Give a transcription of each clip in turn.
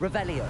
Revelio.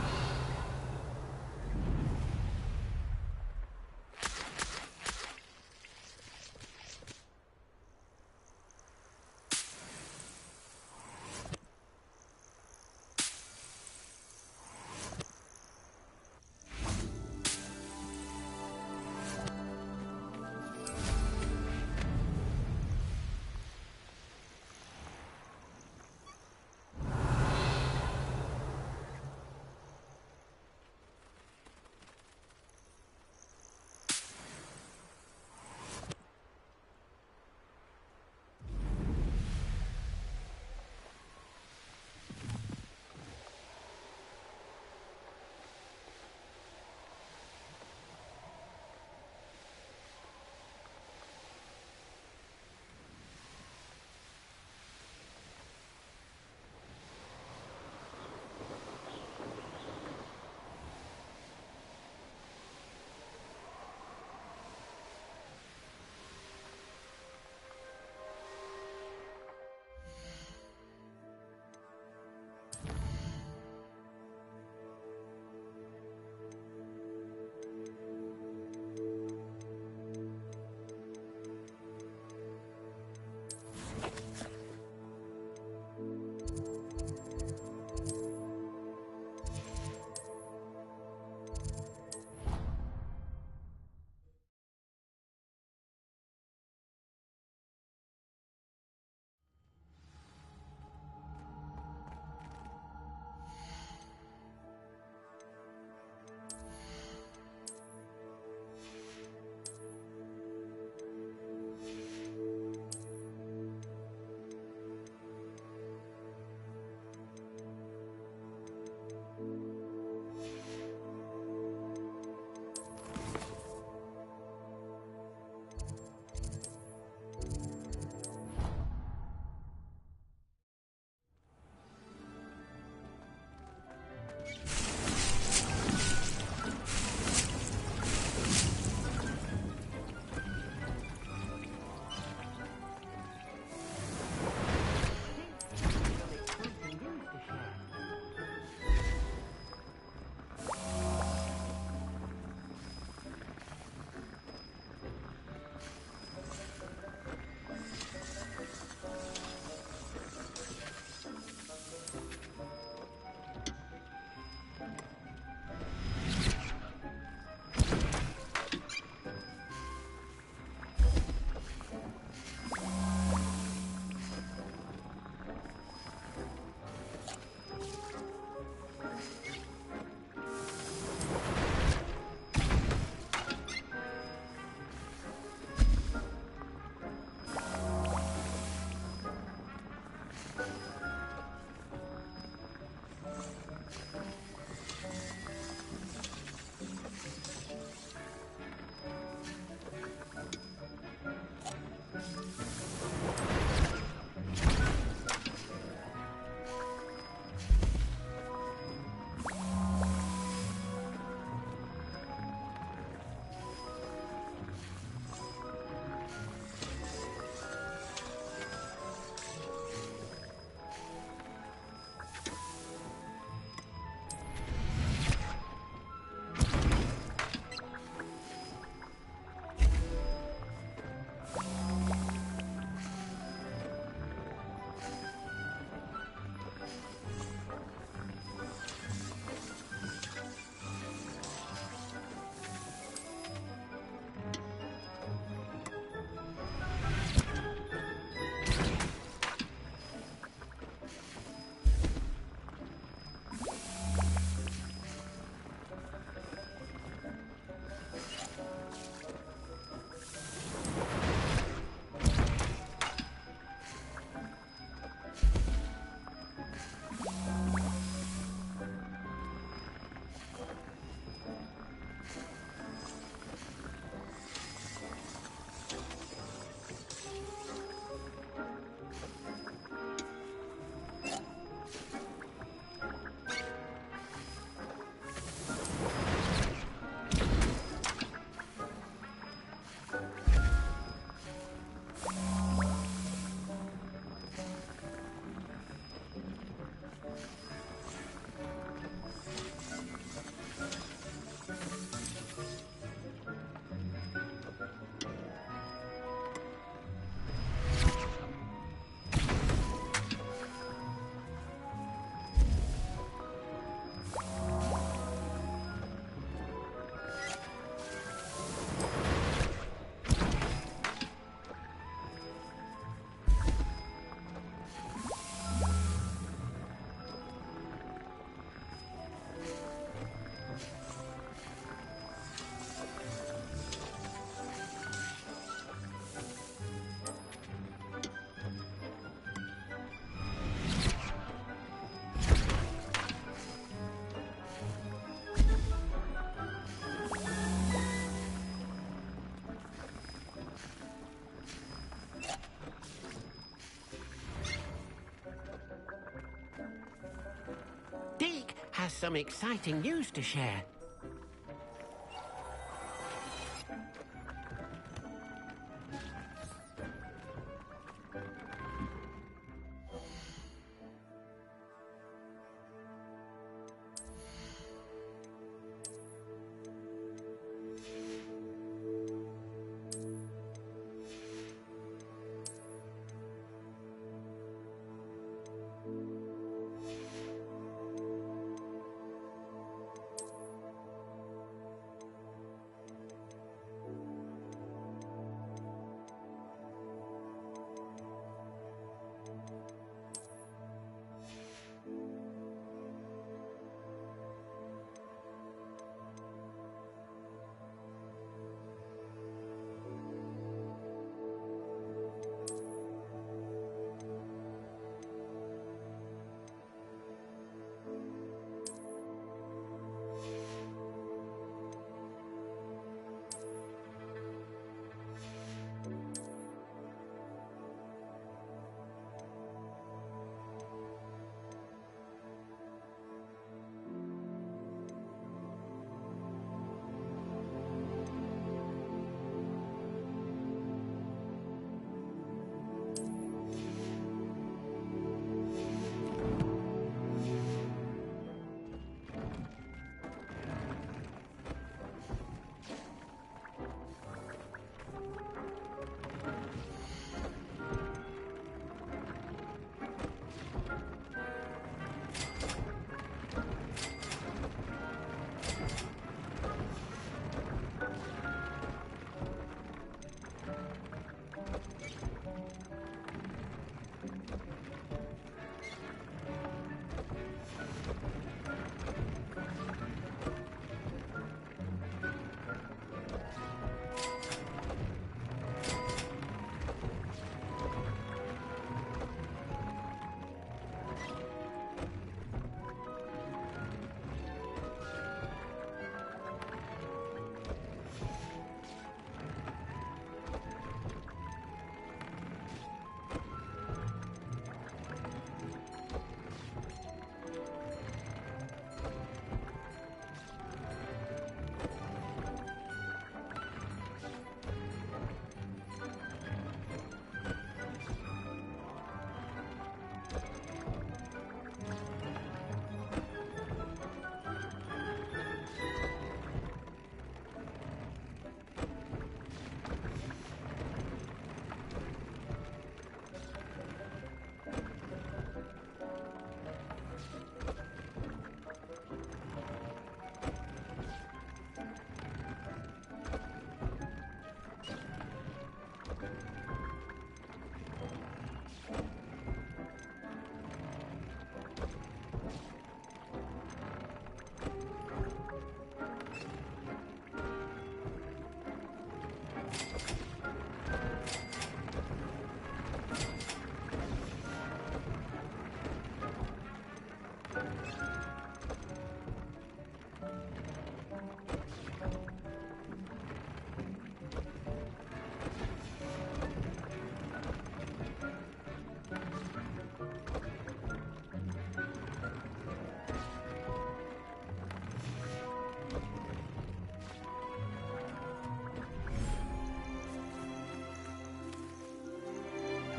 has some exciting news to share.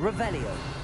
Revelio.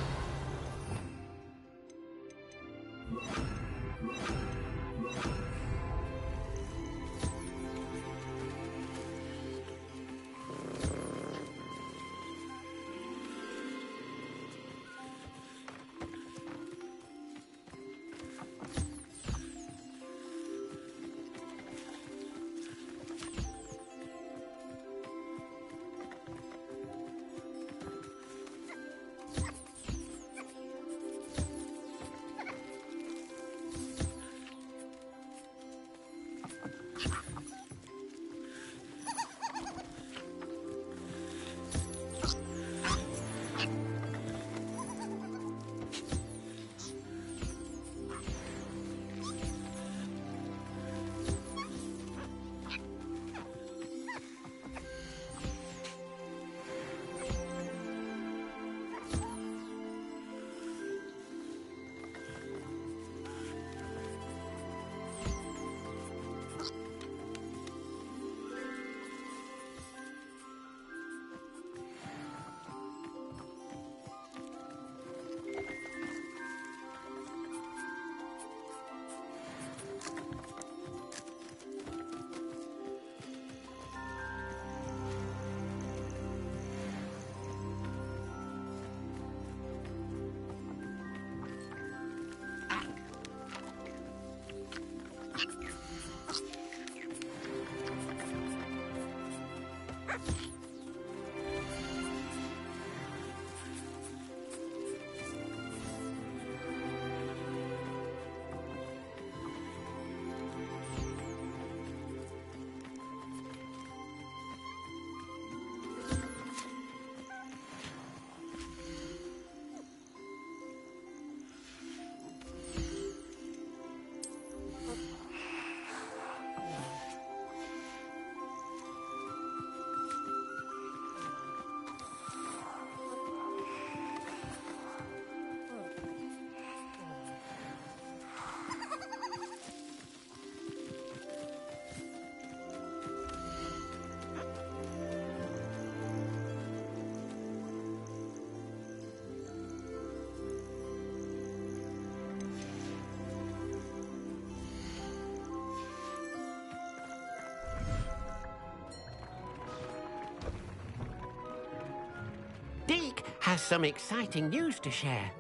Deke has some exciting news to share.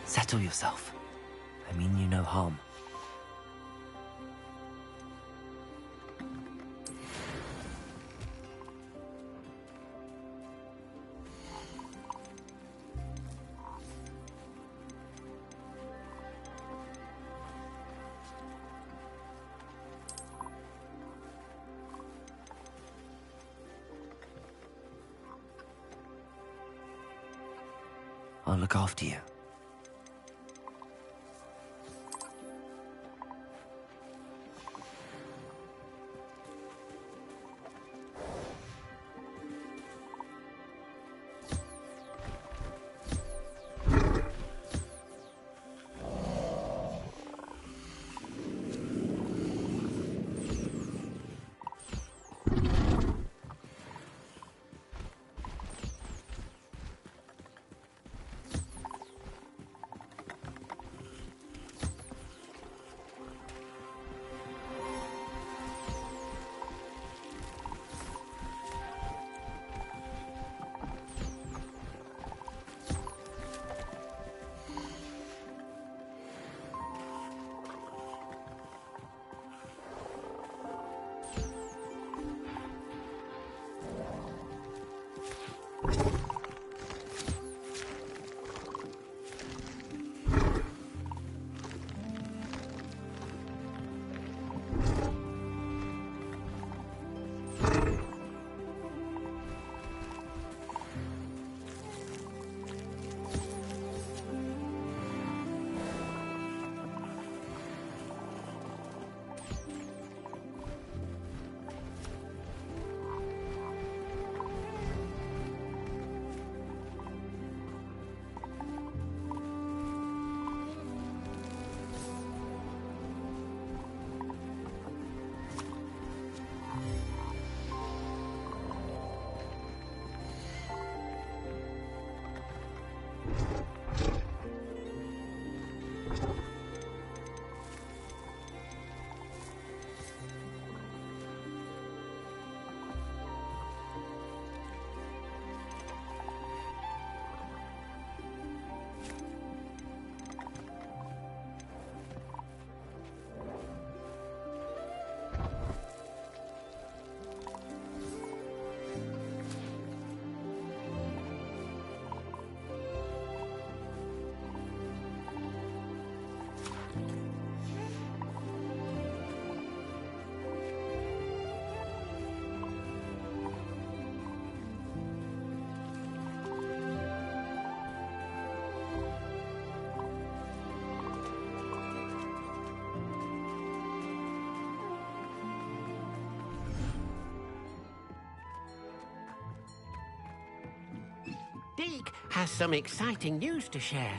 Settle yourself. I mean you no harm. I'll look after you. Deke has some exciting news to share.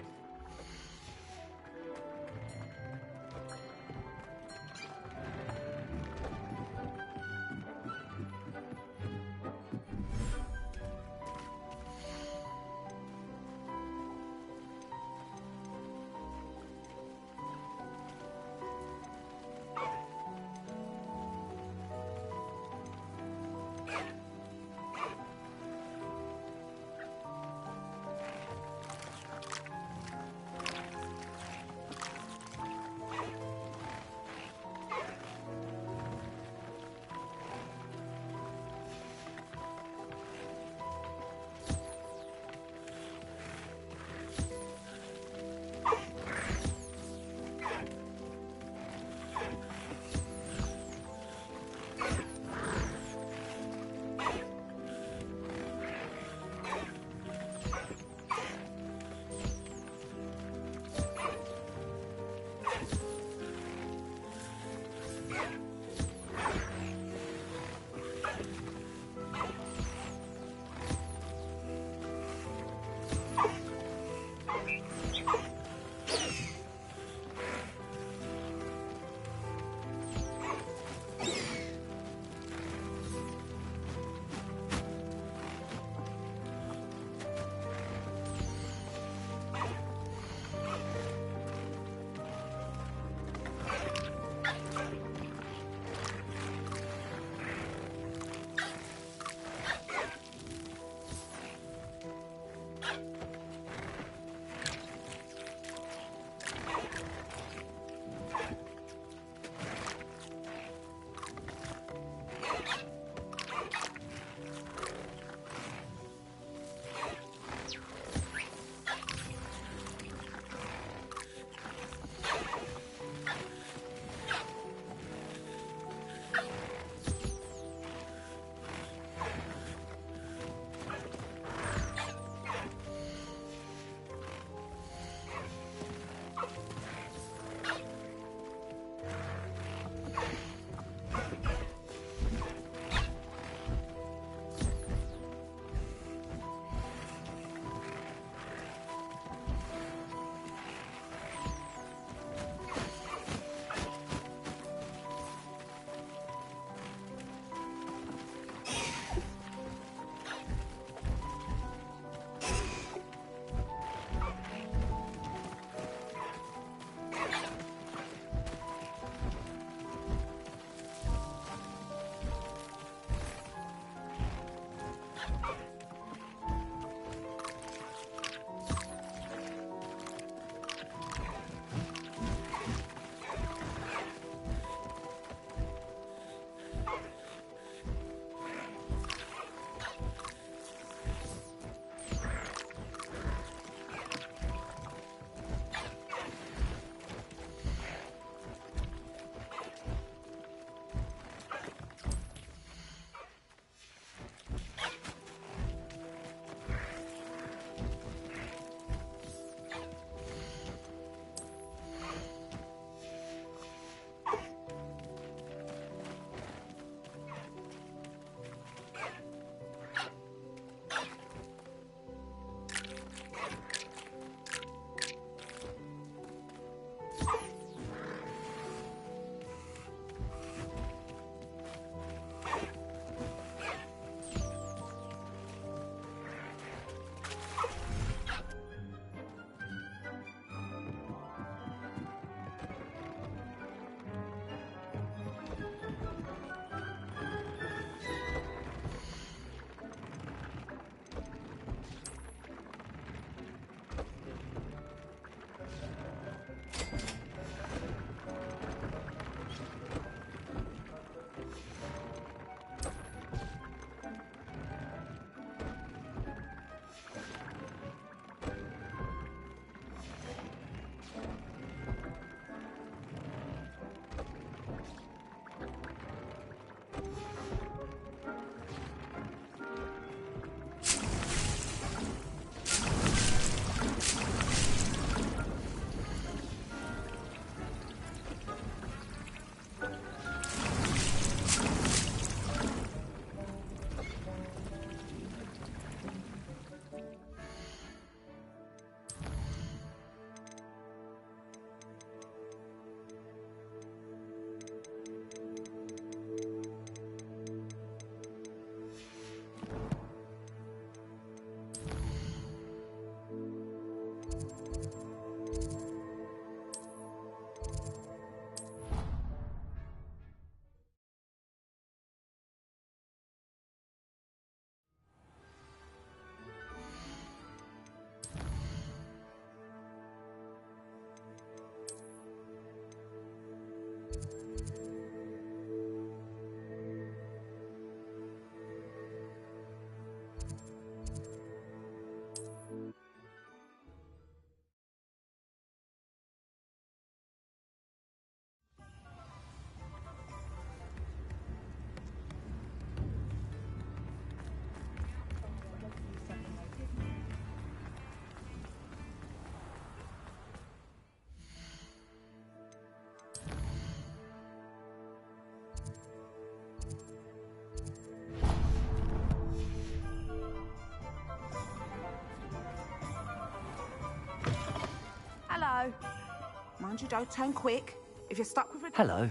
mind you, don't turn quick. If you're stuck with a... Hello.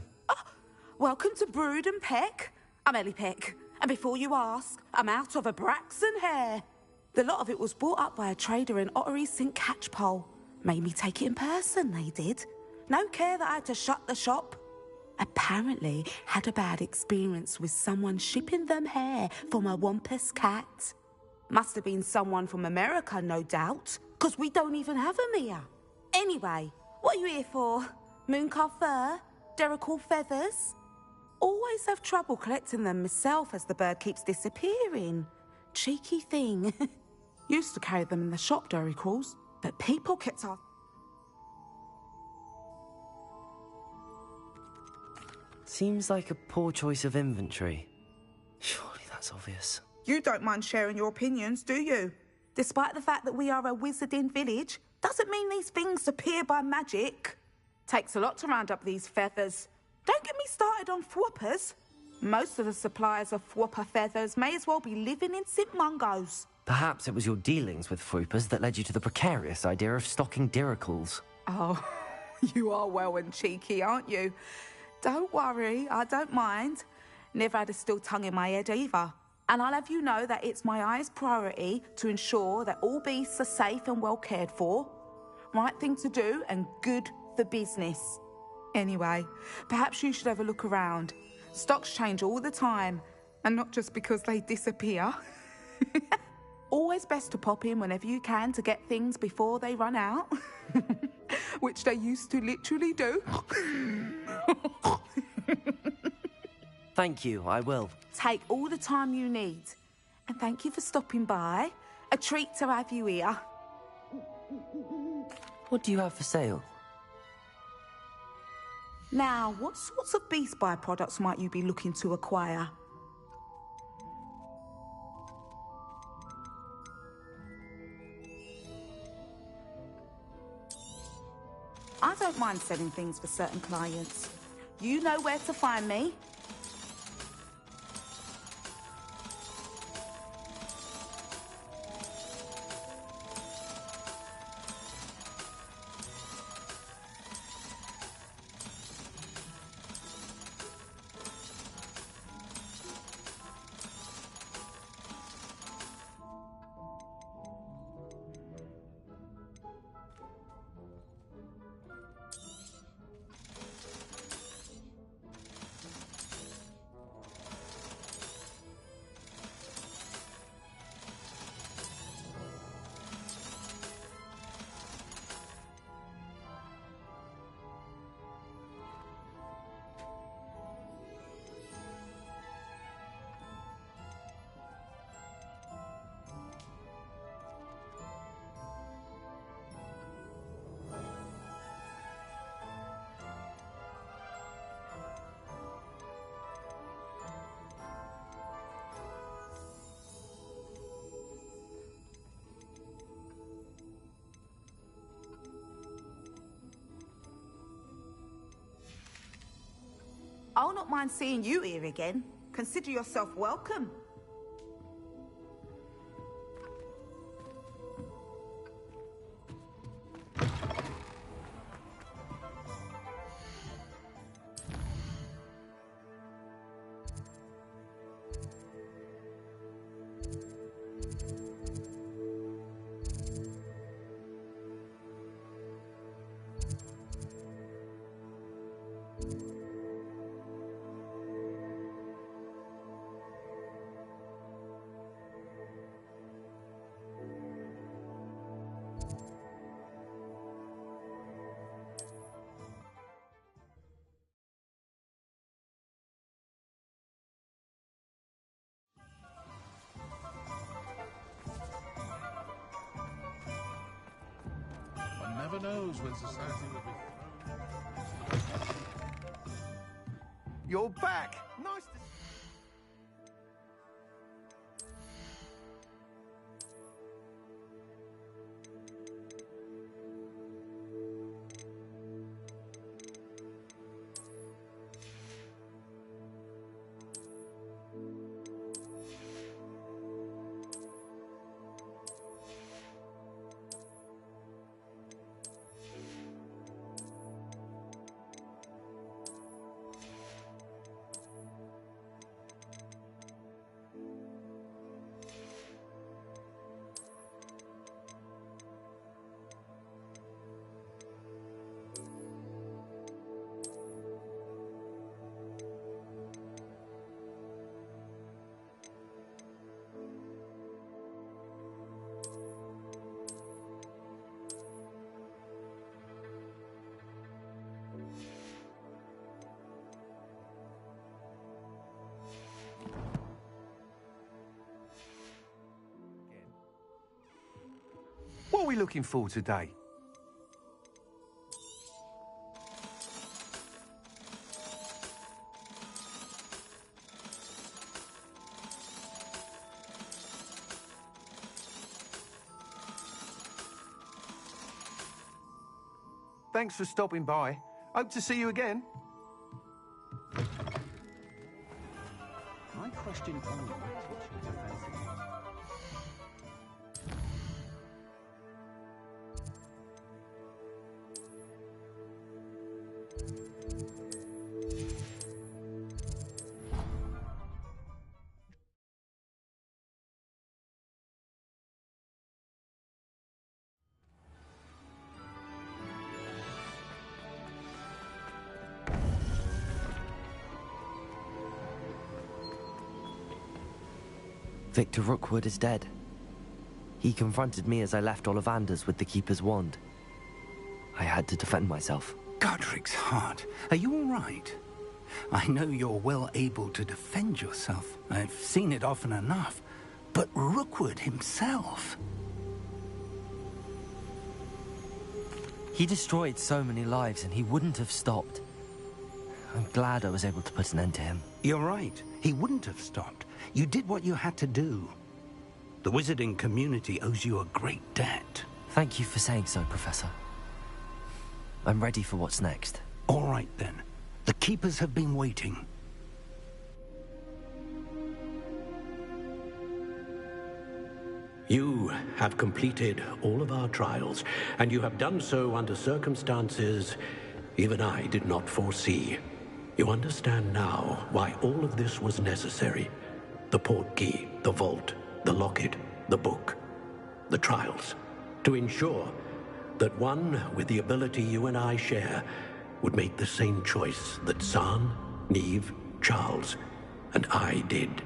Welcome to Brood and Peck. I'm Ellie Peck. And before you ask, I'm out of a Braxton hair. The lot of it was bought up by a trader in Ottery St. Catchpole. Made me take it in person, they did. No care that I had to shut the shop. Apparently had a bad experience with someone shipping them hair from a Wampus cat. Must have been someone from America, no doubt, because we don't even have them here. Anyway, what are you here for? Mooncalf fur? Derrickle feathers? Always have trouble collecting them myself as the bird keeps disappearing. Cheeky thing. Used to carry them in the shop, Derricles, but people kept on... Seems like a poor choice of inventory. Surely that's obvious. You don't mind sharing your opinions, do you? Despite the fact that we are a wizarding village, doesn't mean these things appear by magic. Takes a lot to round up these feathers. Don't get me started on thwoppers. Most of the suppliers of thwopper feathers may as well be living in St. Mungo's. Perhaps it was your dealings with Froopers that led you to the precarious idea of stocking Diricles. Oh, you are well and cheeky, aren't you? Don't worry, I don't mind. Never had a still tongue in my head either. And I'll have you know that it's my highest priority to ensure that all beasts are safe and well cared for. Right thing to do and good for business. Anyway, perhaps you should have a look around. Stocks change all the time, and not just because they disappear. Always best to pop in whenever you can to get things before they run out. Which they used to literally do. Thank you, I will. Take all the time you need. And thank you for stopping by. A treat to have you here. What do you have for sale? Now, what sorts of beast byproducts might you be looking to acquire? I don't mind selling things for certain clients. You know where to find me. I'll not mind seeing you here again. Consider yourself welcome. One never knows when society will be. You're back! Nice to... are we looking for today? Thanks for stopping by. Hope to see you again. I question only what teachings are fancy. Victor Rookwood is dead. He confronted me as I left Ollivander's with the Keeper's wand. I had to defend myself. Godric's heart. Are you all right? I know you're well able to defend yourself. I've seen it often enough. But Rookwood himself... He destroyed so many lives and he wouldn't have stopped. I'm glad I was able to put an end to him. You're right. He wouldn't have stopped. You did what you had to do. The wizarding community owes you a great debt. Thank you for saying so, Professor. I'm ready for what's next. All right, then. The Keepers have been waiting. You have completed all of our trials, and you have done so under circumstances even I did not foresee. You understand now why all of this was necessary. The portkey, the vault, the locket, the book, the trials. To ensure that one with the ability you and I share would make the same choice that Zaan, Niamh, Charles, and I did.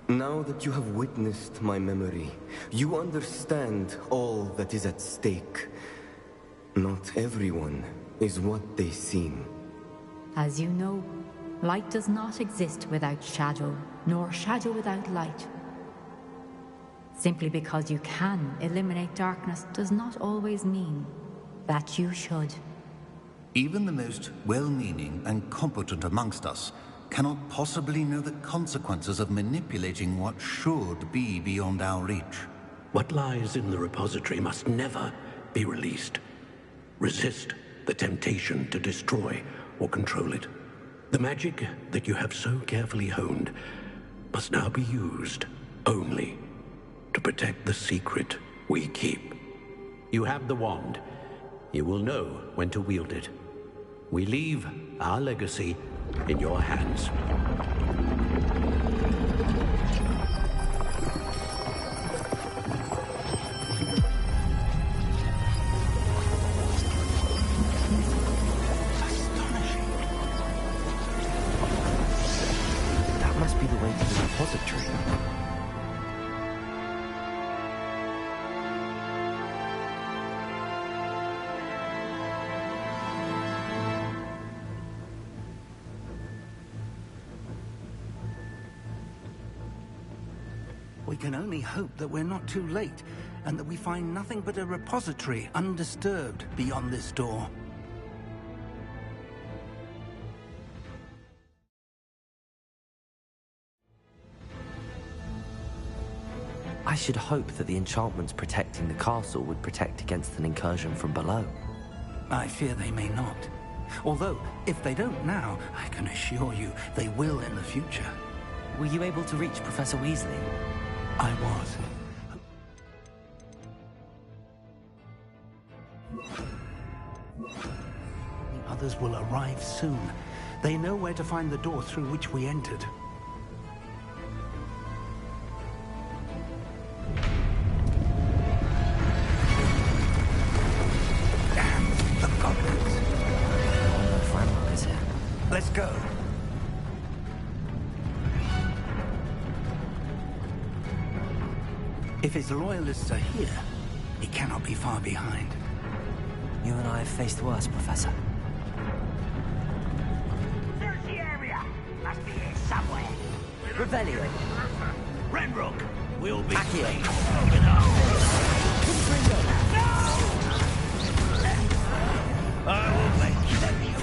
Now that you have witnessed my memory, you understand all that is at stake. Not everyone is what they seem. As you know, light does not exist without shadow, nor shadow without light. Simply because you can eliminate darkness does not always mean that you should. Even the most well-meaning and competent amongst us cannot possibly know the consequences of manipulating what should be beyond our reach. What lies in the repository must never be released. Resist the temptation to destroy or control it. The magic that you have so carefully honed must now be used only to protect the secret we keep. You have the wand. You will know when to wield it. We leave our legacy in your hands. That must be the way to the repository. We can only hope that we're not too late, and that we find nothing but a repository undisturbed beyond this door. I should hope that the enchantments protecting the castle would protect against an incursion from below. I fear they may not. Although, if they don't now, I can assure you they will in the future. Were you able to reach Professor Weasley? I was. The others will arrive soon. They know where to find the door through which we entered. Damn, the goblins. Franrock is here. Let's go. If his loyalists are here, he cannot be far behind. You and I have faced worse, Professor. Search the area. Must be here somewhere. Revelio. Renrook, we'll be Back here. safe. No! I will make them you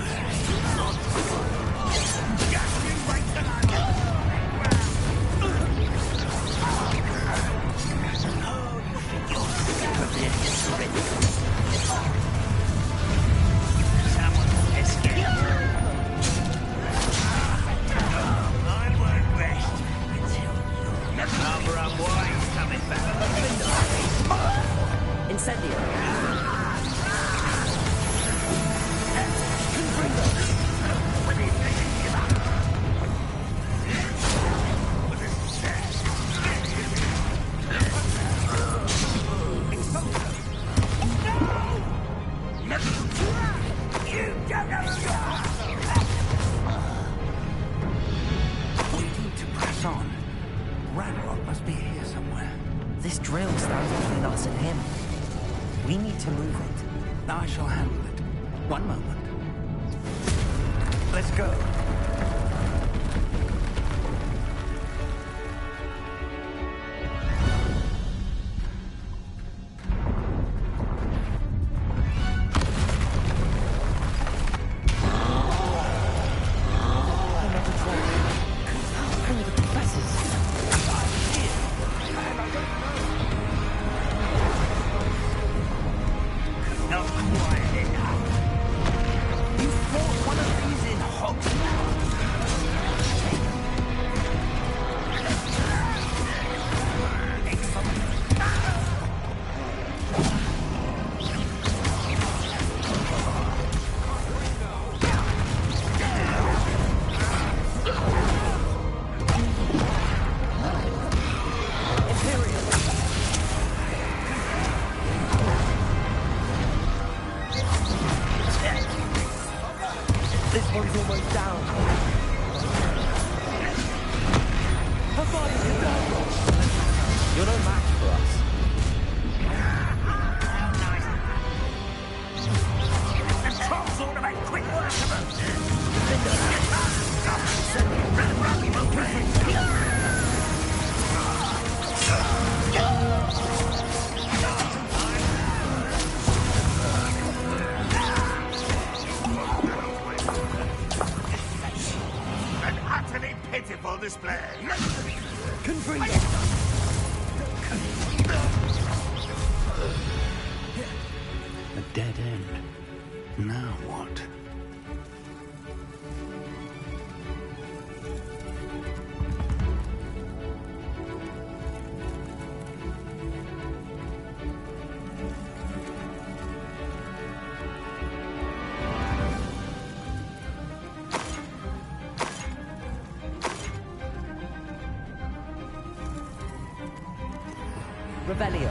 Revelio.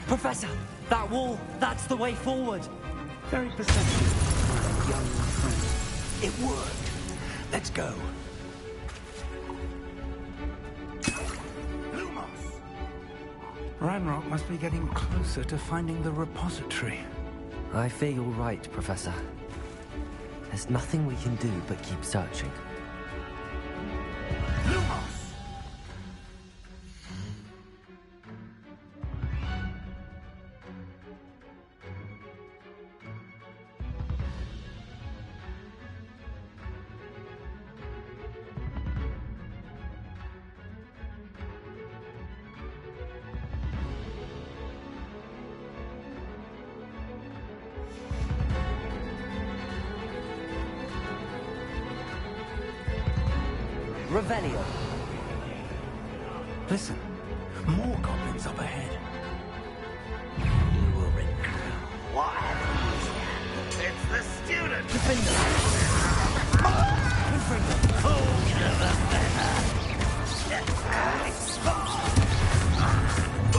Professor, that wall, that's the way forward. Very perceptive, my young friend. It worked. Let's go. Lumos! Ranrock must be getting closer to finding the repository. I fear you're right, Professor. There's nothing we can do but keep searching. Revelio. Listen, more goblins up ahead. You will recall what happened. It's the student.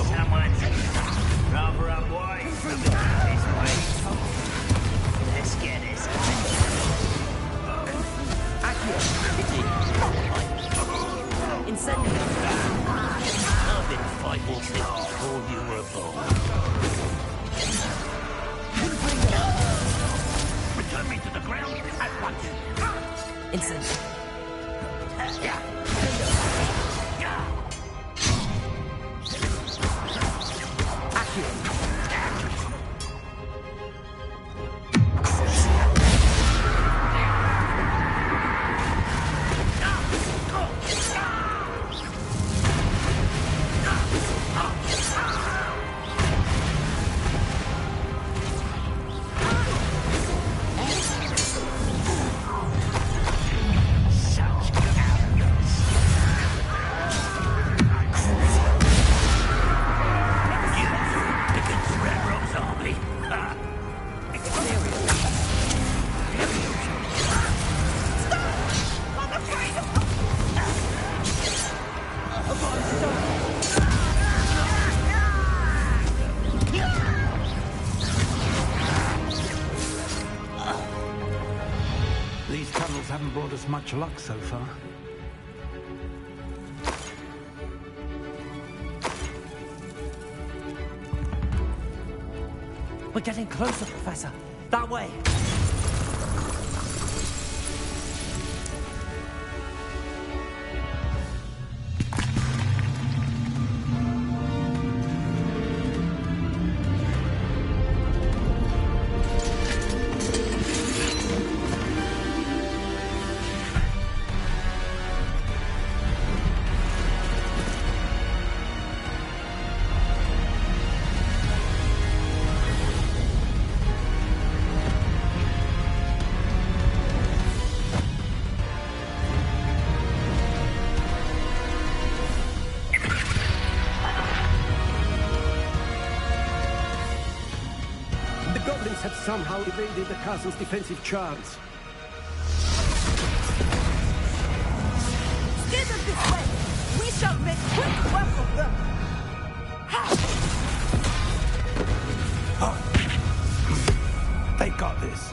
Someone's rather unwise to be this way. Let's get this. Incendio. I've been fighting since before you were born. Return me to the ground at once. Incendio. much luck so far. We're getting closer, Professor. That way. Have somehow evaded the castle's defensive charms. Steer them this way! We shall make quick work of them! They got this.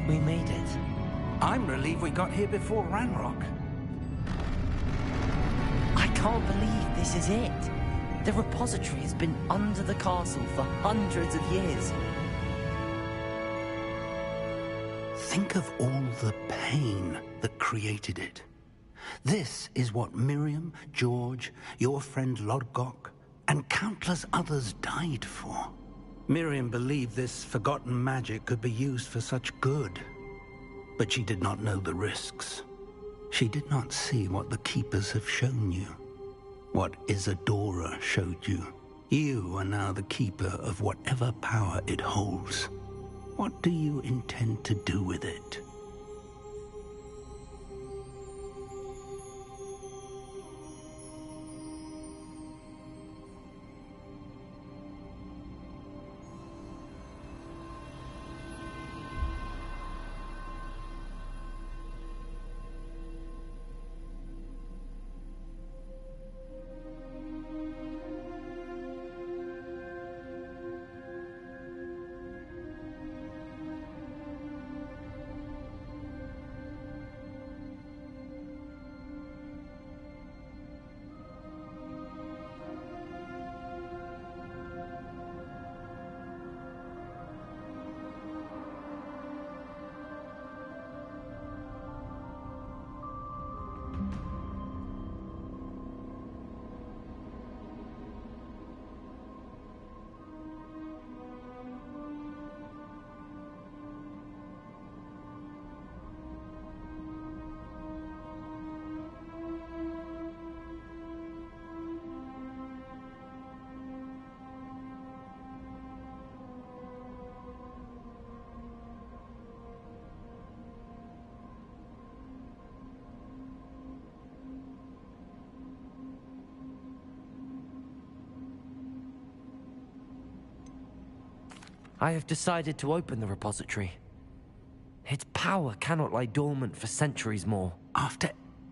We made it. I'm relieved we got here before Ranrock. I can't believe this is it. The repository has been under the castle for hundreds of years. Think of all the pain that created it. This is what Miriam, George, your friend Lodgok, and countless others died for. Miriam believed this forgotten magic could be used for such good. But she did not know the risks. She did not see what the Keepers have shown you. What Isadora showed you. You are now the Keeper of whatever power it holds. What do you intend to do with it? I have decided to open the repository. Its power cannot lie dormant for centuries more. After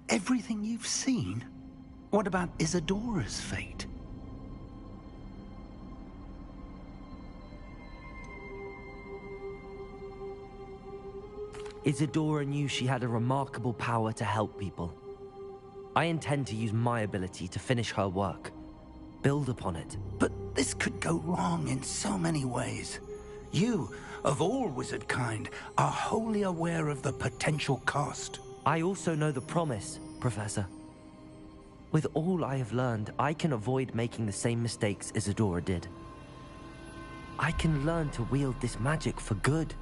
everything you've seen? What about Isadora's fate? Isadora knew she had a remarkable power to help people. I intend to use my ability to finish her work. Build upon it. But this could go wrong in so many ways. You, of all wizard kind, are wholly aware of the potential cost. I also know the promise, Professor. With all I have learned, I can avoid making the same mistakes Isadora did. I can learn to wield this magic for good.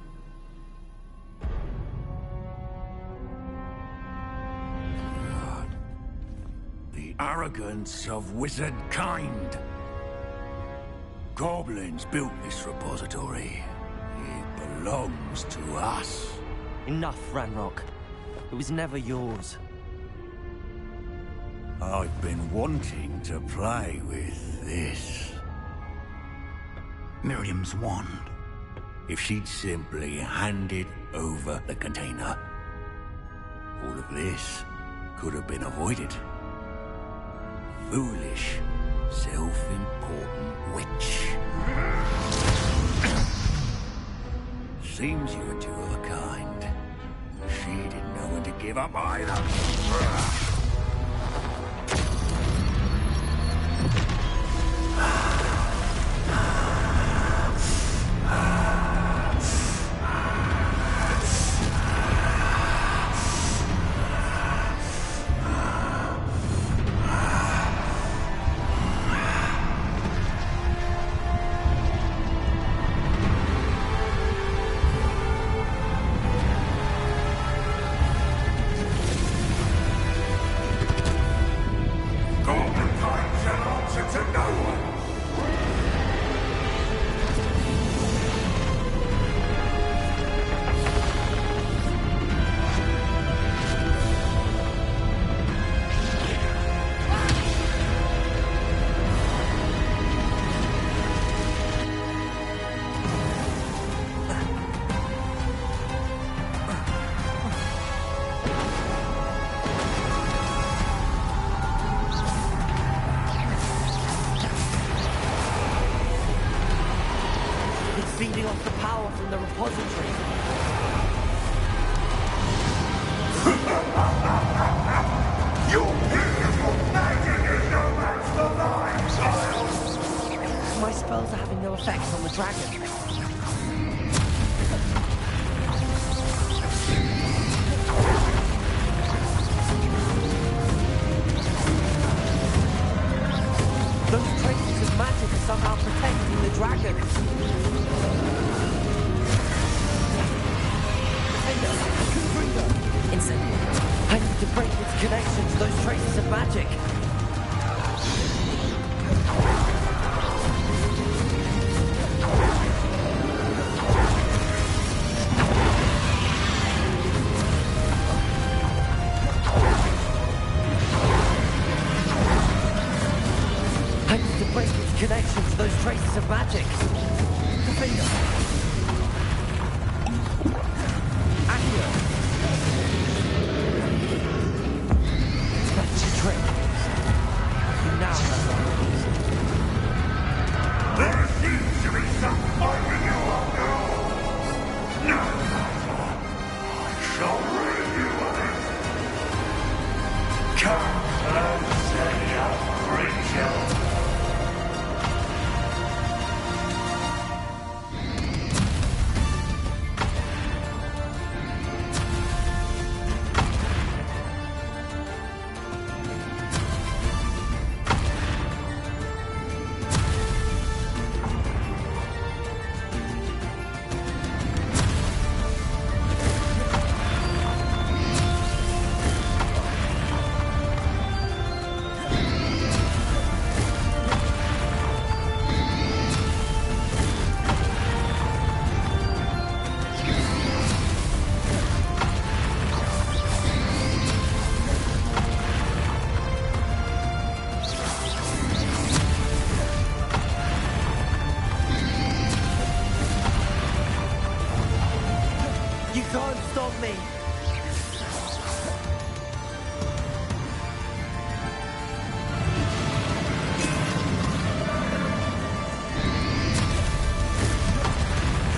The arrogance of wizard kind. Goblins built this repository. It belongs to us. Enough, Ranrock. It was never yours. I've been wanting to play with this. Miriam's wand. If she'd simply handed over the container, all of this could have been avoided. Foolish, self-important witch. Seems you were two of a kind. She didn't know when to give up either. Feeding off the power from the repository. spells are having no effect on the dragon. Those traces of magic are somehow protecting the dragon. Incendio. I need to break its connection to those traces of magic. I need to break its connection to those traces of magic. Defender. Accio. That's your trick. You now have one. There seems to be some fighting you up now. No matter. I shall rid you of it. Come and say up, Rachel. You can't stop me!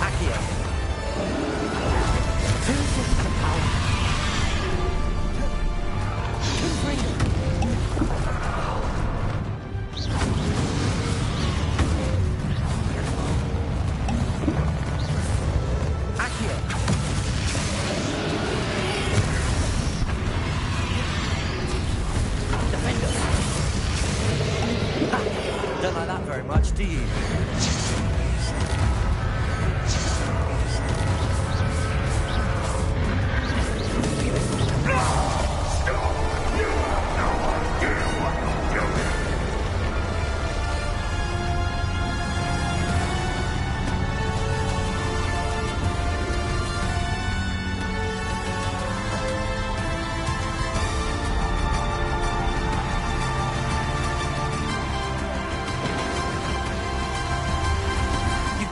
Accio. Two sources of power. Confringo. Accio. Don't like that very much, do you?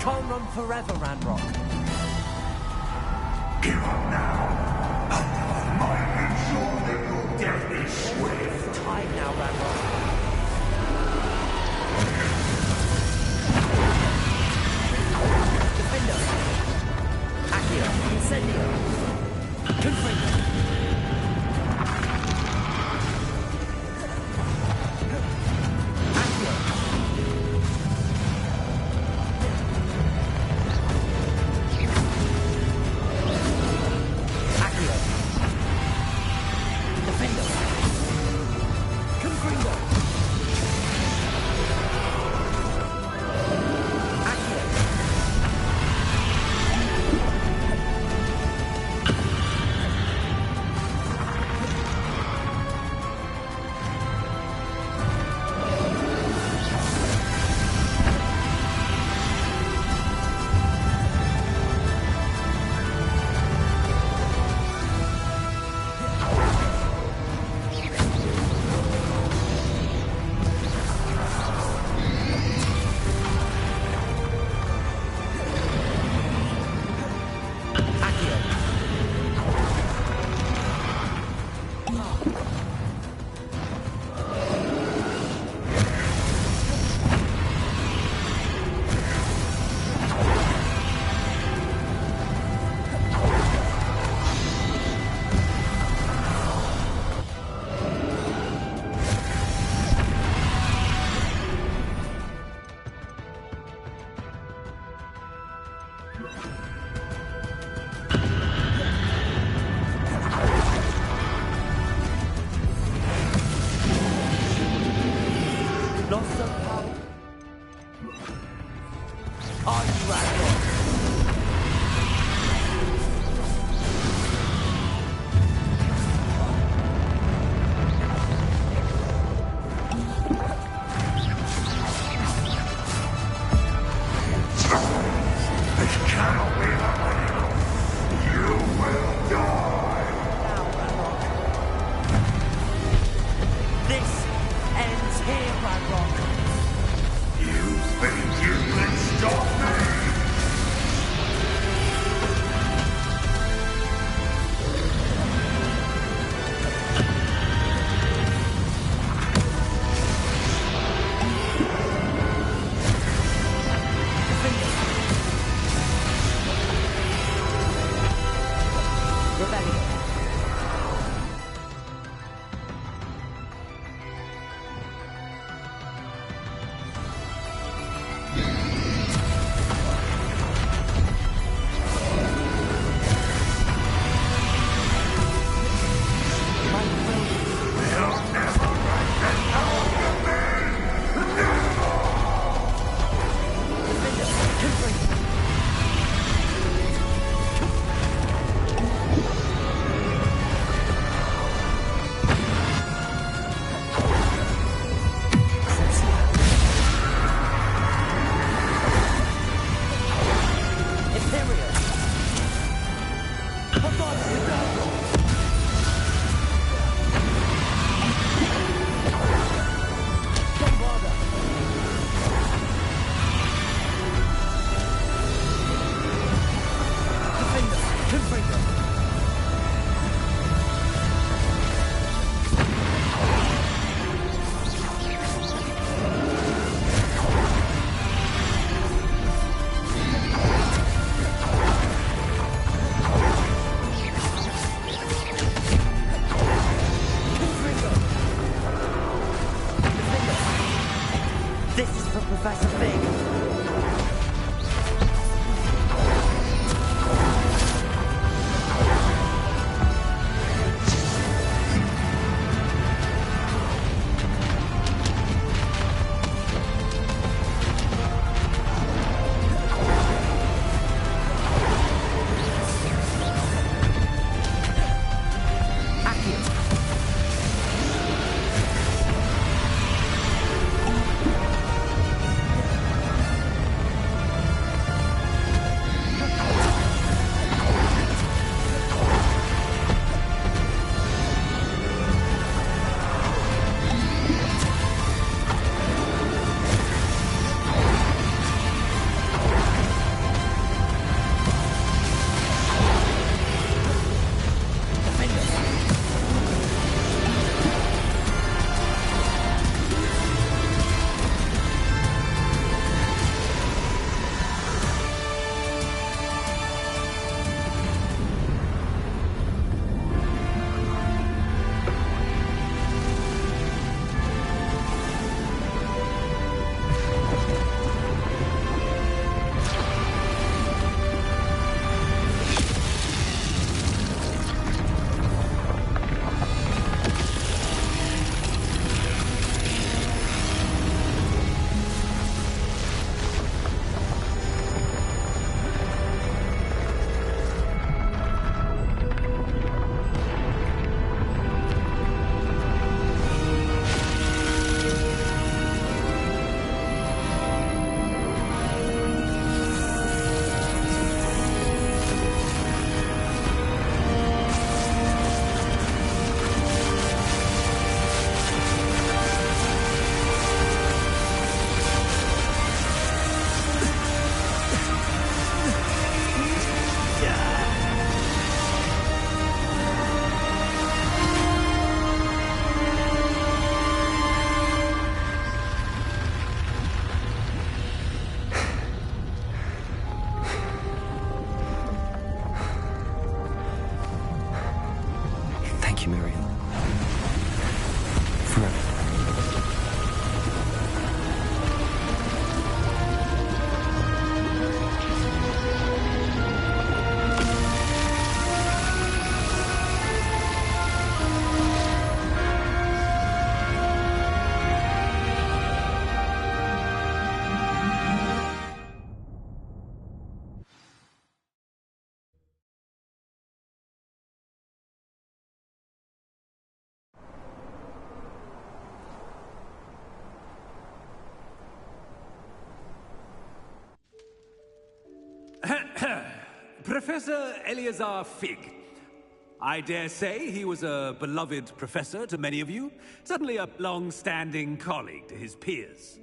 Can't run forever, Ranrock. Give up now. I might ensure that your death is swift. Time now, Ranrock. Defender. Accio. Incendio. Confringo. Accio. Accio. Defender. Confringo. Lost of power. Are you Ragnarok? This cannot be happening. You will die. This ends here, Ragnarok. You think you can stop me? Professor Eleazar Fig. I dare say he was a beloved professor to many of you, certainly a long-standing colleague to his peers.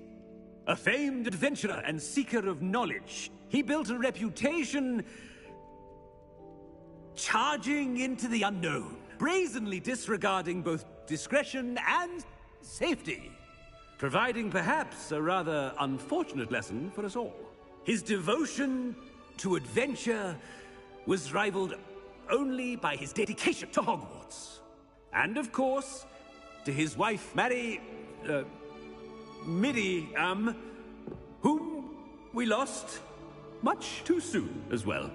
A famed adventurer and seeker of knowledge, he built a reputation charging into the unknown, brazenly disregarding both discretion and safety, providing perhaps a rather unfortunate lesson for us all. His devotion to adventure was rivaled only by his dedication to Hogwarts. And of course, to his wife, Miriam, whom we lost much too soon as well.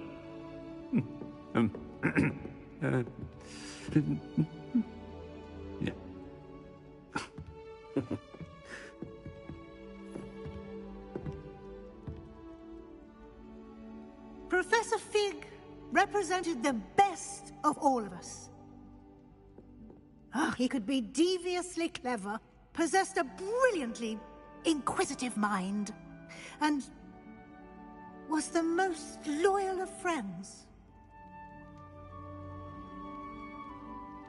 Yeah. Professor Fig represented the best of all of us. He could be deviously clever, possessed a brilliantly inquisitive mind, and was the most loyal of friends.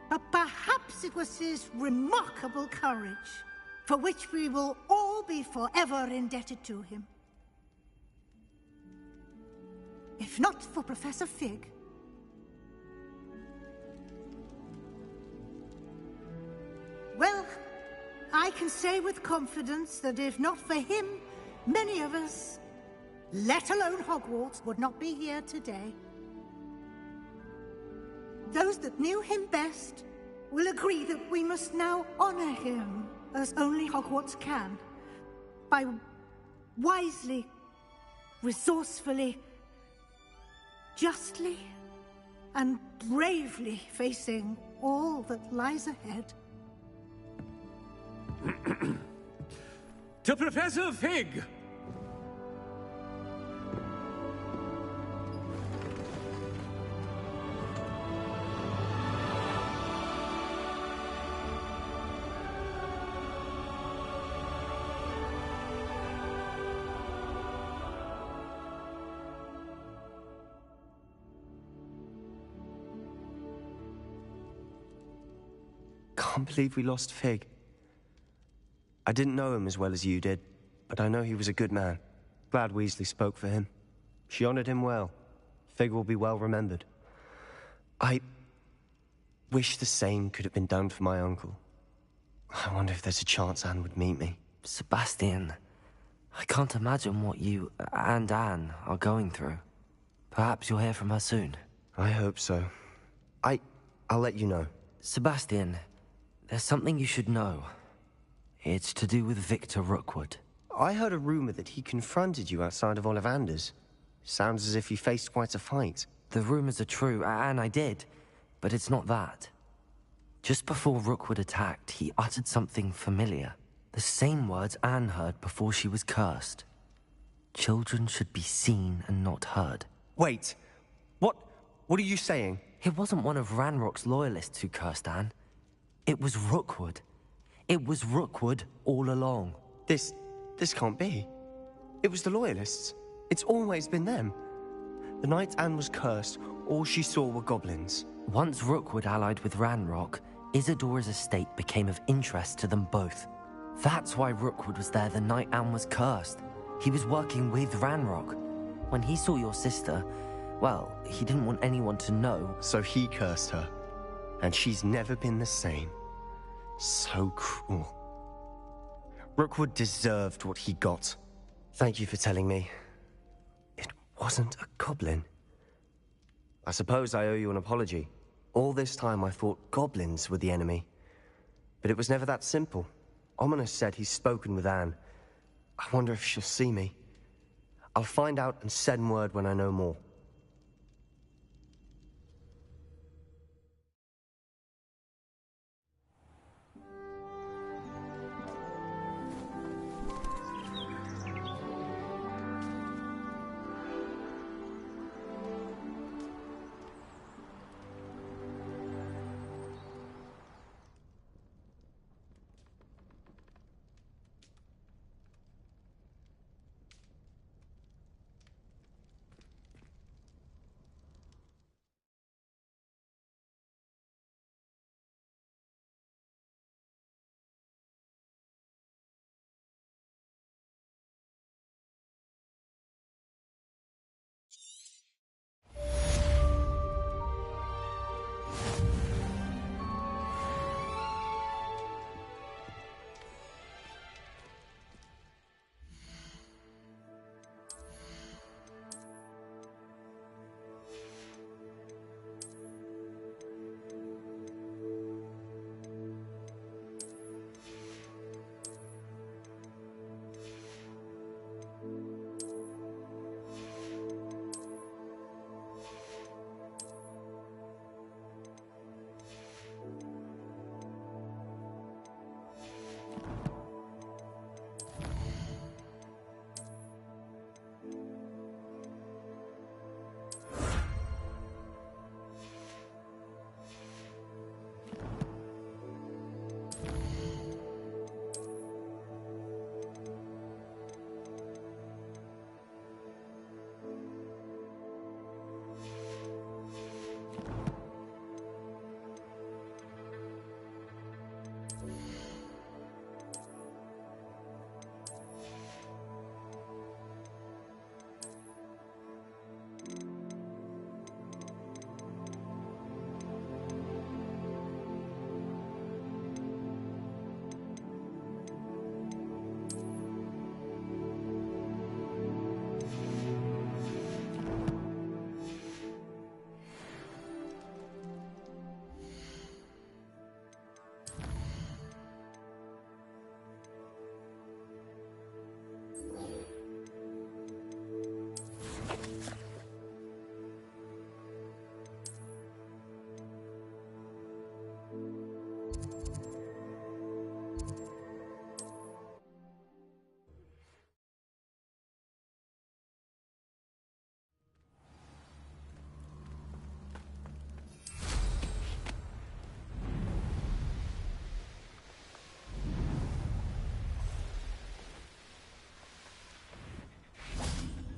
But perhaps it was his remarkable courage, for which we will all be forever indebted to him. If not for Professor Fig, well, I can say with confidence that if not for him, many of us, let alone Hogwarts, would not be here today. Those that knew him best will agree that we must now honor him as only Hogwarts can, by wisely, resourcefully, justly, and bravely facing all that lies ahead. To Professor Fig! Can't believe we lost Fig. I didn't know him as well as you did, but I know he was a good man. Glad Weasley spoke for him. She honored him well. Fig will be well remembered. I wish the same could have been done for my uncle. I wonder if there's a chance Anne would meet me. Sebastian, I can't imagine what you and Anne are going through. Perhaps you'll hear from her soon. I hope so. I'll let you know. Sebastian, there's something you should know. It's to do with Victor Rookwood. I heard a rumor that he confronted you outside of Ollivander's. Sounds as if he faced quite a fight. The rumors are true, and I did, but it's not that. Just before Rookwood attacked, he uttered something familiar. The same words Anne heard before she was cursed. Children should be seen and not heard. Wait, what are you saying? It wasn't one of Ranrock's loyalists who cursed Anne. It was Rookwood. It was Rookwood all along. This can't be. It was the Loyalists. It's always been them. The night Anne was cursed, all she saw were goblins. Once Rookwood allied with Ranrock, Isadora's estate became of interest to them both. That's why Rookwood was there the night Anne was cursed. He was working with Ranrock. When he saw your sister, well, he didn't want anyone to know. So he cursed her. And she's never been the same. So cruel. Rookwood deserved what he got. Thank you for telling me. It wasn't a goblin. I suppose I owe you an apology. All this time I thought goblins were the enemy. But it was never that simple. Ominis said he's spoken with Anne. I wonder if she'll see me. I'll find out and send word when I know more.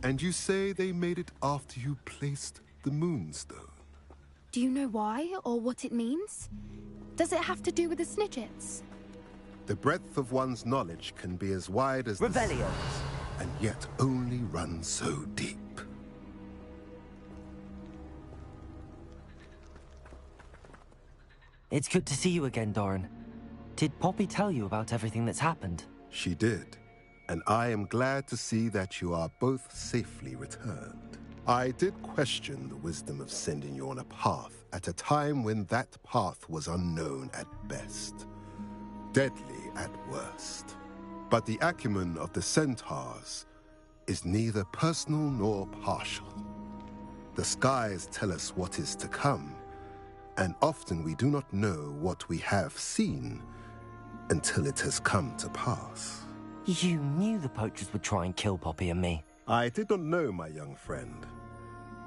And you say they made it after you placed the Moonstone? Do you know why, or what it means? Does it have to do with the Snidgets? The breadth of one's knowledge can be as wide as Revelio, and yet only run so deep. It's good to see you again, Doran. Did Poppy tell you about everything that's happened? She did, and I am glad to see that you are both safely returned. I did question the wisdom of sending you on a path at a time when that path was unknown at best, deadly at worst. But the acumen of the Centaurs is neither personal nor partial. The skies tell us what is to come, and often we do not know what we have seen until it has come to pass. You knew the poachers would try and kill Poppy and me. I did not know, my young friend,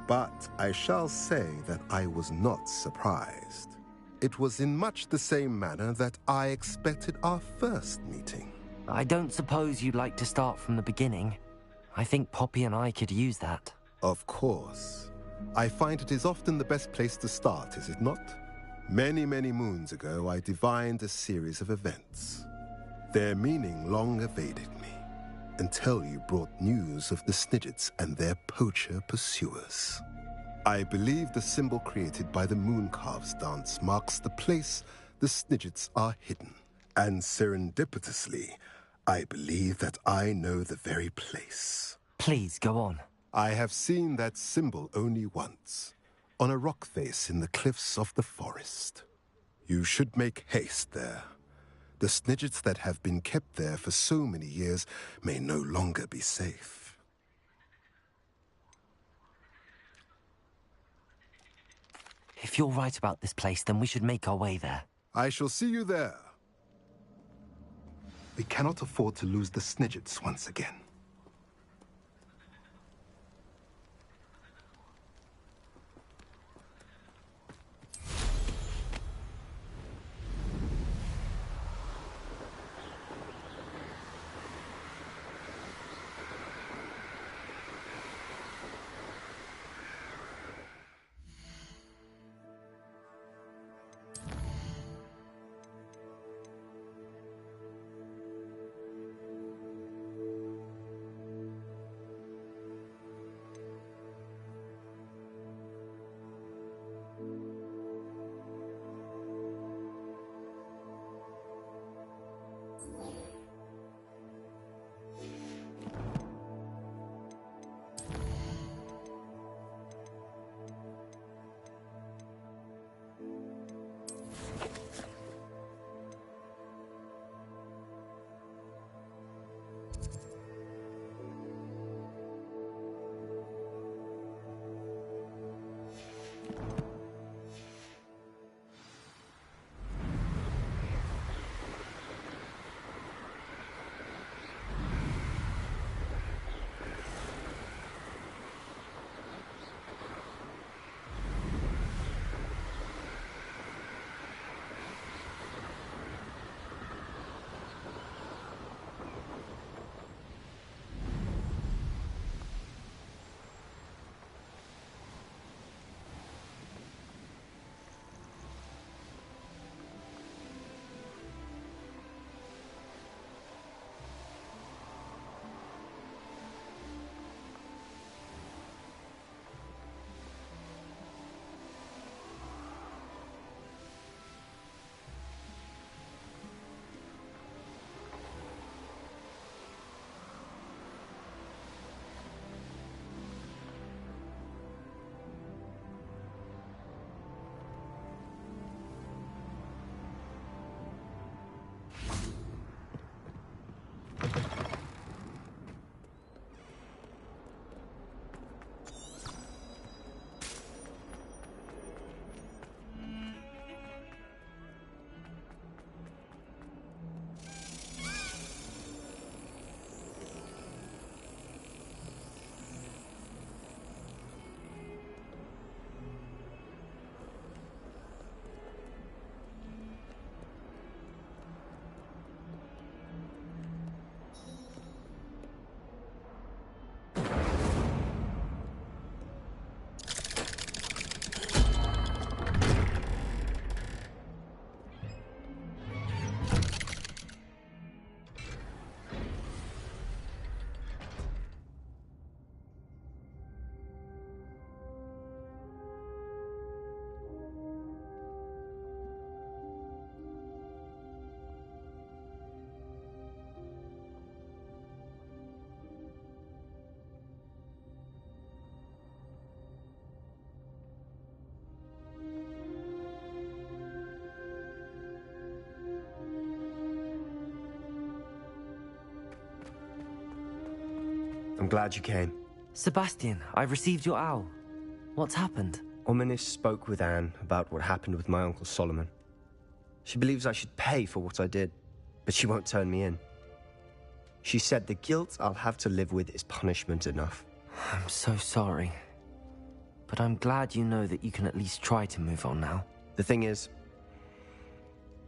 but I shall say that I was not surprised. It was in much the same manner that I expected our first meeting. I don't suppose you'd like to start from the beginning. I think Poppy and I could use that. Of course. I find it is often the best place to start, is it not? Many, many moons ago, I divined a series of events. Their meaning long evaded me, until you brought news of the Snidgets and their poacher pursuers. I believe the symbol created by the Mooncalves dance marks the place the Snidgets are hidden. And serendipitously, I believe that I know the very place. Please, go on. I have seen that symbol only once, on a rock face in the cliffs of the forest. You should make haste there. The Snidgets that have been kept there for so many years may no longer be safe. If you're right about this place, then we should make our way there. I shall see you there. We cannot afford to lose the Snidgets once again. I'm glad you came. Sebastian, I've received your owl. What's happened? Ominis spoke with Anne about what happened with my Uncle Solomon. She believes I should pay for what I did, but she won't turn me in. She said the guilt I'll have to live with is punishment enough. I'm so sorry. But I'm glad you know that you can at least try to move on now. The thing is,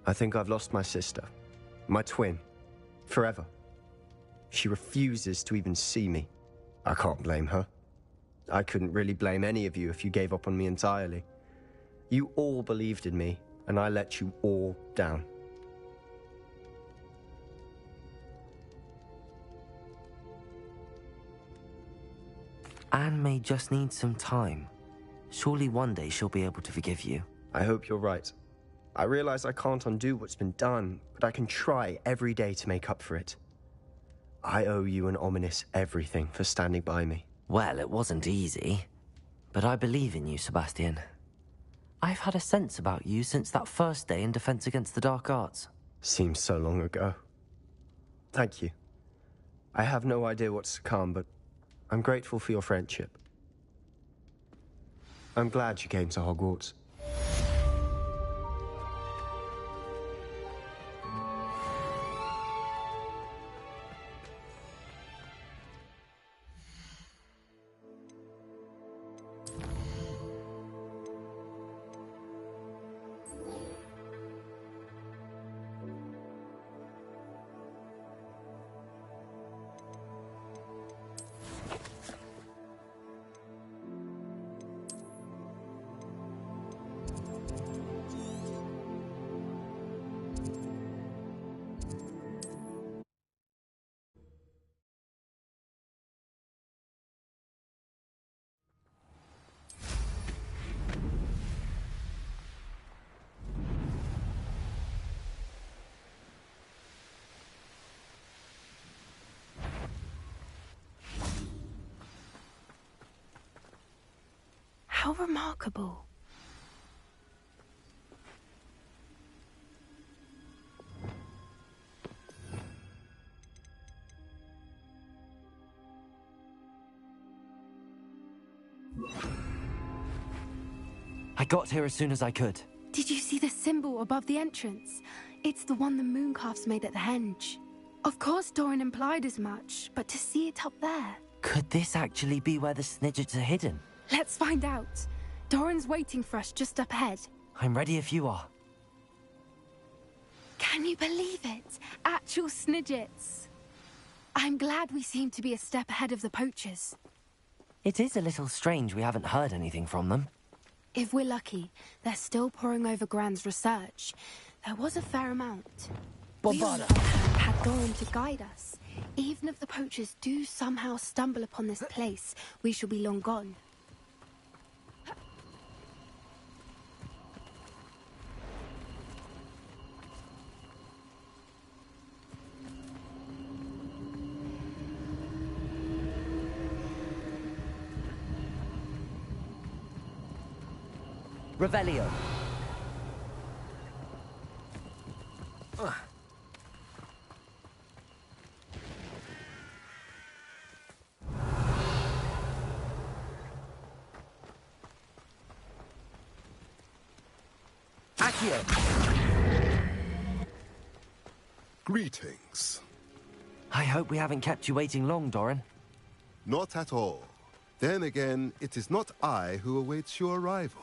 I think I've lost my sister, my twin, forever. She refuses to even see me. I can't blame her. I couldn't really blame any of you if you gave up on me entirely. You all believed in me, and I let you all down. Anne may just need some time. Surely one day she'll be able to forgive you. I hope you're right. I realize I can't undo what's been done, but I can try every day to make up for it. I owe you and Ominis everything for standing by me. Well, it wasn't easy, but I believe in you, Sebastian. I've had a sense about you since that first day in Defense Against the Dark Arts. Seems so long ago. Thank you. I have no idea what's to come, but I'm grateful for your friendship. I'm glad you came to Hogwarts. How remarkable. I got here as soon as I could. Did you see the symbol above the entrance? It's the one the Mooncalfs made at the henge. Of course Doran implied as much, but to see it up there... Could this actually be where the Snidgets are hidden? Let's find out. Doran's waiting for us just up ahead. I'm ready if you are. Can you believe it? Actual Snidgets. I'm glad we seem to be a step ahead of the poachers. It is a little strange we haven't heard anything from them. If we're lucky, they're still poring over Gran's research. There was a fair amount. We all had Doran to guide us. Even if the poachers do somehow stumble upon this place, we shall be long gone. Revelio. Accio. Greetings. I hope we haven't kept you waiting long, Doran. Not at all. Then again, it is not I who awaits your arrival.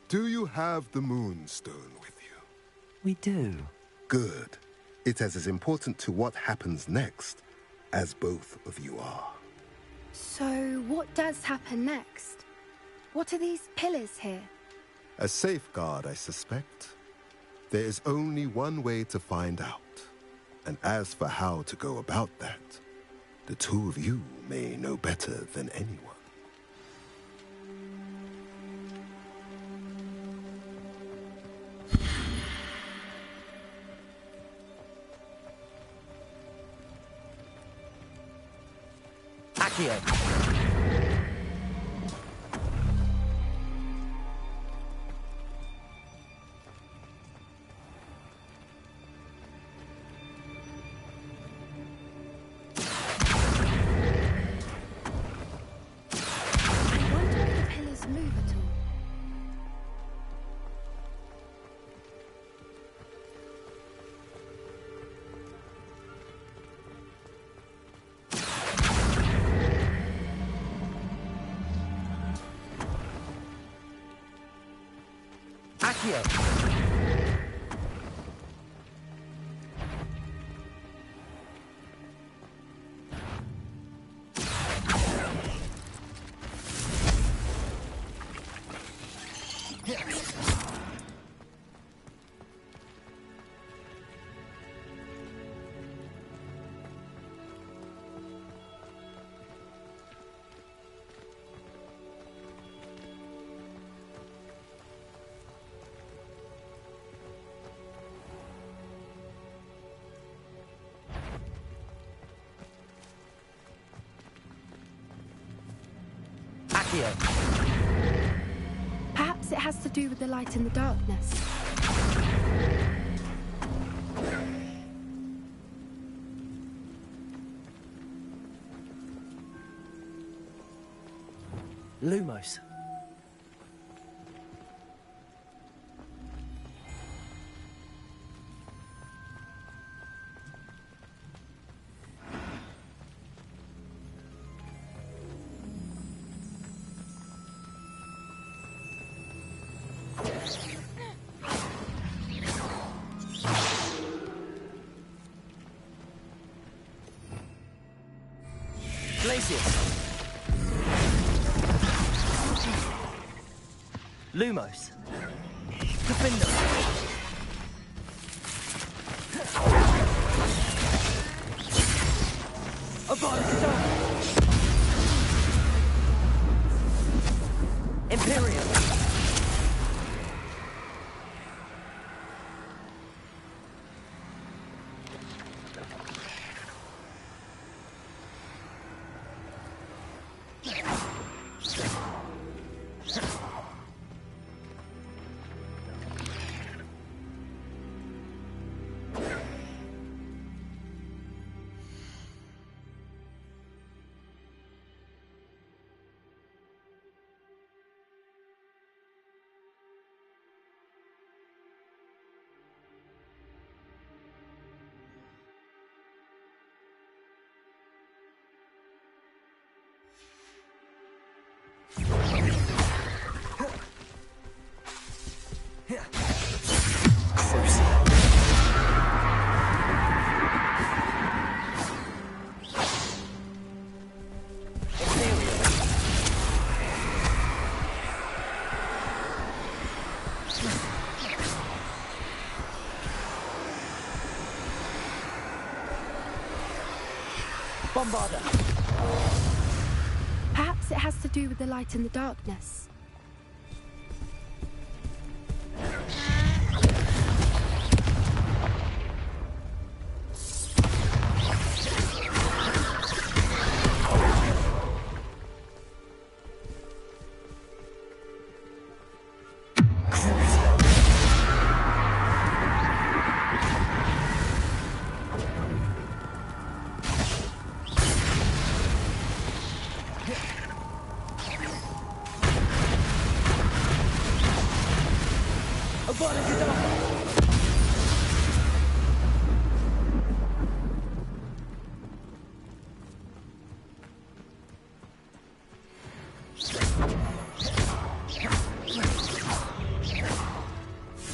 Do you have the Moonstone with you? We do. Good. It is as important to what happens next as both of you are. So, what does happen next? What are these pillars here? A safeguard, I suspect. There is only one way to find out. And as for how to go about that, the two of you may know better than anyone. Accio. Accio! Perhaps it has to do with the light in the darkness. Lumos. Lumos. Defender. Imperium. Bombarda. Perhaps it has to do with the light in the darkness.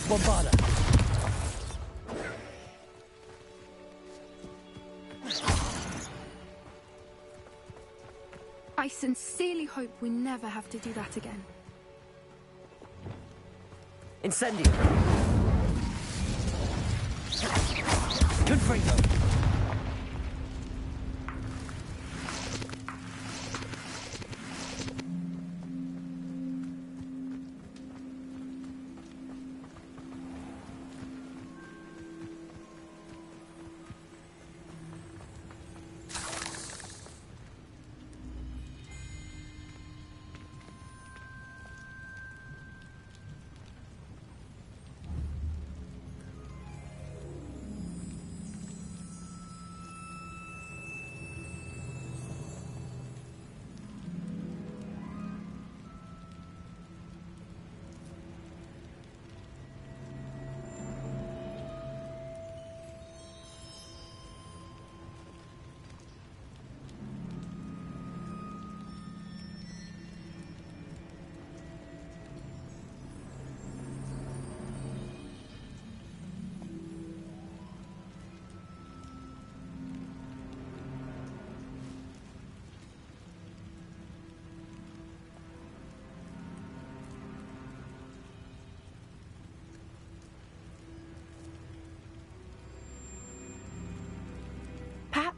Bombarda. I sincerely hope we never have to do that again. Incendio. Confringo.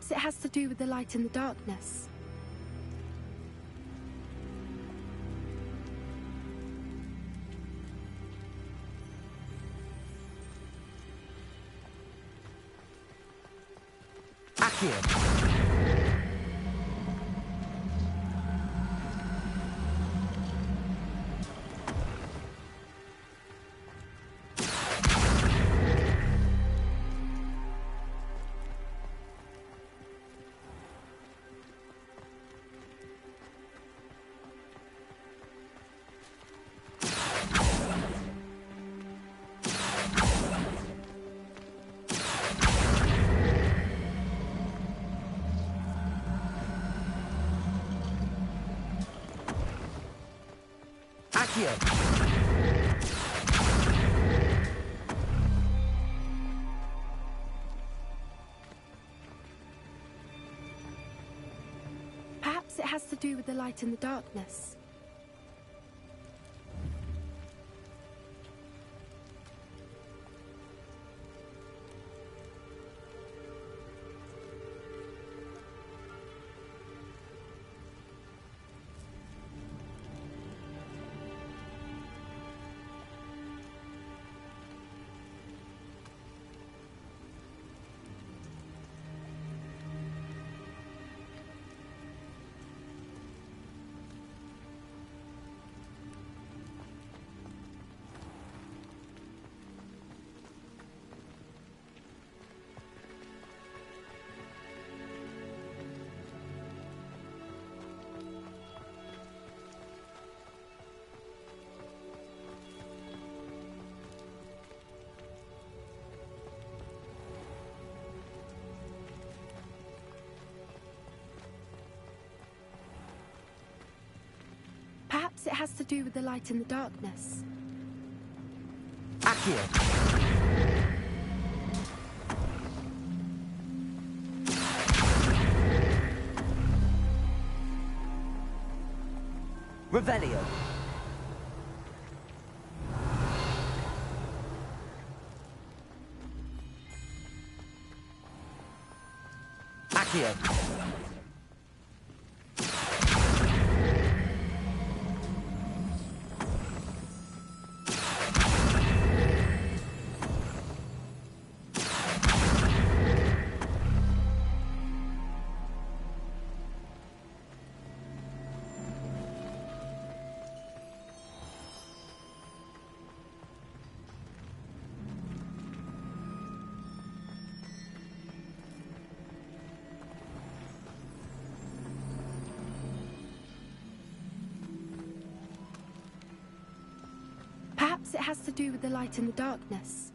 Perhaps it has to do with the light and the darkness. Accio. Perhaps it has to do with the light and the darkness. Perhaps it has to do with the light and the darkness. Accio. Revelio. Accio. Perhaps it has to do with the light and the darkness.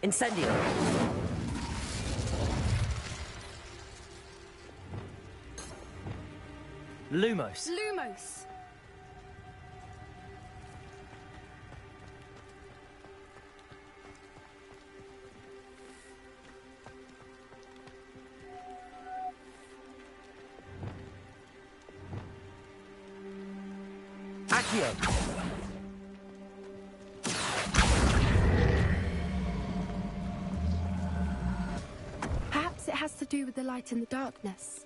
Incendio. Lumos. Lumos! Accio. Perhaps it has to do with the light and the darkness.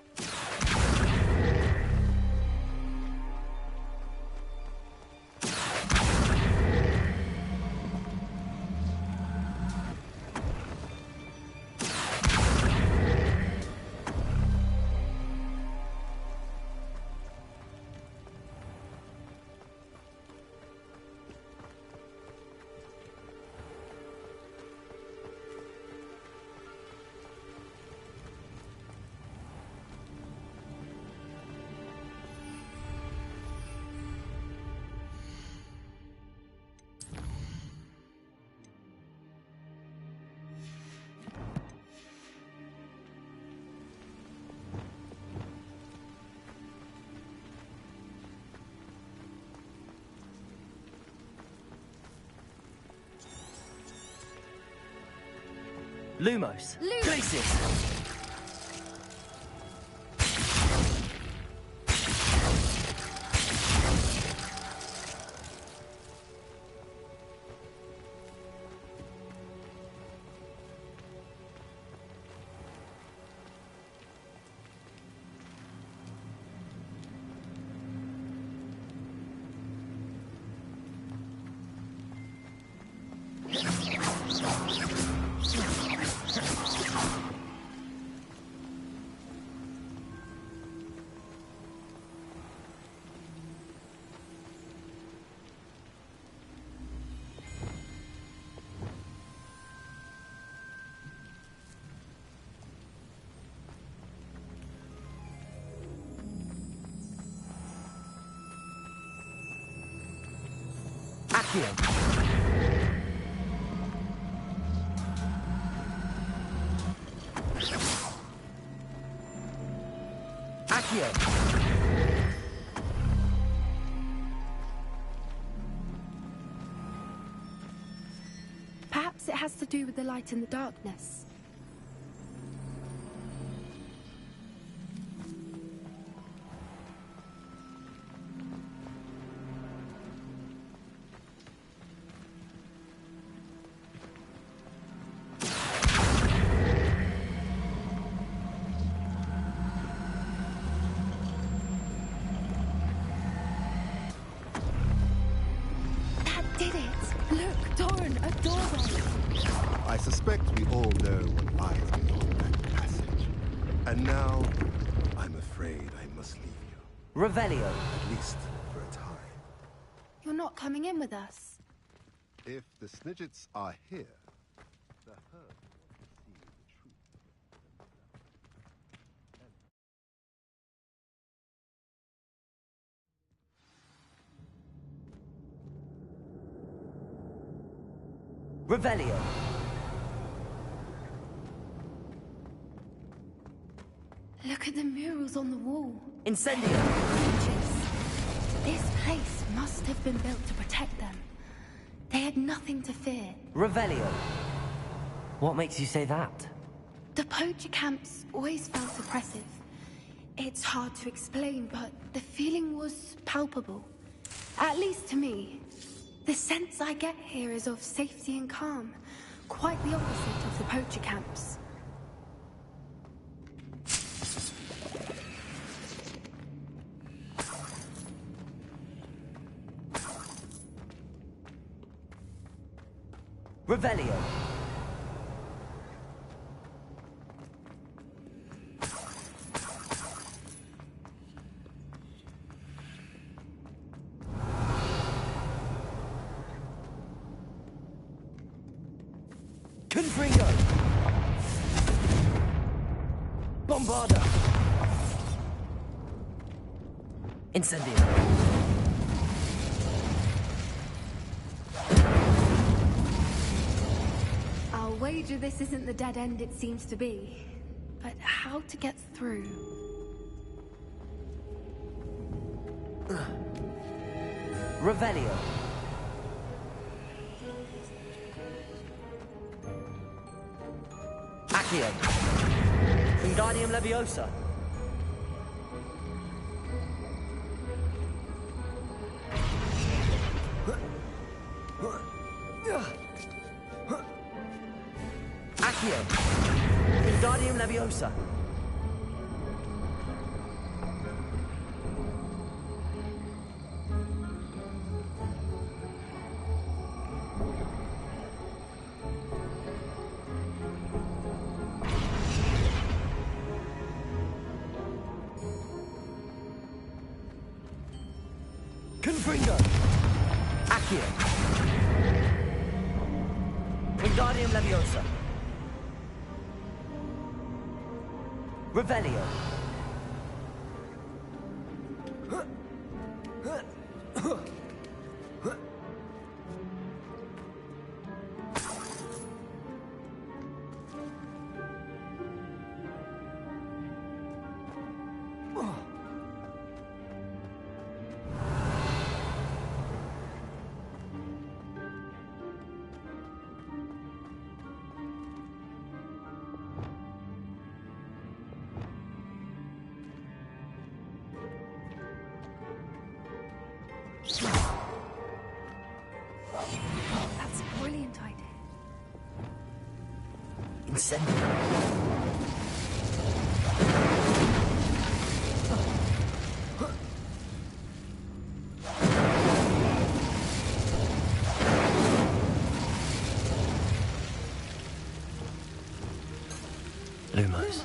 Lumos. Glacius. Accio. Accio. Perhaps it has to do with the light in the darkness. I suspect we all know what lies beyond that passage. And now, I'm afraid I must leave you. Revelio. At least for a time. You're not coming in with us. If the Snidgets are here, the herd wants to see the truth. Revelio. Look at the murals on the wall. Incendio. This place must have been built to protect them. They had nothing to fear. Revelio. What makes you say that? The poacher camps always felt oppressive. It's hard to explain, but the feeling was palpable. At least to me. The sense I get here is of safety and calm. Quite the opposite of the poacher camps. Revelio. Confringo. Bombarda. Incendio. I'll wager this isn't the dead end it seems to be. But how to get through? Revelio. Accio. Wingardium Leviosa. Accio. Wingardium Leviosa. Confringo. Accio. Wingardium Leviosa. Revelio. Incendio. Lumos.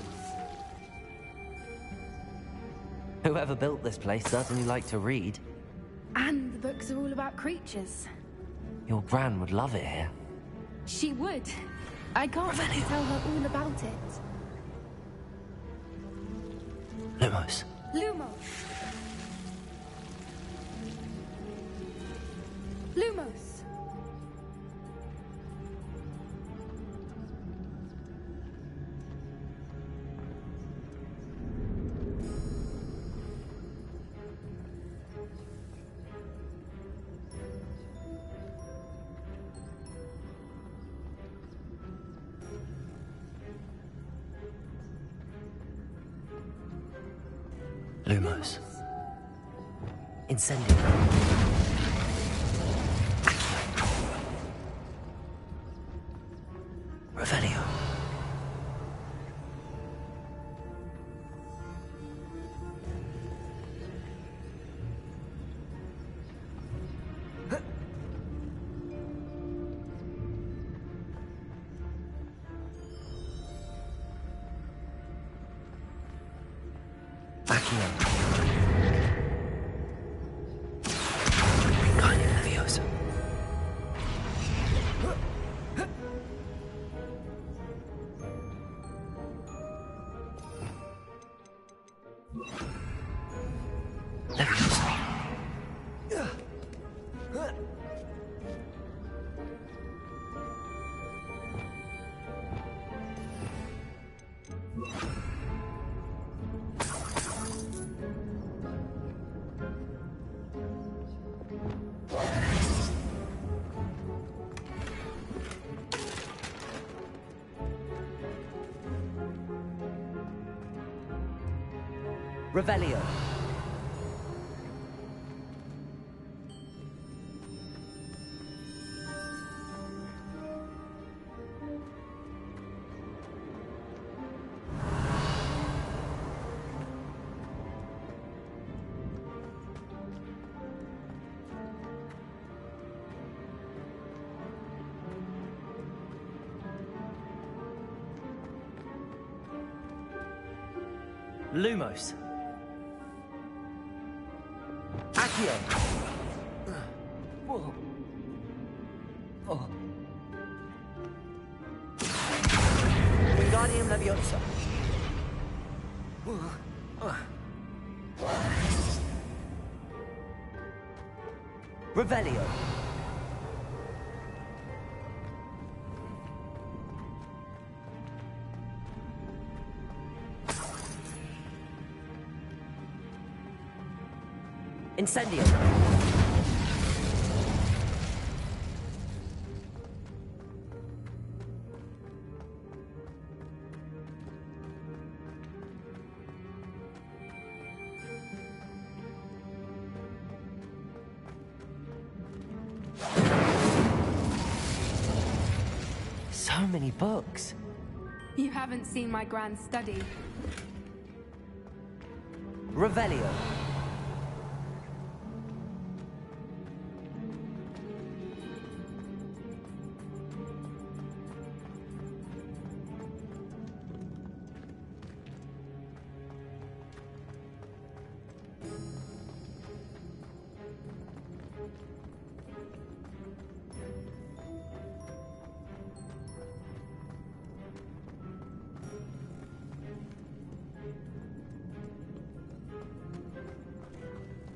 Whoever built this place certainly liked to read. And the books are all about creatures. Your Gran would love it here. She would. I can't wait to tell her all about it. Lumos. Lumos. Lumos. Lumos. Incendio. Revelio. Accio. Wingardium Leviosa. Leviosa. Revelio. Lumos. Accio. Whoa. Oh. Wingardium Leviosa. Revelio. Incendio. So many books. You haven't seen my grand study. Revelio.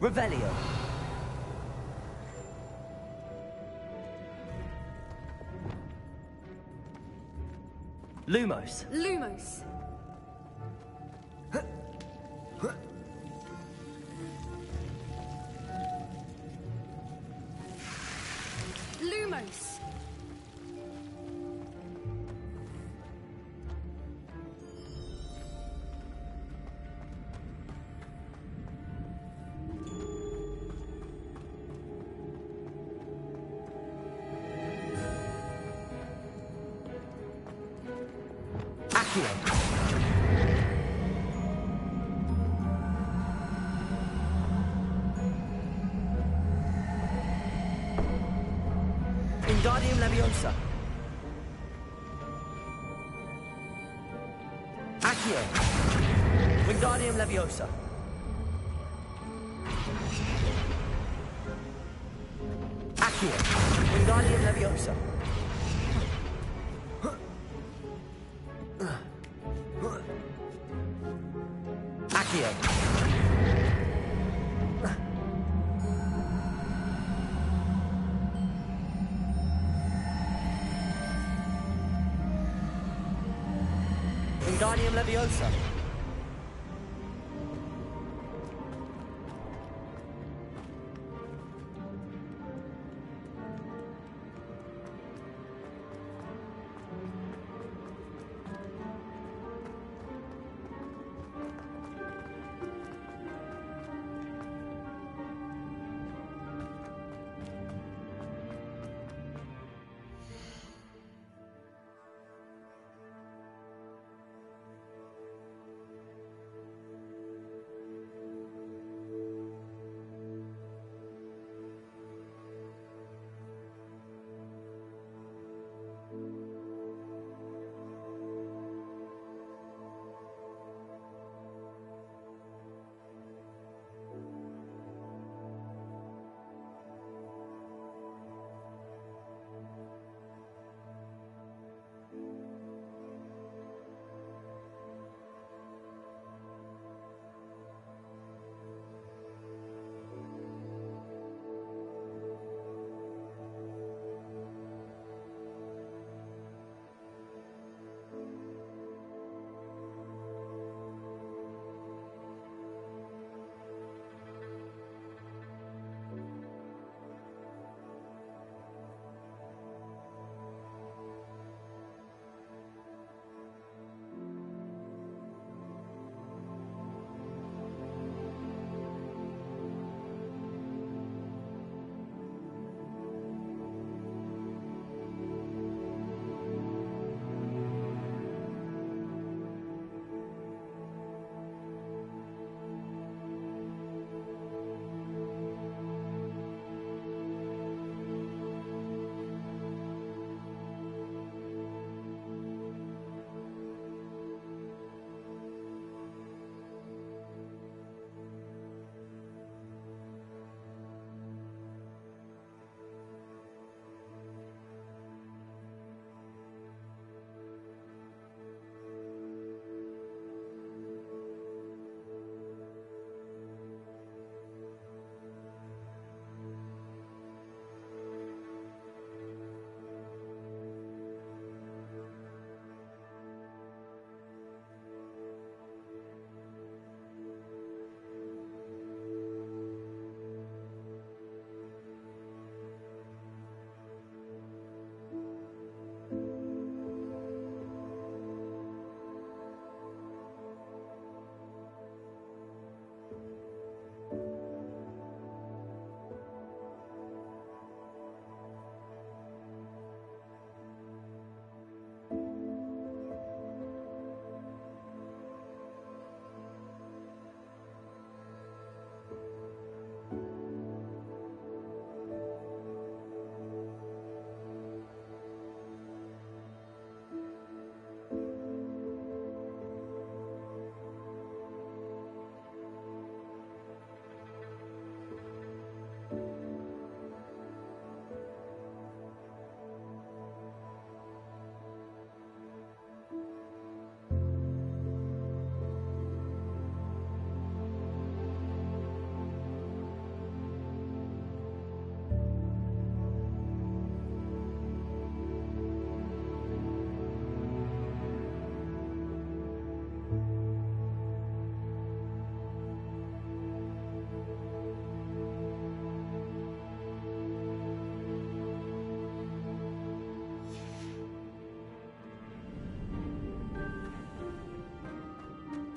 Revelio. Lumos. Lumos. Lumos. Accio. Wingardium Leviosa. Accio. Wingardium Leviosa. Accio. Wingardium Leviosa. Accio. Wingardium Leviosa.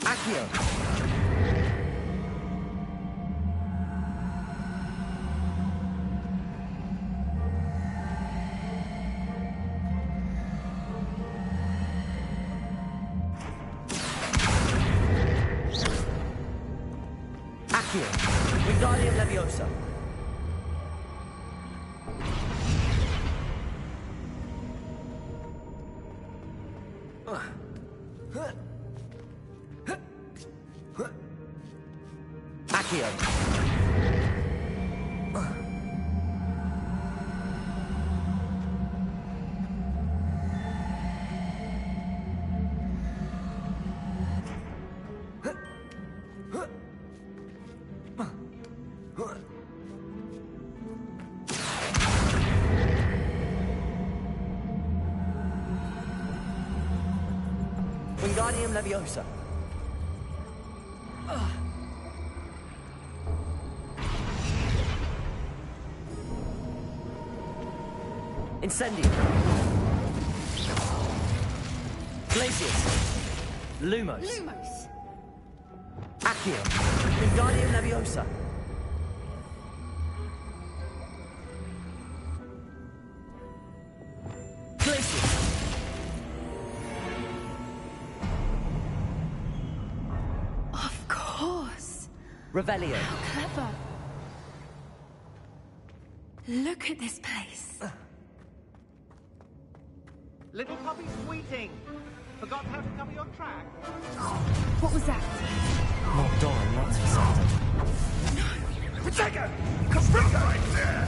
Accio. Accio. Wingardium Leviosa. Accio. Wingardium Leviosa. Incendium. Glacius. Lumos. Lumos. Accio. Wingardium Leviosa. Glacius. Of course. Revelio. How clever. Look at this place. Little puppy sweeting. Forgot how to cover your track. What was that? Not Doran, that's exciting. Protego! Come right there!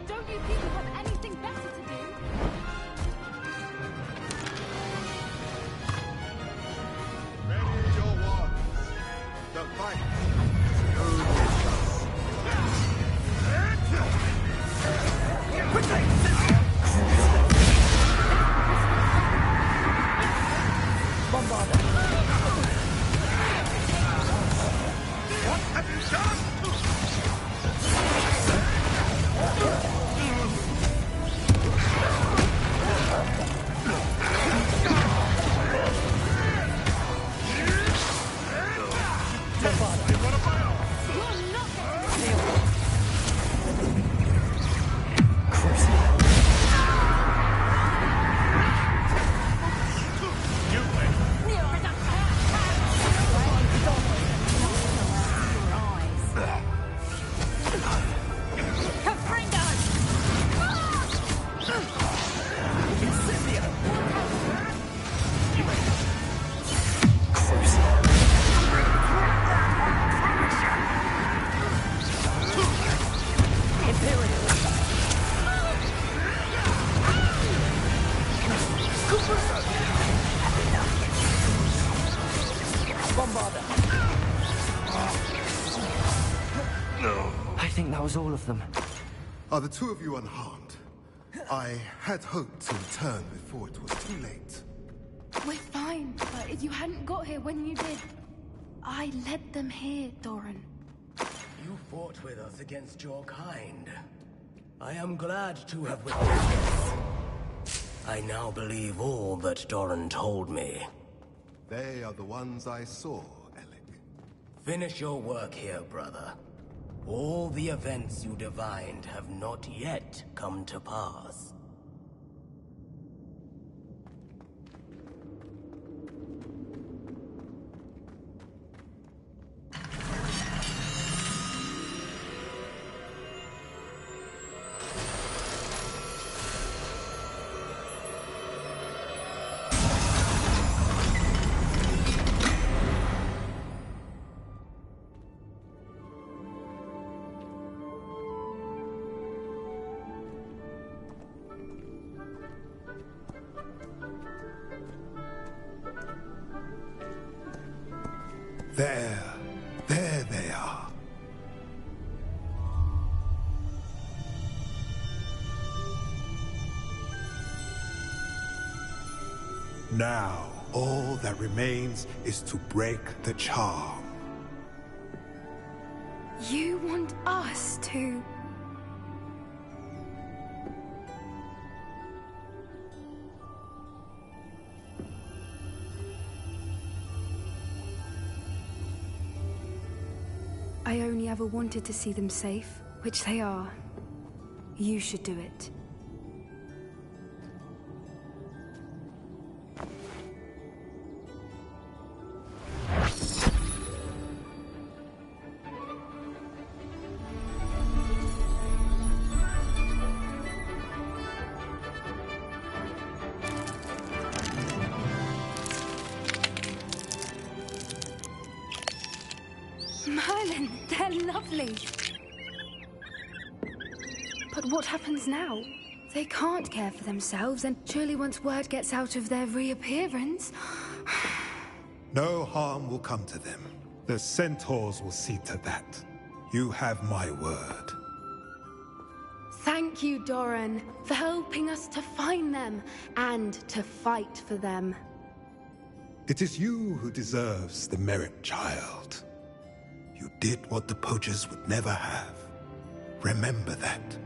Don't you people have anything better to do? Ready your wands. The fight soon is us. Bombarda. What have you done? I think that was all of them. Are the two of you unharmed? I had hoped to return before it was too late. We're fine, but if you hadn't got here when you did, I led them here, Doran. You fought with us against your kind. I am glad to have witnessed this. I now believe all that Doran told me. They are the ones I saw, Alec. Finish your work here, brother. All the events you divined have not yet come to pass. There they are. Now, all that remains is to break the charm. You want us to... I only ever wanted to see them safe, which they are. You should do it. Merlin, they're lovely. But what happens now? They can't care for themselves, and surely once word gets out of their reappearance... No harm will come to them. The centaurs will see to that. You have my word. Thank you, Doran, for helping us to find them, and to fight for them. It is you who deserves the merit, child. You did what the poachers would never have. Remember that.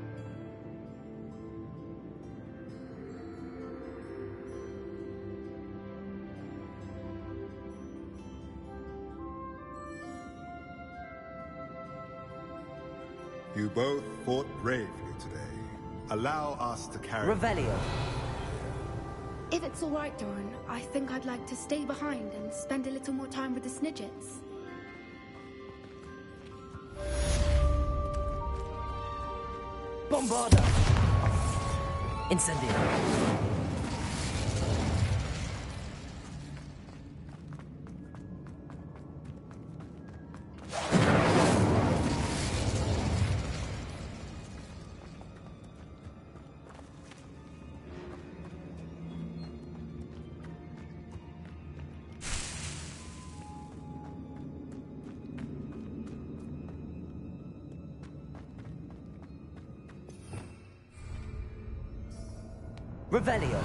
You both fought bravely today. Allow us to carry... Revelio. If it's all right, Doran, I think I'd like to stay behind and spend a little more time with the Snidgets. Bombarda! Incendio! Revelio.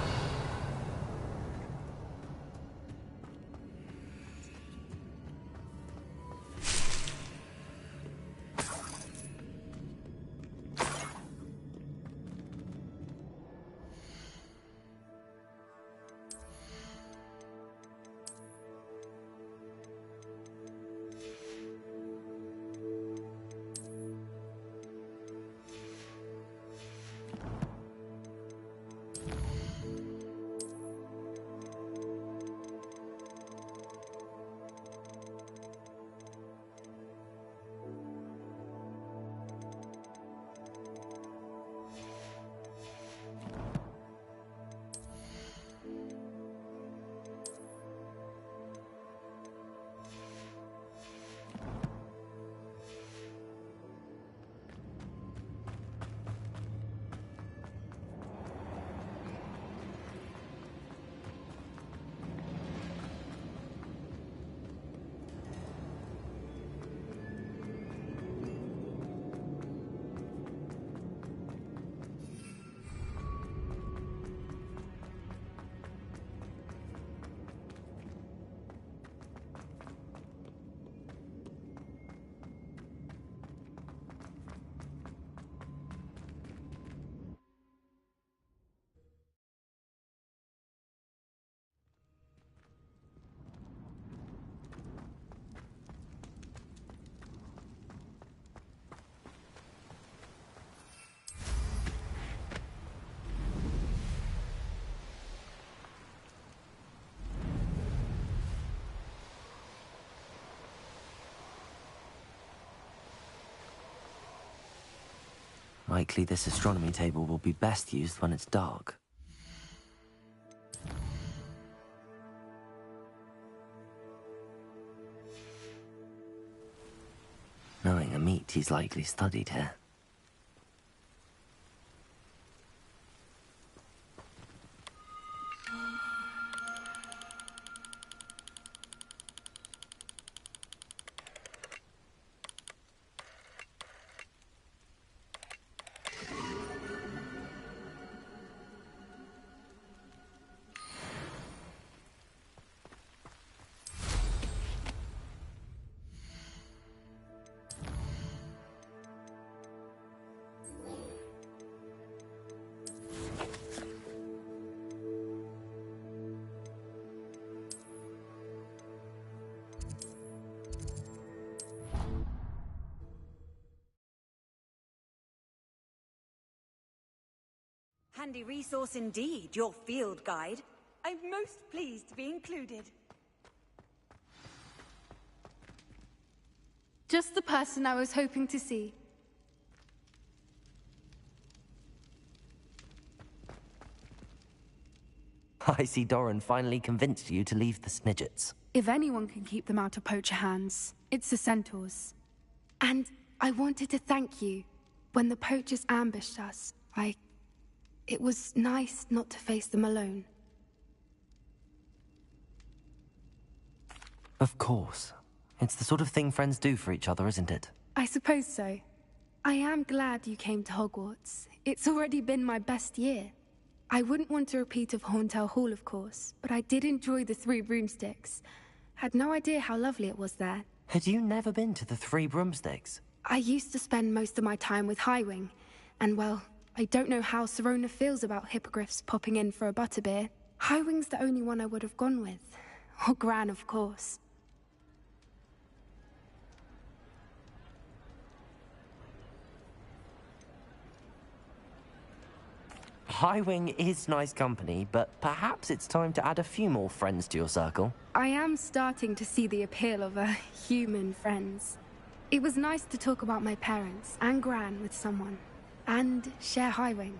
Likely this astronomy table will be best used when it's dark. Knowing Amit, he's likely studied here. Handy resource indeed, your field guide. I'm most pleased to be included. Just the person I was hoping to see. I see Doran finally convinced you to leave the Snidgets. If anyone can keep them out of poacher hands, it's the Centaurs. And I wanted to thank you. When the poachers ambushed us, it was nice not to face them alone. Of course. It's the sort of thing friends do for each other, isn't it? I suppose so. I am glad you came to Hogwarts. It's already been my best year. I wouldn't want a repeat of Horntail Hall, of course, but I did enjoy the Three Broomsticks. Had no idea how lovely it was there. Had you never been to the Three Broomsticks? I used to spend most of my time with Highwing, and well, I don't know how Sirona feels about hippogriffs popping in for a butterbeer. Highwing's the only one I would have gone with. Or Gran, of course. Highwing is nice company, but perhaps it's time to add a few more friends to your circle. I am starting to see the appeal of human friends. It was nice to talk about my parents and Gran with someone, and share Highwing.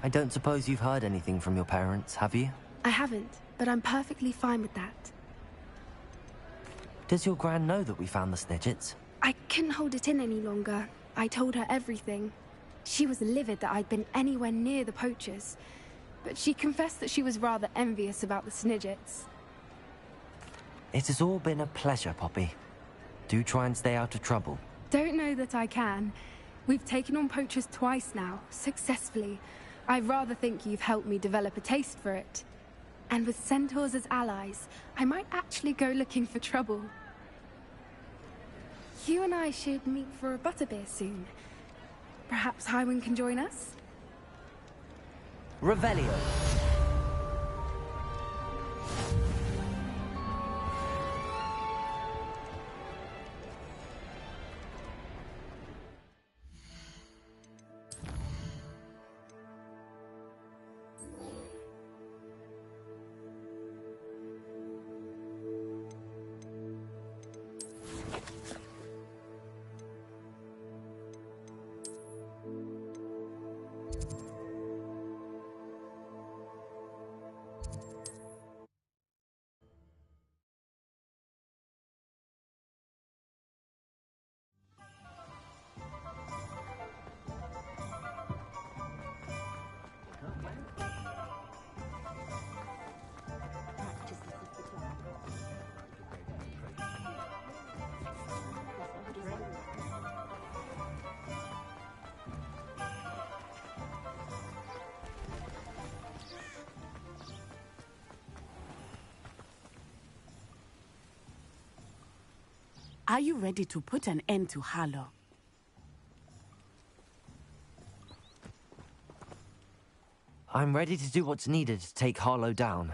I don't suppose you've heard anything from your parents, have you? I haven't, but I'm perfectly fine with that. Does your Gran know that we found the Snidgets? I couldn't hold it in any longer. I told her everything. She was livid that I'd been anywhere near the poachers, but she confessed that she was rather envious about the Snidgets. It has all been a pleasure, Poppy. Do try and stay out of trouble. Don't know that I can. We've taken on poachers twice now, successfully. I rather think you've helped me develop a taste for it. And with centaurs as allies, I might actually go looking for trouble. You and I should meet for a butterbeer soon. Perhaps Highwing can join us? Revelio. Are you ready to put an end to Harlow? I'm ready to do what's needed to take Harlow down.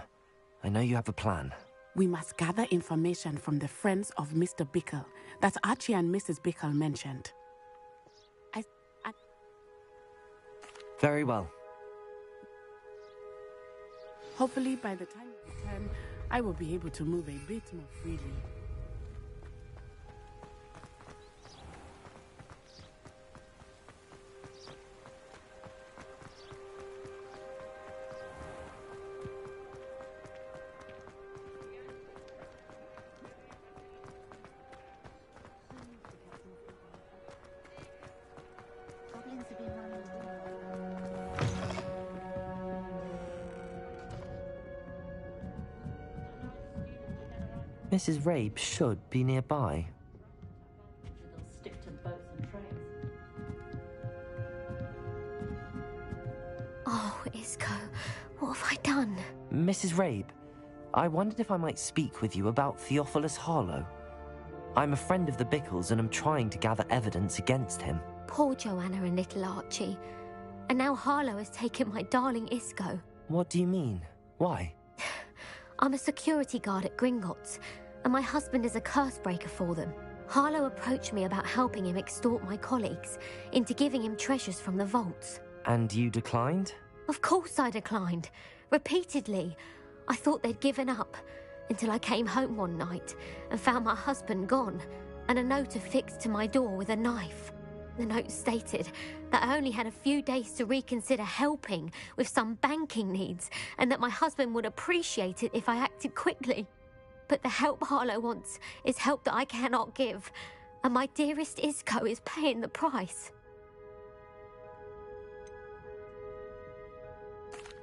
I know you have a plan. We must gather information from the friends of Mr. Bickle that Archie and Mrs. Bickle mentioned. Very well. Hopefully, by the time we return, I will be able to move a bit more freely. Mrs. Rabe should be nearby. Stick to boats and trains. Oh, Isco, what have I done? Mrs. Rabe, I wondered if I might speak with you about Theophilus Harlow. I'm a friend of the Bickles and am trying to gather evidence against him. Poor Joanna and little Archie. And now Harlow has taken my darling Isco. What do you mean? Why? I'm a security guard at Gringotts, and my husband is a curse breaker for them. Harlow approached me about helping him extort my colleagues into giving him treasures from the vaults. And you declined? Of course I declined. Repeatedly. I thought they'd given up, until I came home one night and found my husband gone, and a note affixed to my door with a knife. The note stated that I only had a few days to reconsider helping with some banking needs, and that my husband would appreciate it if I acted quickly. But the help Harlow wants is help that I cannot give, and my dearest Isco is paying the price.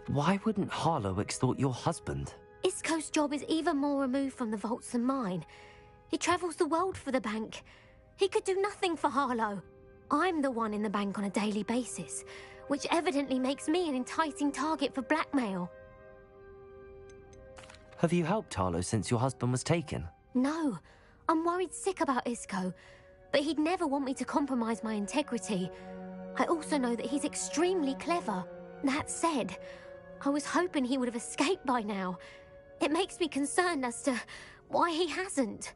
Why wouldn't Harlow extort your husband? Isco's job is even more removed from the vaults than mine. He travels the world for the bank. He could do nothing for Harlow. I'm the one in the bank on a daily basis, which evidently makes me an enticing target for blackmail. Have you helped Harlow since your husband was taken? No. I'm worried sick about Isco, but he'd never want me to compromise my integrity. I also know that he's extremely clever. That said, I was hoping he would have escaped by now. It makes me concerned as to why he hasn't.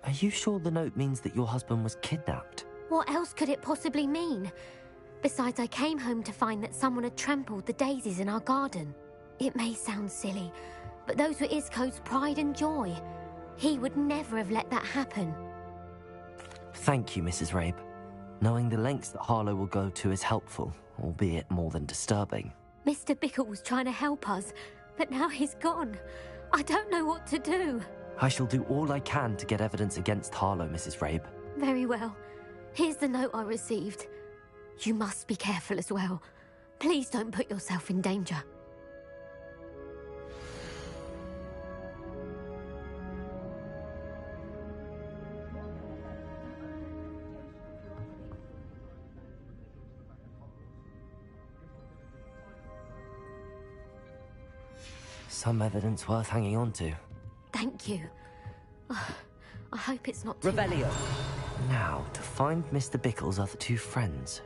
Are you sure the note means that your husband was kidnapped? What else could it possibly mean? Besides, I came home to find that someone had trampled the daisies in our garden. It may sound silly, but those were Isco's pride and joy. He would never have let that happen. Thank you, Mrs. Rabe. Knowing the lengths that Harlow will go to is helpful, albeit more than disturbing. Mr. Bickle was trying to help us, but now he's gone. I don't know what to do. I shall do all I can to get evidence against Harlow, Mrs. Rabe. Very well. Here's the note I received. You must be careful as well. Please don't put yourself in danger. Some evidence worth hanging on to. Thank you. I hope it's not too... Revelio. Now, to find Mr. Bickle's other two friends.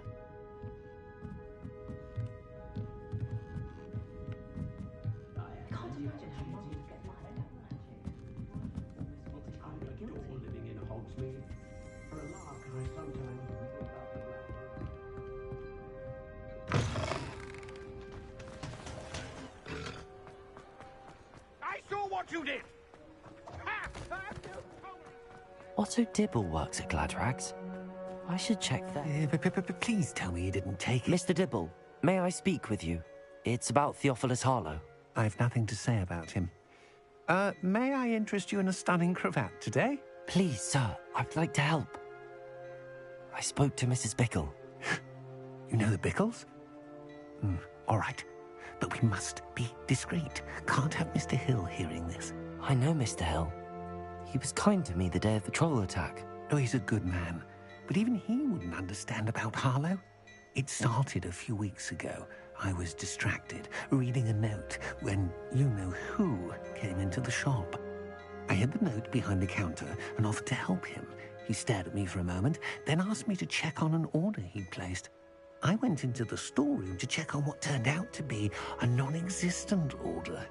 You did. Otto Dibble works at Gladrags. I should check that. Please tell me you didn't take it. Mr. Dibble, may I speak with you? It's about Theophilus Harlow. I've nothing to say about him. May I interest you in a stunning cravat today? Please, sir. I'd like to help. I spoke to Mrs. Bickle. You know the Bickles? All right. But we must be discreet. Can't have Mr. Hill hearing this. I know Mr. Hill. He was kind to me the day of the troll attack. Oh, he's a good man. But even he wouldn't understand about Harlow. It started a few weeks ago. I was distracted, reading a note, when you-know-who came into the shop. I hid the note behind the counter and offered to help him. He stared at me for a moment, then asked me to check on an order he'd placed. I went into the storeroom to check on what turned out to be a non-existent order.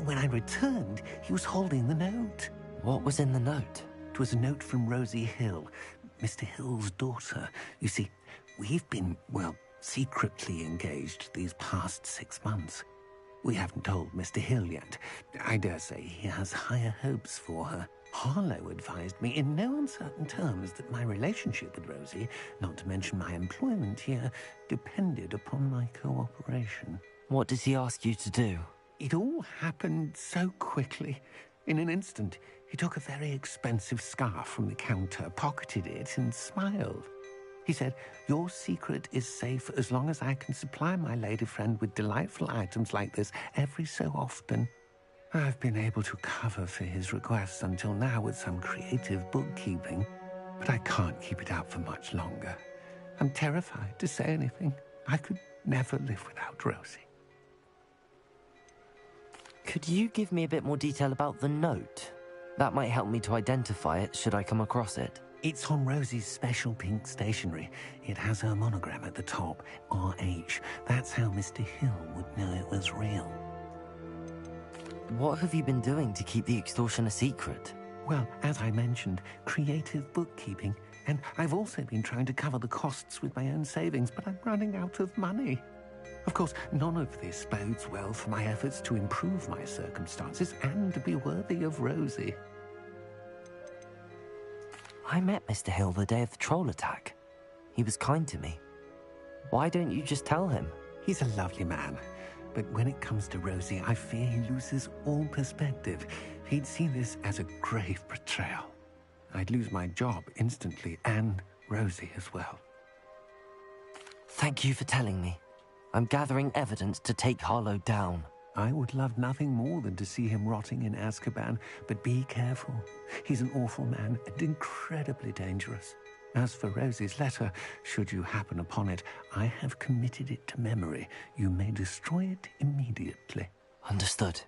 When I returned, he was holding the note. What was in the note? It was a note from Rosie Hill, Mr. Hill's daughter. You see, we've been, well, secretly engaged these past 6 months. We haven't told Mr. Hill yet. I dare say he has higher hopes for her. Harlow advised me in no uncertain terms that my relationship with Rosie, not to mention my employment here, depended upon my cooperation. What does he ask you to do? It all happened so quickly. In an instant, he took a very expensive scarf from the counter, pocketed it, and smiled. He said, "Your secret is safe as long as I can supply my lady friend with delightful items like this every so often." I've been able to cover for his requests until now with some creative bookkeeping, but I can't keep it up for much longer. I'm terrified to say anything. I could never live without Rosie. Could you give me a bit more detail about the note? That might help me to identify it should I come across it. It's on Rosie's special pink stationery. It has her monogram at the top, RH. That's how Mr. Hill would know it was real. What have you been doing to keep the extortion a secret? Well, as I mentioned, creative bookkeeping. And I've also been trying to cover the costs with my own savings, but I'm running out of money. Of course, none of this bodes well for my efforts to improve my circumstances and to be worthy of Rosie. I met Mr. Hill the day of the troll attack. He was kind to me. Why don't you just tell him? He's a lovely man. But when it comes to Rosie, I fear he loses all perspective. He'd see this as a grave betrayal. I'd lose my job instantly, and Rosie as well. Thank you for telling me. I'm gathering evidence to take Harlow down. I would love nothing more than to see him rotting in Azkaban, but be careful. He's an awful man and incredibly dangerous. As for Rosie's letter, should you happen upon it, I have committed it to memory. You may destroy it immediately. Understood.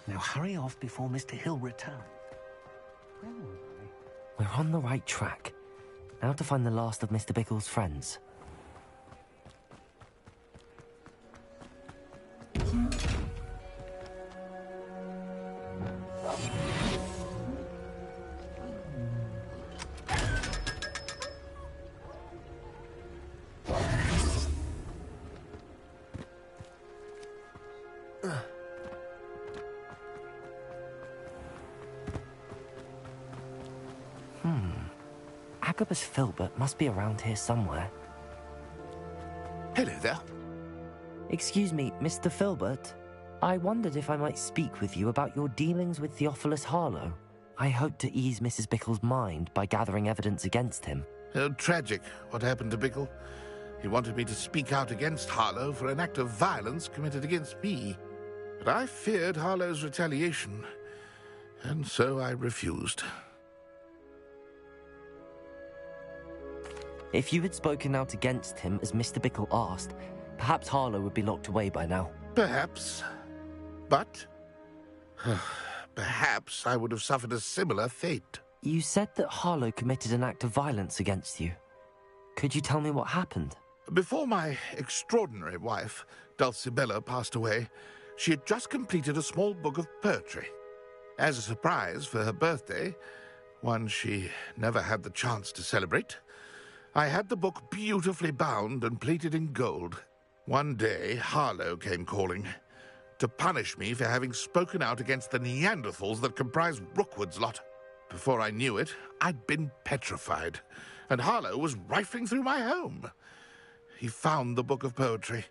Now hurry off before Mr. Hill returns. We're on the right track. Now to find the last of Mr. Bickle's friends. Agabus Filbert must be around here somewhere. Hello there. Excuse me, Mr. Filbert. I wondered if I might speak with you about your dealings with Theophilus Harlow. I hope to ease Mrs. Bickle's mind by gathering evidence against him. Oh, tragic what happened to Bickle. He wanted me to speak out against Harlow for an act of violence committed against me. But I feared Harlow's retaliation, and so I refused. If you had spoken out against him as Mr. Bickle asked, perhaps Harlow would be locked away by now. Perhaps. But perhaps I would have suffered a similar fate. You said that Harlow committed an act of violence against you. Could you tell me what happened? Before my extraordinary wife, Dulcibella, passed away, she had just completed a small book of poetry. As a surprise for her birthday, one she never had the chance to celebrate, I had the book beautifully bound and plated in gold. One day, Harlow came calling to punish me for having spoken out against the Neanderthals that comprise Rookwood's lot. Before I knew it, I'd been petrified, and Harlow was rifling through my home. He found the book of poetry,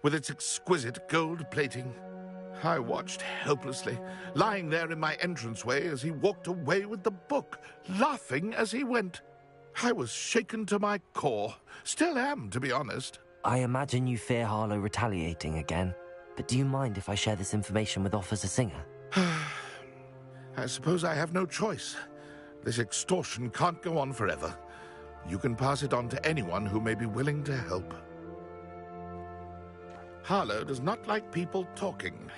with its exquisite gold plating. I watched helplessly, lying there in my entranceway as he walked away with the book, laughing as he went. I was shaken to my core. Still am, to be honest. I imagine you fear Harlow retaliating again, but do you mind if I share this information with Officer Singer? I suppose I have no choice. This extortion can't go on forever. You can pass it on to anyone who may be willing to help. Harlow does not like people talking,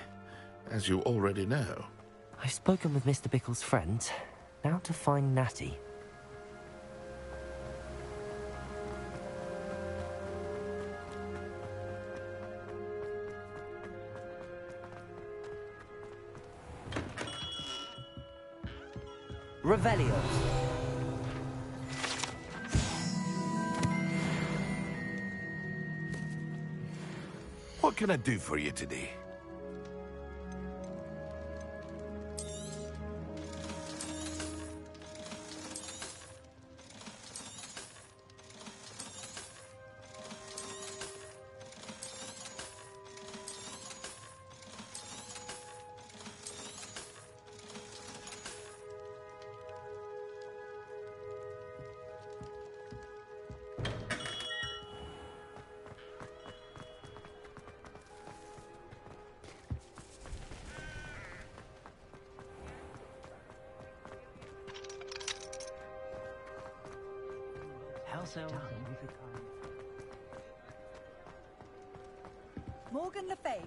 as you already know. I've spoken with Mr. Bickle's friends. Now to find Natty. Revelio. What can I do for you today? Morgan Le Fay.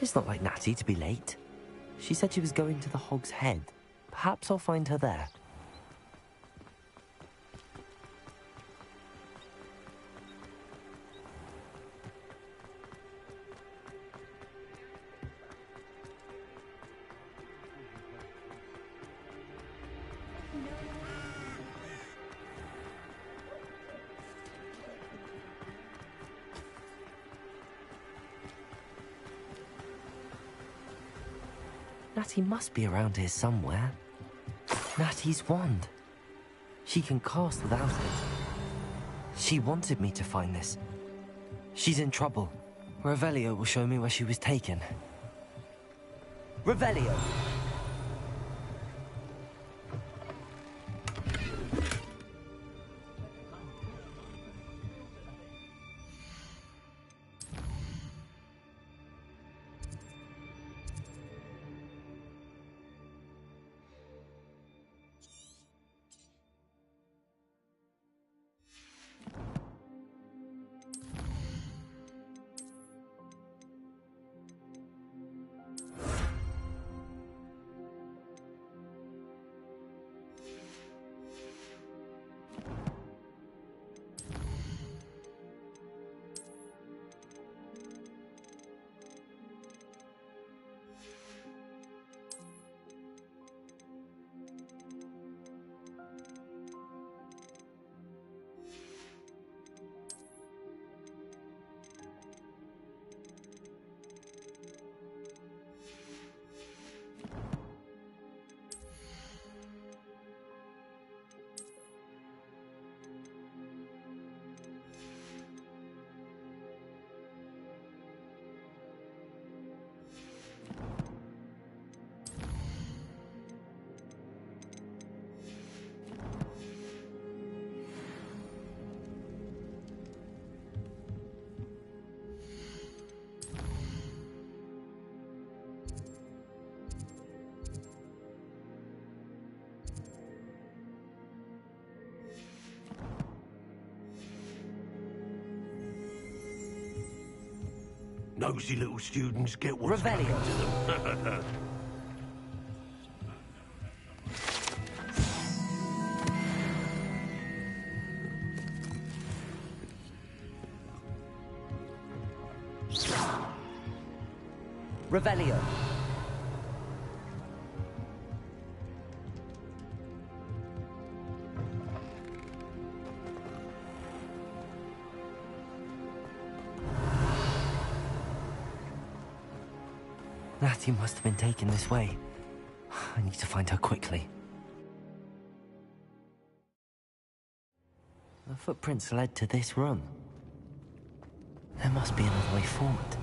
It's not like Natty to be late. She said she was going to the Hog's Head. Perhaps I'll find her there. Natty must be around here somewhere. Natty's wand. She can cast without it. She wanted me to find this. She's in trouble. Revelio will show me where she was taken. Revelio! Nosy little students get what's Revelio. coming to them. Revelio. Natty must have been taken this way. I need to find her quickly. The footprints led to this room. There must be another way forward.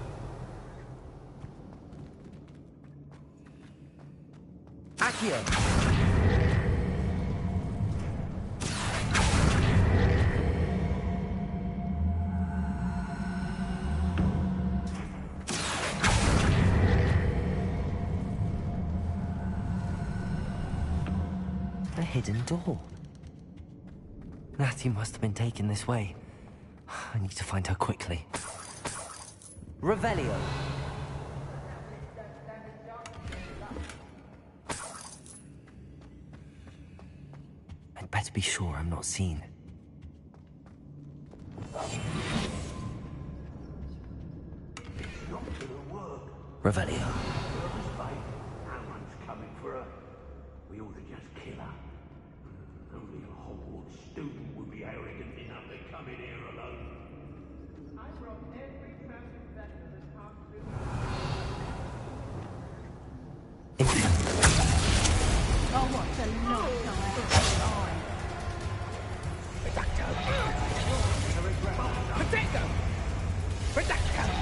Accio! A hidden door. Natty must have been taken this way. I need to find her quickly. Revelio. I'd better be sure I'm not seen. Revelio. Someone's coming for her. We ought to just kill her. Only a Hogwarts student would be arrogant enough to come in here alone. I brought every traffic vector this afternoon. Oh, what a long time. Potato! Potato!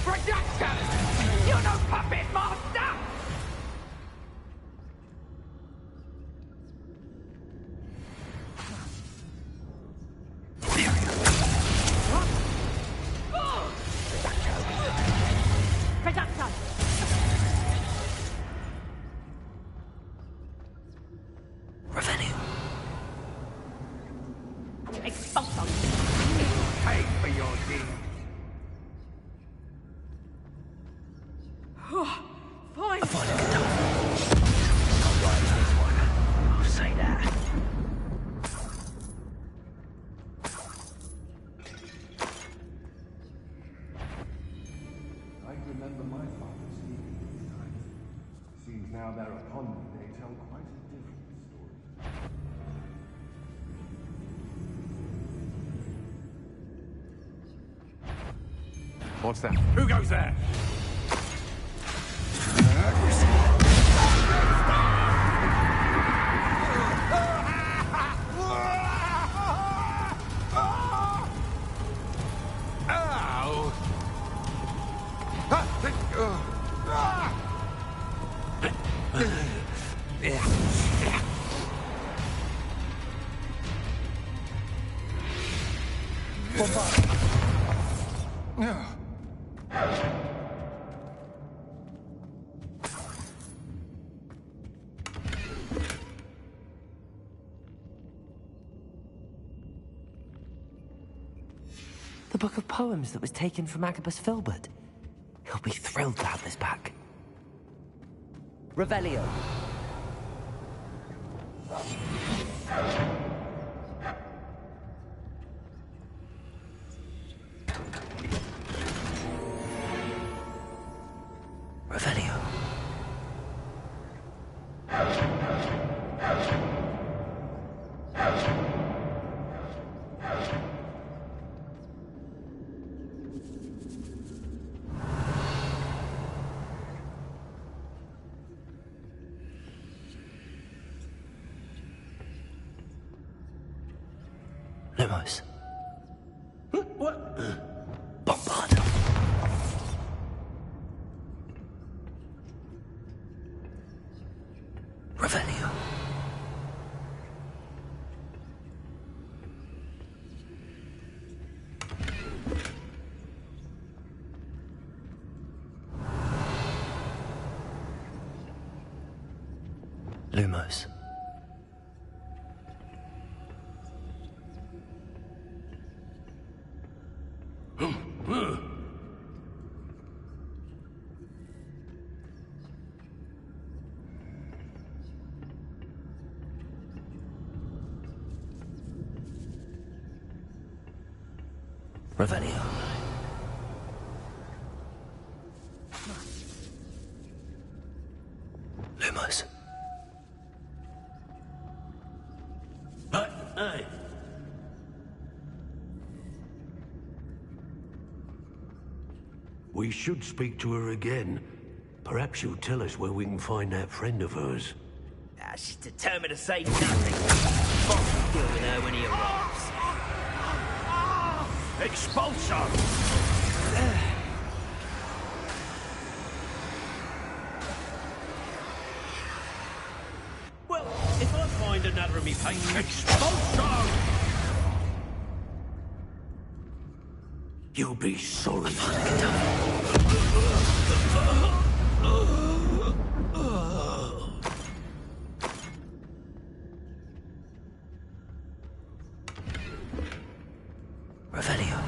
Reduction! You're no puppet master! Reduction! Revenue. Expulsion! Pay for your deed. Fine! I'll say that. I remember my father speaking these times. Seems now they're upon me, they tell quite a different story. What's that? Who goes there? The book of poems that was taken from Agabus Filbert. He'll be thrilled to have this back. Revelio. Revelio. Lumos. What? Bombard. Revelio. Lumos. Revelio. Lumos. Hey. We should speak to her again. Perhaps she'll tell us where we can find that friend of hers. She's determined to say nothing. Fox will deal with her when he arrives. Expulso! Well, if I find another of me patients... Expulso! You'll be sorry. Revelio.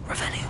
Revelio.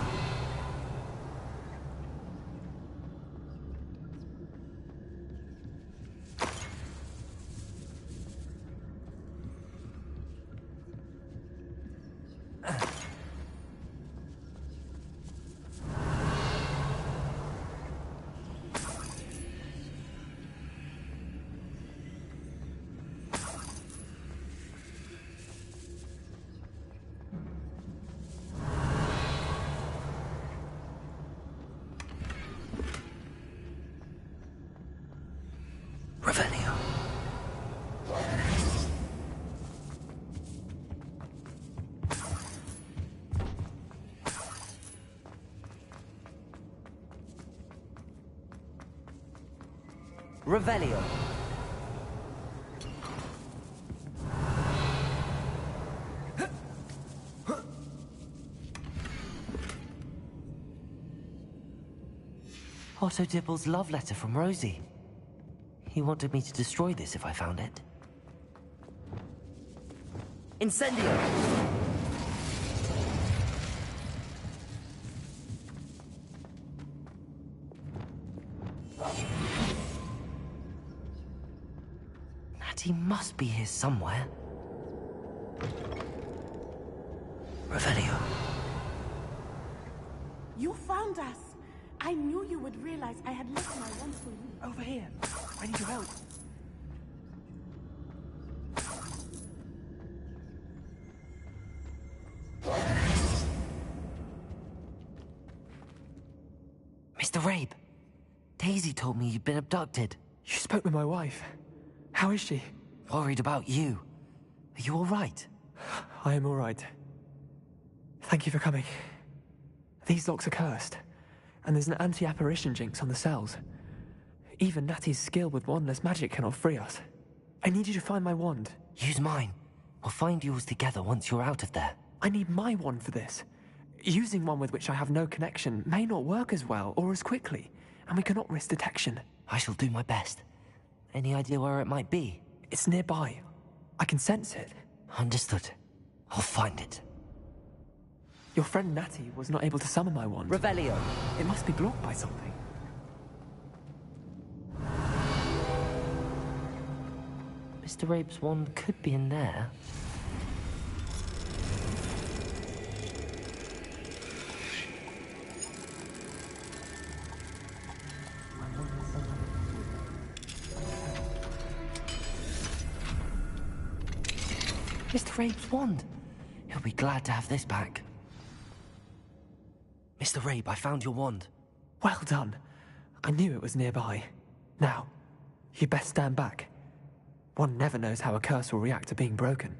Revelio. Revelio. Otto Dibble's love letter from Rosie. He wanted me to destroy this if I found it. Incendio! Natty must be here somewhere. Revelio. You found us. I knew you would realize I had left my wand for you. Over here. I need your help. Mr. Rabe, Daisy told me you'd been abducted. You spoke with my wife. How is she? Worried about you. Are you all right? I am all right. Thank you for coming. These locks are cursed, and there's an anti-apparition jinx on the cells. Even Natty's skill with wandless magic cannot free us. I need you to find my wand. Use mine. We'll find yours together once you're out of there. I need my wand for this. Using one with which I have no connection may not work as well or as quickly, and we cannot risk detection. I shall do my best. Any idea where it might be? It's nearby. I can sense it. Understood. I'll find it. Your friend Natty was not able to summon my wand. Revelio. It must be blocked by something. Mr. Rabe's wand could be in there. Mr. Rabe's wand. He'll be glad to have this back. Mr. Rabe, I found your wand. Well done. I knew it was nearby. Now, you best stand back. One never knows how a curse will react to being broken.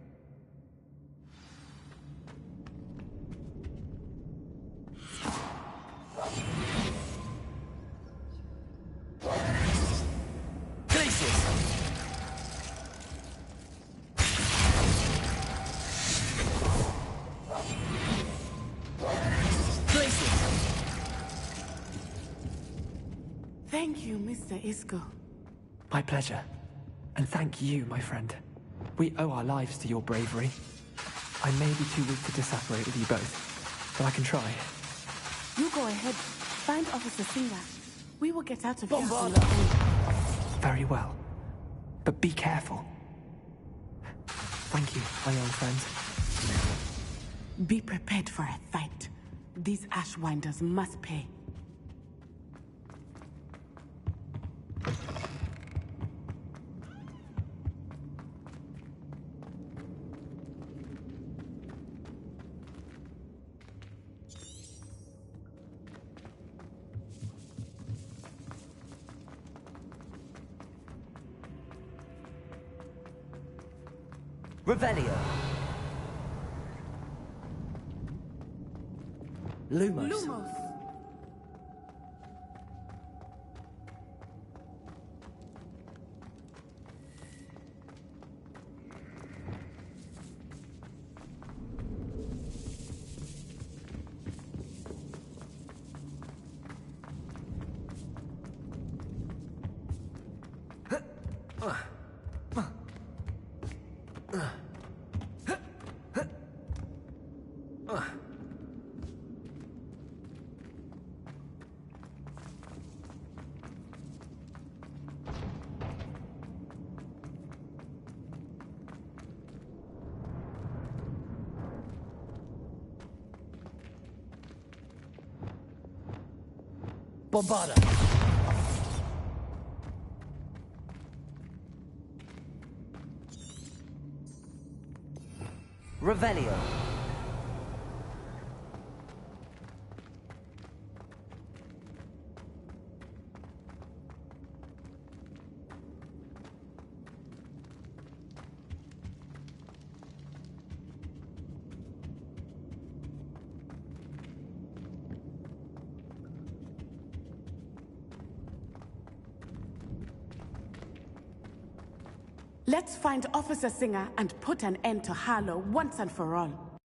Thank you, Mr. Isco. My pleasure. And thank you, my friend. We owe our lives to your bravery. I may be too weak to disapparate with you both, but I can try. You go ahead. Find Officer Singer. We will get out of here. Very well. But be careful. Thank you, my young friend. Be prepared for a fight. These Ashwinders must pay. Revelio. Lumos. Bombarda. Revelio. Let's find Officer Singer and put an end to Harlow once and for all.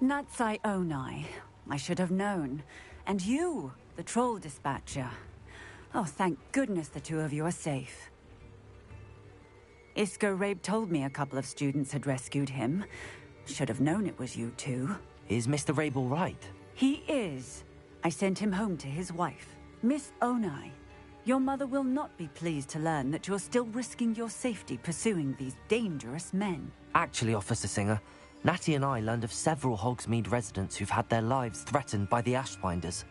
Natsai Onai. I should have known. And you, the troll dispatcher. Oh, thank goodness the two of you are safe. Isco Rabe told me a couple of students had rescued him. Should have known it was you two. Is Mr. Rabe all right? He is. I sent him home to his wife, Miss Onai. Your mother will not be pleased to learn that you're still risking your safety pursuing these dangerous men. Actually, Officer Singer, Natty and I learned of several Hogsmeade residents who've had their lives threatened by the Ashwinders.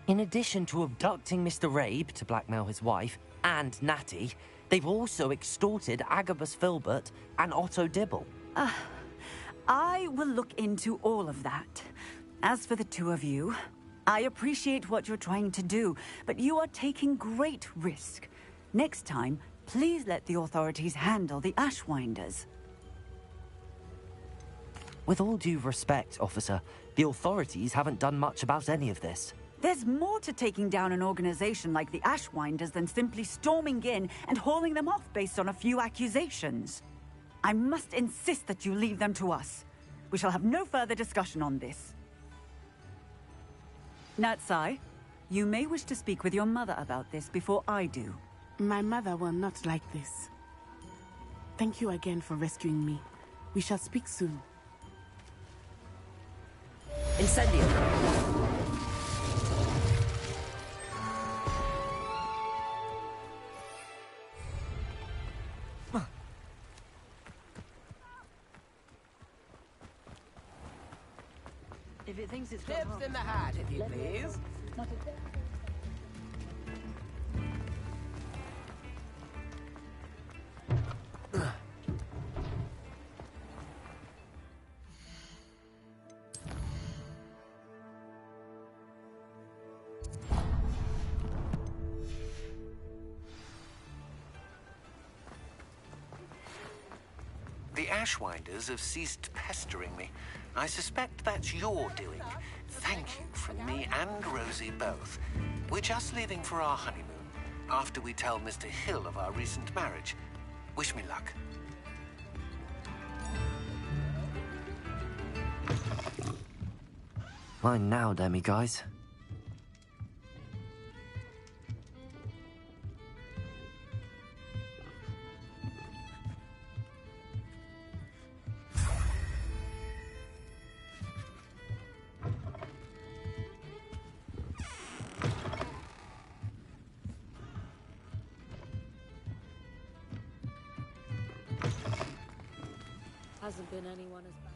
In addition to abducting Mr. Rabe to blackmail his wife and Natty, they've also extorted Agabus Filbert and Otto Dibble. I will look into all of that. As for the two of you, I appreciate what you're trying to do, but you are taking great risk. Next time, please let the authorities handle the Ashwinders. With all due respect, officer, the authorities haven't done much about any of this. There's more to taking down an organization like the Ashwinders than simply storming in and hauling them off based on a few accusations. I must insist that you leave them to us. We shall have no further discussion on this. Natsai, you may wish to speak with your mother about this before I do. My mother will not like this. Thank you again for rescuing me. We shall speak soon. Incendio. If it thinks it's Tips in the hat, if you please. Not a bit. The Ashwinders have ceased pestering me. I suspect that's your doing. Thank you from me and Rosie both. We're just leaving for our honeymoon, after we tell Mr. Hill of our recent marriage. Wish me luck. Fine now, Demi guys. Hasn't been anyone as bad.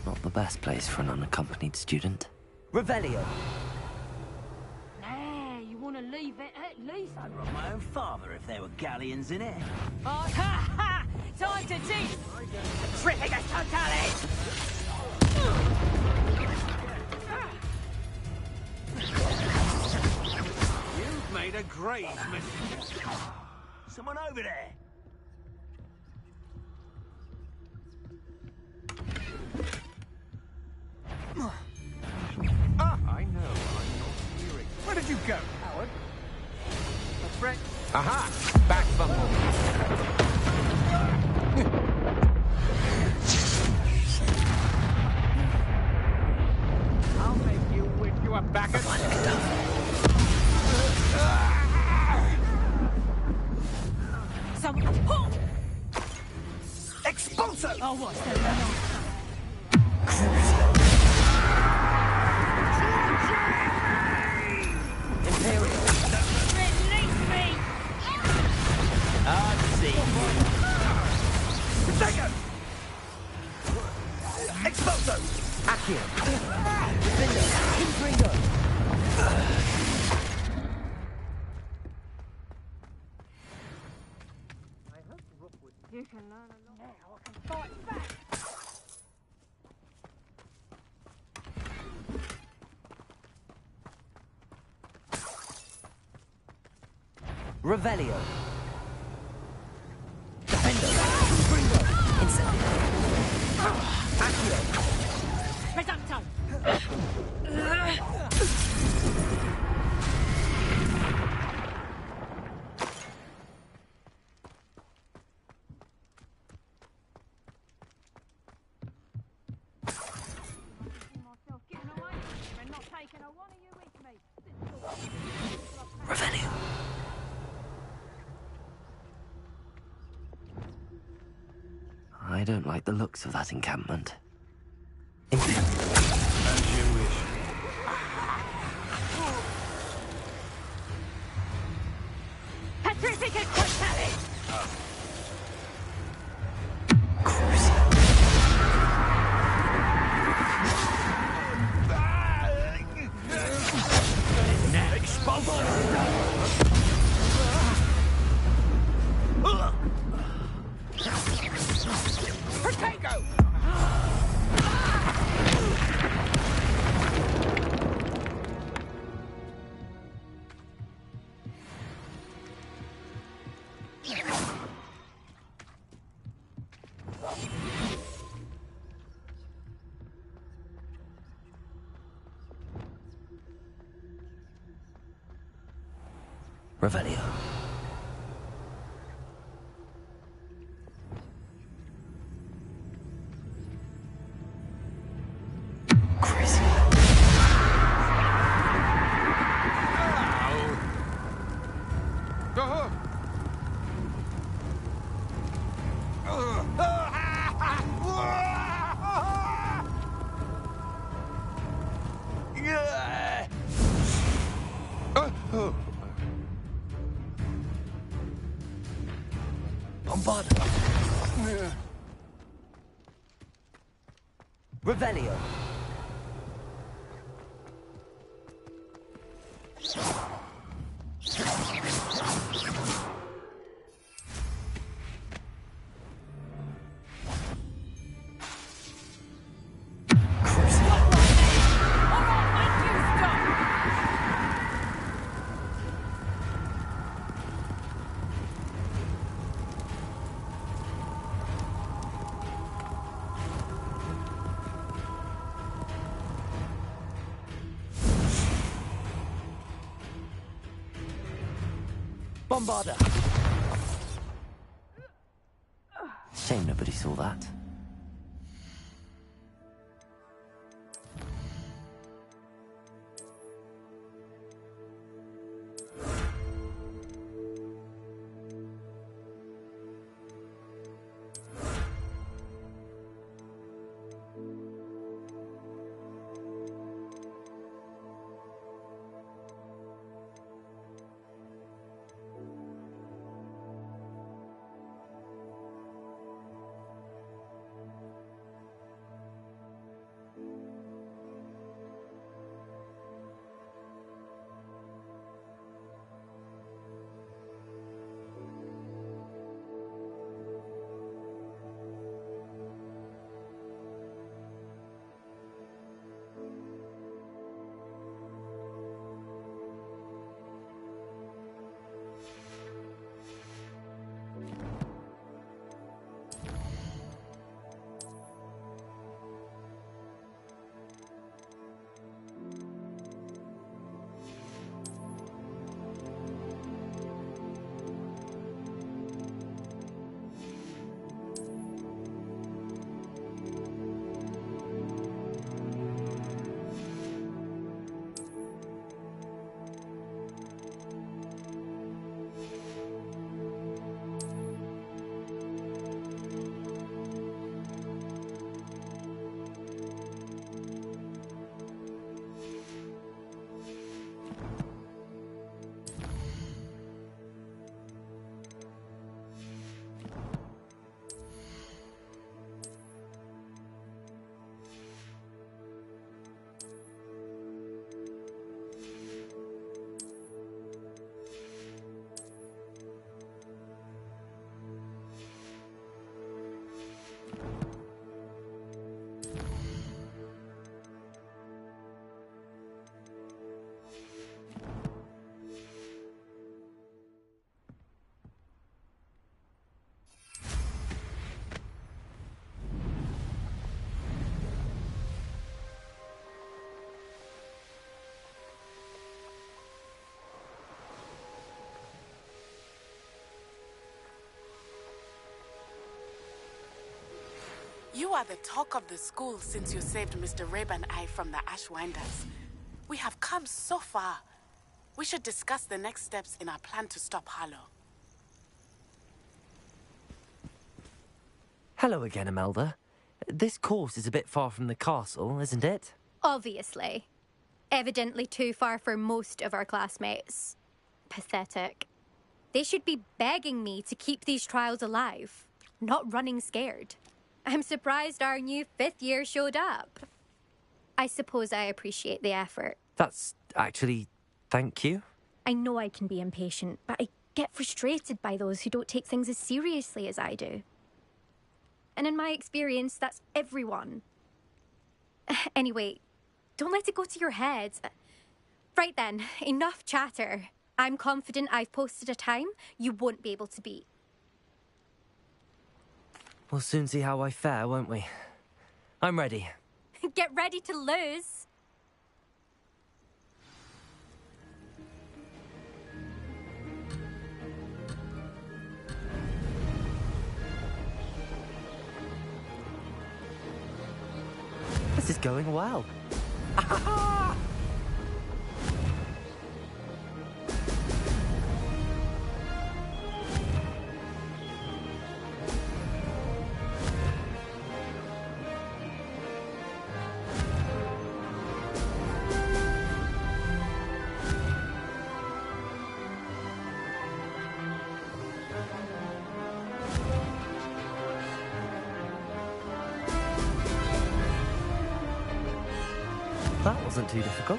Not the best place for an unaccompanied student. Revelio. Nah, you want to leave it at least? I'd rob my own father if there were galleons in it. Oh, ha ha! Time to teach! Tripping as totality! You've made a grave mistake. Someone over there. I know, I'm not hearing. Where did you go, Howard? A threat? Aha! Back fumble. I'll make you wish you were back at... Expulso! Oh, what's that going Imperial. Release me! I see. Protego! Expulso! Accio. Defender. Intrigo. You can learn a lot. Now I can fight back. Revelio. Defender. Intrigo. Incendio. Accio. Reducto! Myself getting away and not taking a one of you with me. I don't like the looks of that encampment. As you wish. Petrificus Crucialis! Protego! Revelio. Bombarda. Revelio. Bombarda. Shame nobody saw that. You are the talk of the school since you saved Mr. Rabe and I from the Ashwinders. We have come so far. We should discuss the next steps in our plan to stop Harlow. Hello again, Imelda. This course is a bit far from the castle, isn't it? Obviously. Evidently too far for most of our classmates. Pathetic. They should be begging me to keep these trials alive, not running scared. I'm surprised our new 5th year showed up. I suppose I appreciate the effort. That's actually... thank you. I know I can be impatient, but I get frustrated by those who don't take things as seriously as I do. And in my experience, that's everyone. Anyway, don't let it go to your head. Right then, enough chatter. I'm confident I've posted a time you won't be able to beat. We'll soon see how I fare, won't we? I'm ready. Get ready to lose. This is going well. That wasn't too difficult.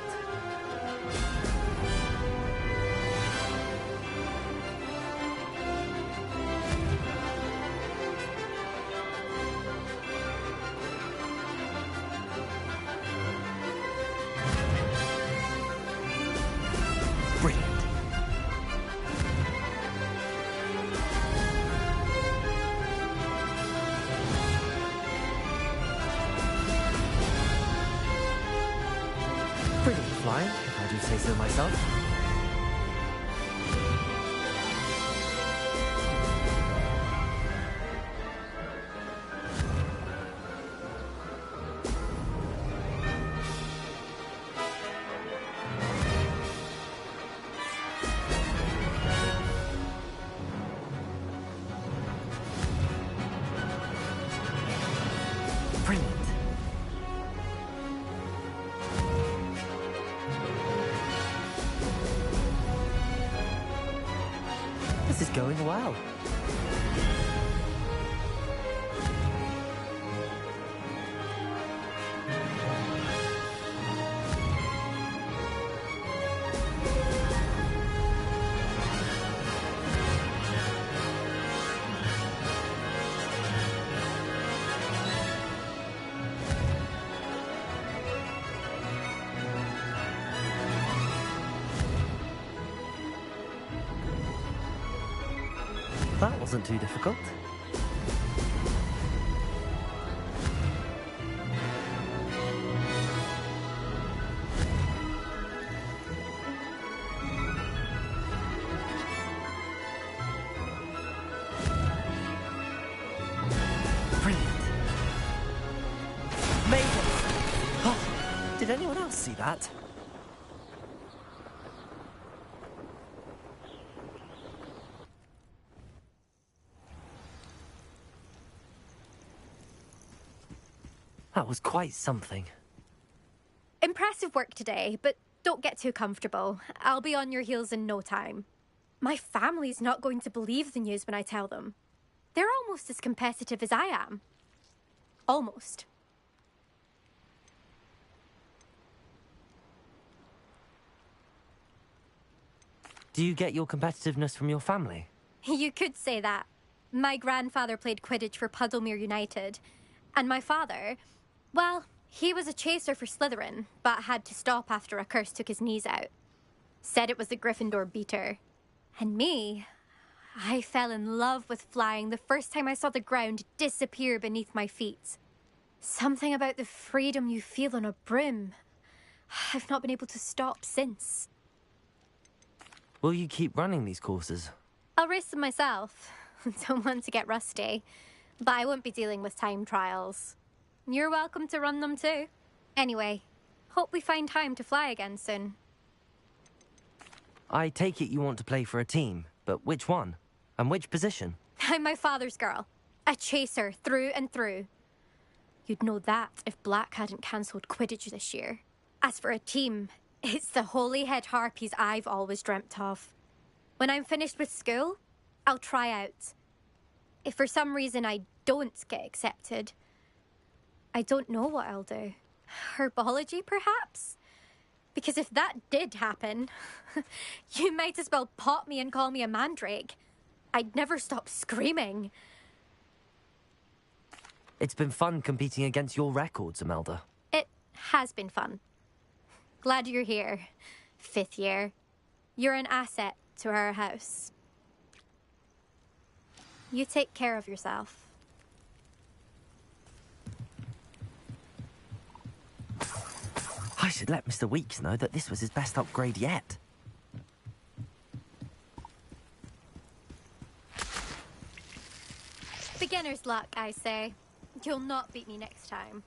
Brilliant. Brilliant flying, if I do say so myself. Brilliant. This is going well. That wasn't too difficult. Brilliant. Made it! Oh, did anyone else see that? That was quite something. Impressive work today, but don't get too comfortable. I'll be on your heels in no time. My family's not going to believe the news when I tell them. They're almost as competitive as I am. Almost. Do you get your competitiveness from your family? You could say that. My grandfather played Quidditch for Puddlemere United. And my father, well, he was a chaser for Slytherin, but had to stop after a curse took his knees out. Said it was the Gryffindor beater. And me, I fell in love with flying the first time I saw the ground disappear beneath my feet. Something about the freedom you feel on a broom. I've not been able to stop since. Will you keep running these courses? I'll race them myself. Don't want to get rusty. But I won't be dealing with time trials. You're welcome to run them too. Anyway, hope we find time to fly again soon. I take it you want to play for a team, but which one? And which position? I'm my father's girl. A chaser through and through. You'd know that if Black hadn't cancelled Quidditch this year. As for a team, it's the Holyhead Harpies I've always dreamt of. When I'm finished with school, I'll try out. If for some reason I don't get accepted, I don't know what I'll do. Herbology, perhaps? Because if that did happen, you might as well pot me and call me a mandrake. I'd never stop screaming. It's been fun competing against your records, Imelda. It has been fun. Glad you're here. 5th year. You're an asset to our house. You take care of yourself. I should let Mr. Weeks know that this was his best upgrade yet. Beginner's luck, I say. You'll not beat me next time.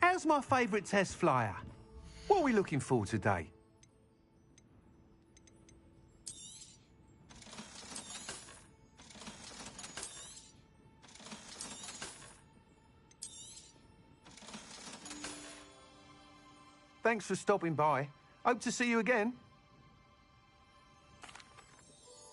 How's my favourite test flyer? What are we looking for today? Thanks for stopping by. Hope to see you again.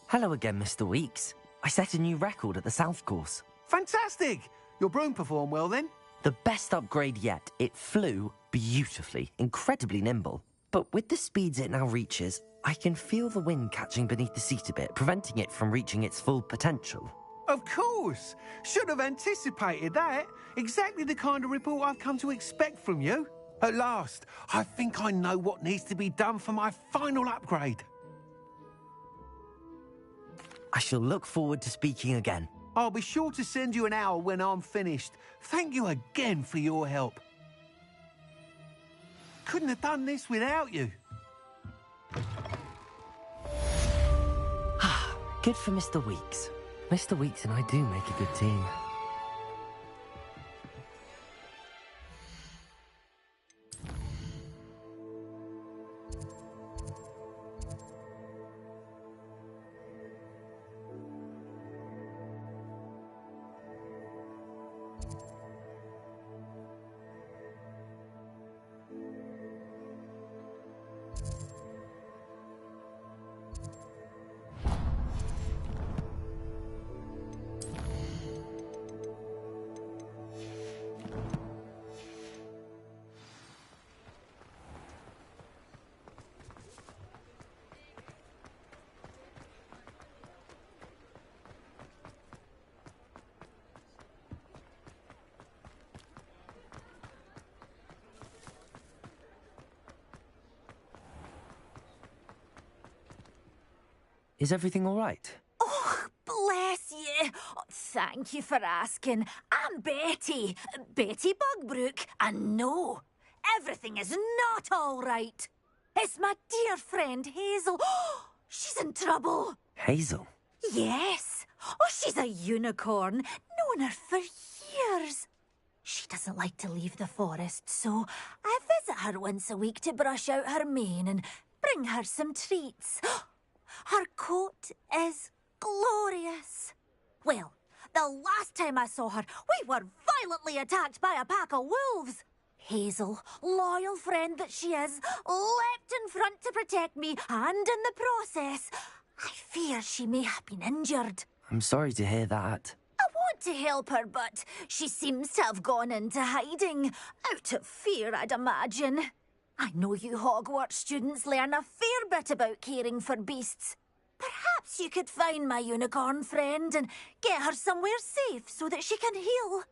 Hello again, Mr. Weeks. I set a new record at the South Course. Fantastic! Your broom performed well then? The best upgrade yet. It flew beautifully, incredibly nimble. But with the speeds it now reaches, I can feel the wind catching beneath the seat a bit, preventing it from reaching its full potential. Of course! Should have anticipated that. Exactly the kind of report I've come to expect from you. At last, I think I know what needs to be done for my final upgrade. I shall look forward to speaking again. I'll be sure to send you an hour when I'm finished. Thank you again for your help. Couldn't have done this without you. Good for Mr. Weeks. Mr. Weeks and I do make a good team. Is everything all right? Oh, bless you. Oh, thank you for asking. I'm Betty. Betty Bugbrook. And no, everything is not all right. It's my dear friend Hazel. Oh, she's in trouble. Hazel? Yes. Oh, she's a unicorn. Known her for years. She doesn't like to leave the forest, so I visit her once a week to brush out her mane and bring her some treats. Her coat is glorious. Well, the last time I saw her, we were violently attacked by a pack of wolves. Hazel, loyal friend that she is, leapt in front to protect me, and in the process, I fear she may have been injured. I'm sorry to hear that. I want to help her, but she seems to have gone into hiding. Out of fear, I'd imagine. I know you Hogwarts students learn a fair bit about caring for beasts. Perhaps you could find my unicorn friend and get her somewhere safe so that she can heal.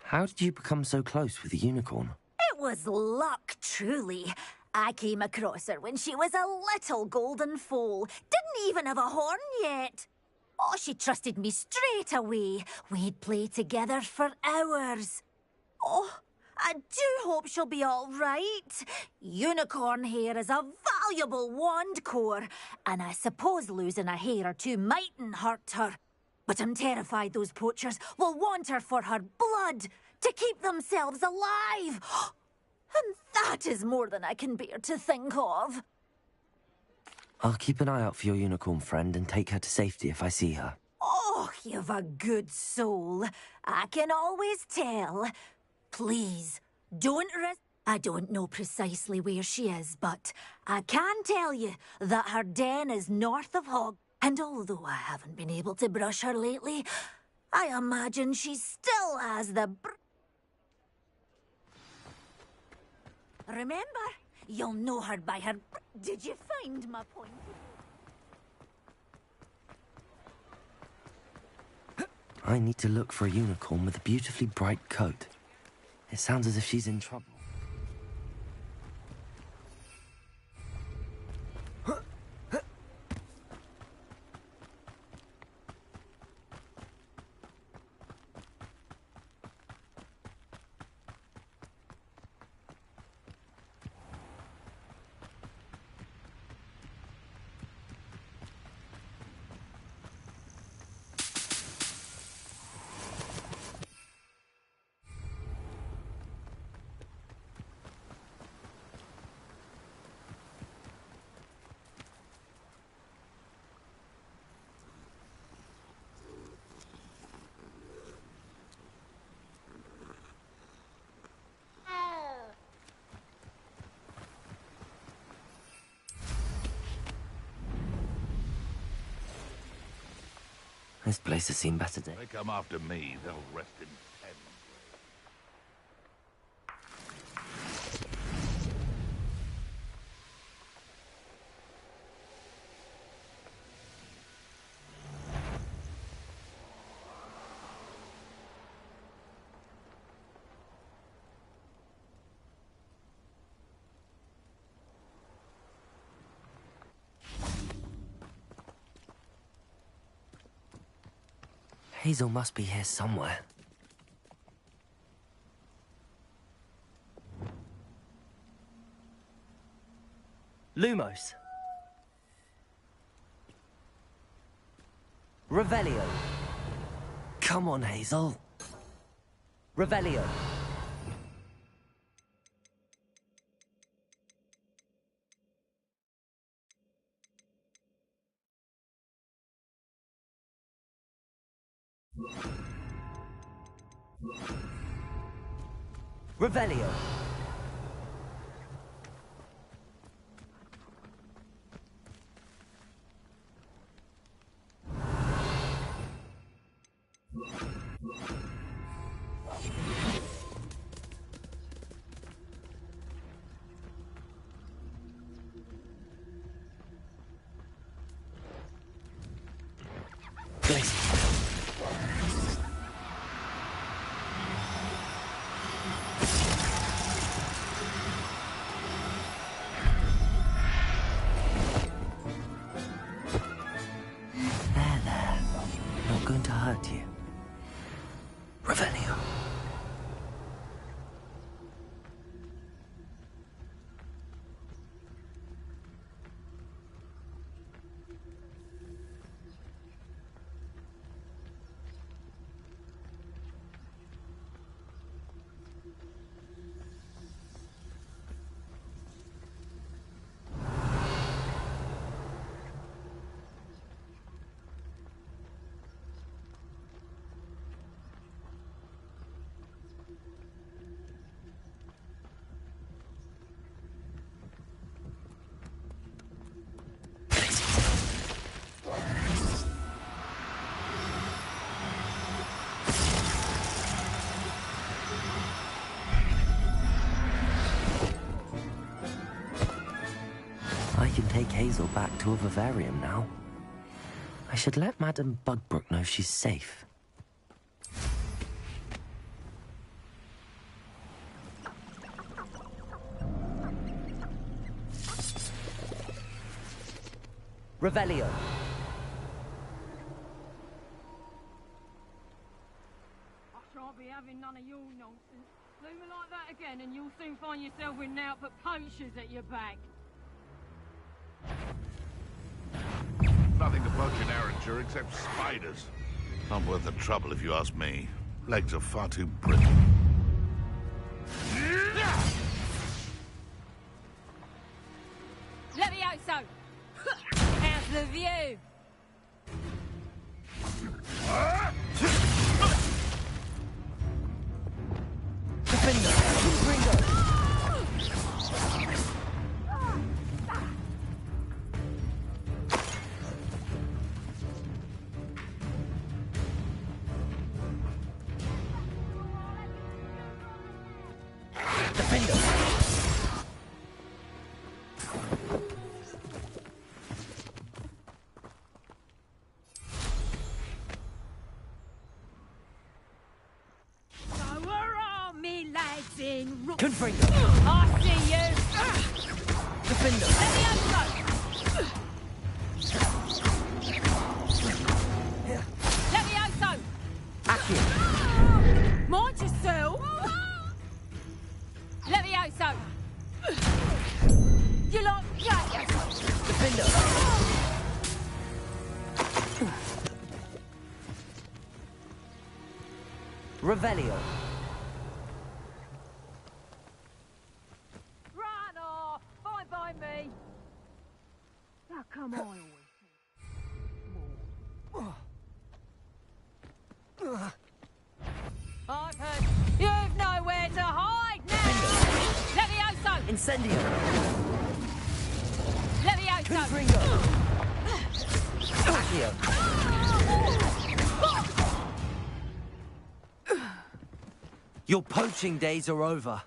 How did you become so close with the unicorn? It was luck, truly. I came across her when she was a little golden foal. Didn't even have a horn yet. Oh, she trusted me straight away. We'd play together for hours. Oh, I do hope she'll be all right. Unicorn hair is a valuable wand core, and I suppose losing a hair or two mightn't hurt her. But I'm terrified those poachers will want her for her blood, to keep themselves alive. And that is more than I can bear to think of. I'll keep an eye out for your unicorn friend and take her to safety if I see her. Oh, you've a good soul. I can always tell. Please, don't I don't know precisely where she is, but I can tell you that her den is north of Hog. And although I haven't been able to brush her lately, I imagine she still has the Remember, you'll know her by her Did you find my point? I need to look for a unicorn with a beautifully bright coat. It sounds as if she's in trouble. This place has seen better days. They come after me, they'll rest in pen. Hazel must be here somewhere. Lumos. Revelio. Come on, Hazel. Revelio. Revelio. Going to hurt you. Revelio. Hazel back to a vivarium now. I should let Madame Bugbrook know she's safe. Revelio. I shan't be having none of your nonsense. Leave me like that again and you'll soon find yourself with naught but poachers at your back. Nothing to poach in Arranger except spiders. Not worth the trouble if you ask me. Legs are far too brittle. Levioso! How's the view? Confringo! I see you! Defender! Levioso! Accio! Mind yourself! Levioso! You like that? Defender! Revelio! Me. Now come on. I've heard you've nowhere to hide now. Levioso. Incendio. Levioso. Confringo. Accio. Your poaching days are over.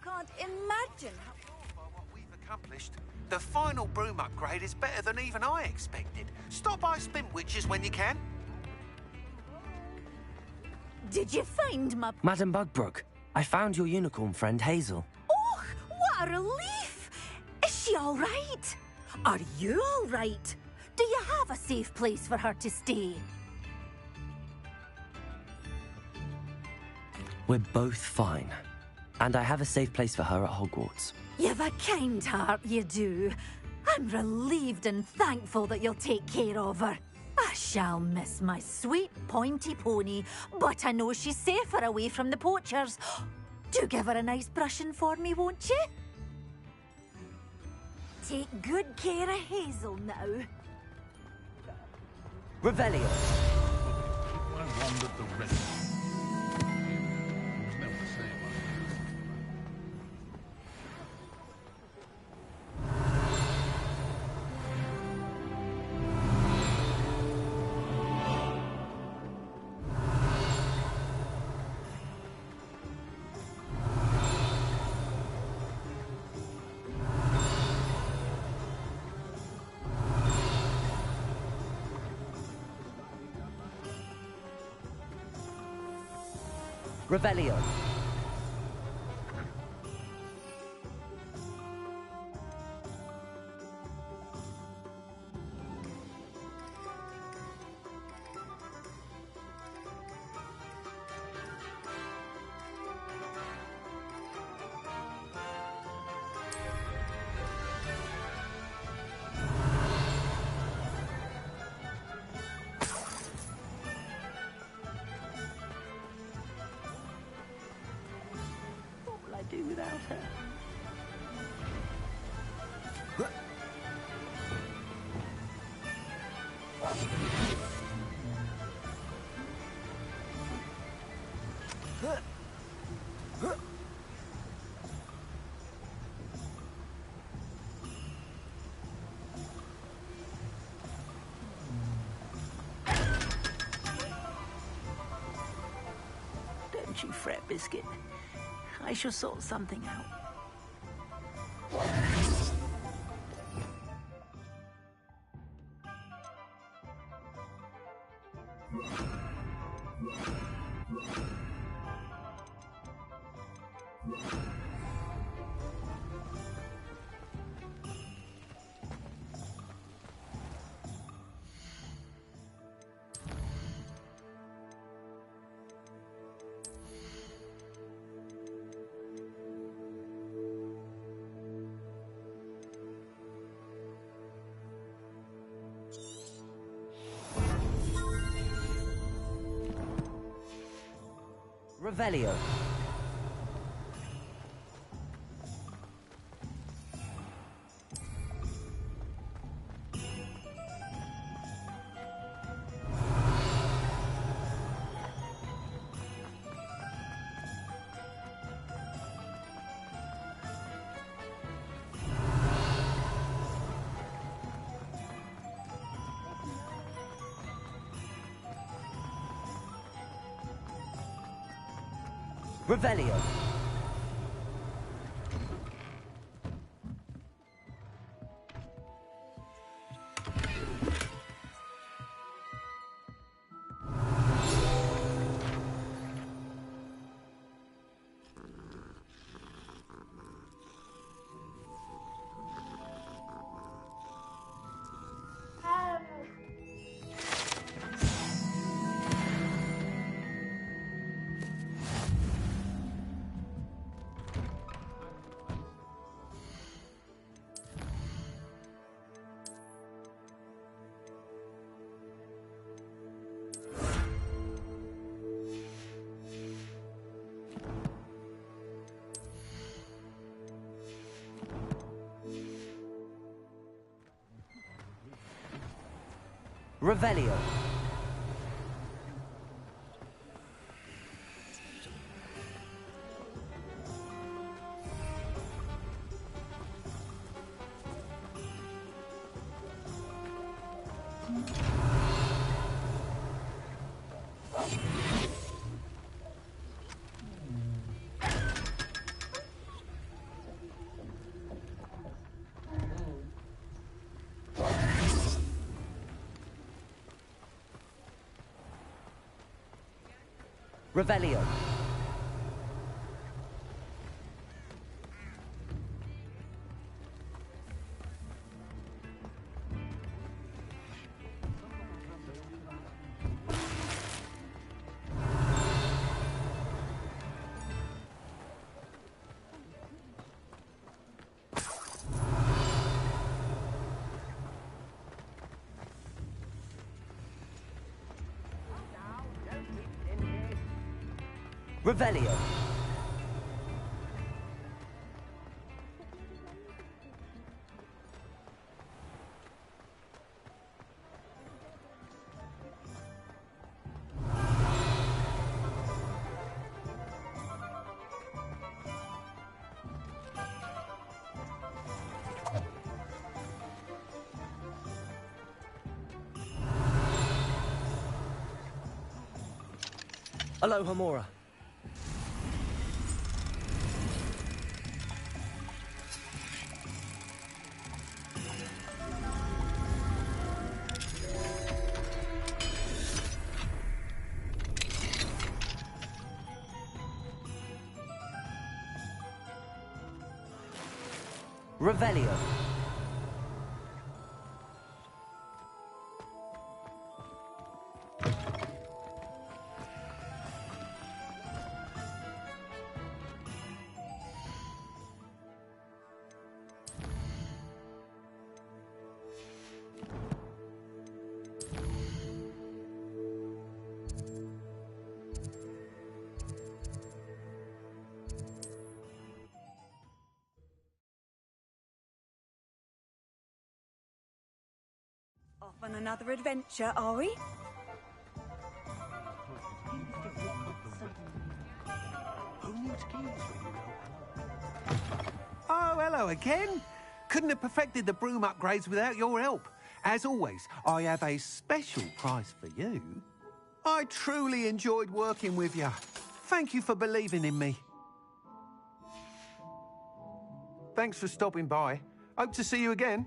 Can't imagine how... By what we've accomplished, the final broom upgrade is better than even I expected. Stop by Spin Witches when you can. Did you find my... Madame Bugbrook, I found your unicorn friend Hazel. Oh, what a relief! Is she all right? Are you all right? Do you have a safe place for her to stay? We're both fine. And I have a safe place for her at Hogwarts. You've a kind heart, you do. I'm relieved and thankful that you'll take care of her. I shall miss my sweet pointy pony, but I know she's safer away from the poachers. Do give her a nice brushing for me, won't you? Take good care of Hazel now. Revelio. I wondered the rest. Revelio. do without her. Don't you fret, Biscuit. I shall sort something out. Revelio. Revelio. Revelio. Revelio. Revelio. Alohomora. Revelio. On another adventure, are we? Oh, hello again. Couldn't have perfected the broom upgrades without your help. As always, I have a special prize for you. I truly enjoyed working with you. Thank you for believing in me. Thanks for stopping by. Hope to see you again.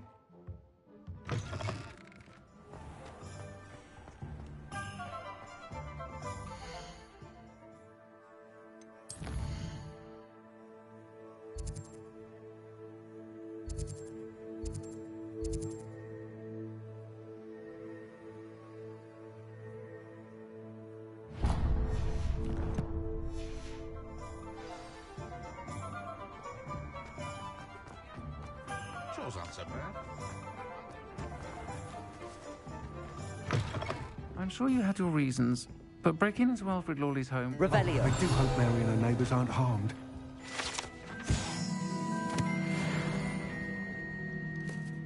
Shaw's answer, man. I'm sure you had your reasons, but breaking into Alfred Lawley's home... Revelio. I do hope Mary and her neighbours aren't harmed.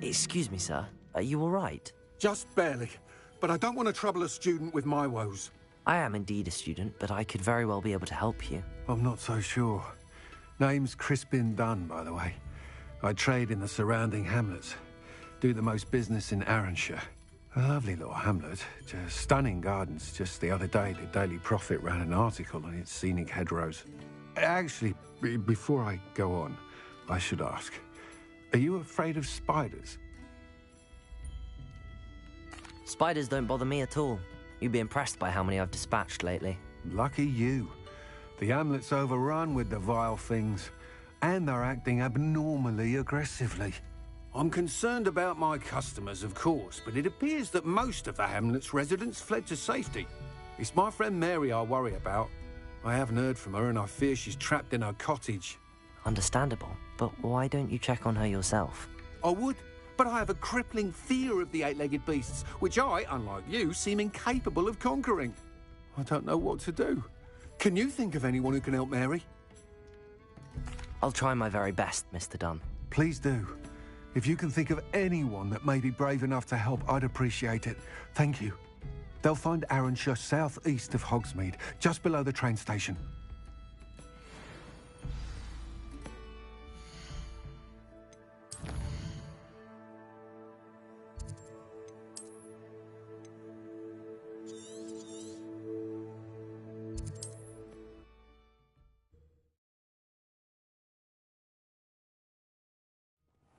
Excuse me, sir. Are you all right? Just barely. But I don't want to trouble a student with my woes. I am indeed a student, but I could very well be able to help you. I'm not so sure. Name's Crispin Dunn, by the way. I trade in the surrounding hamlets. Do the most business in Arranshire. A lovely little hamlet. Just stunning gardens. Just the other day, the Daily Prophet ran an article on its scenic hedgerows. Actually, before I go on, I should ask, are you afraid of spiders? Spiders don't bother me at all. You'd be impressed by how many I've dispatched lately. Lucky you. The hamlet's overrun with the vile things, and they're acting abnormally aggressively. I'm concerned about my customers, of course, but it appears that most of the hamlet's residents fled to safety. It's my friend Mary I worry about. I haven't heard from her, and I fear she's trapped in her cottage. Understandable, but why don't you check on her yourself? I would, but I have a crippling fear of the eight-legged beasts, which I, unlike you, seem incapable of conquering. I don't know what to do. Can you think of anyone who can help Mary? I'll try my very best, Mr. Dunn. Please do. If you can think of anyone that may be brave enough to help, I'd appreciate it. Thank you. They'll find Arranshire southeast of Hogsmeade, just below the train station.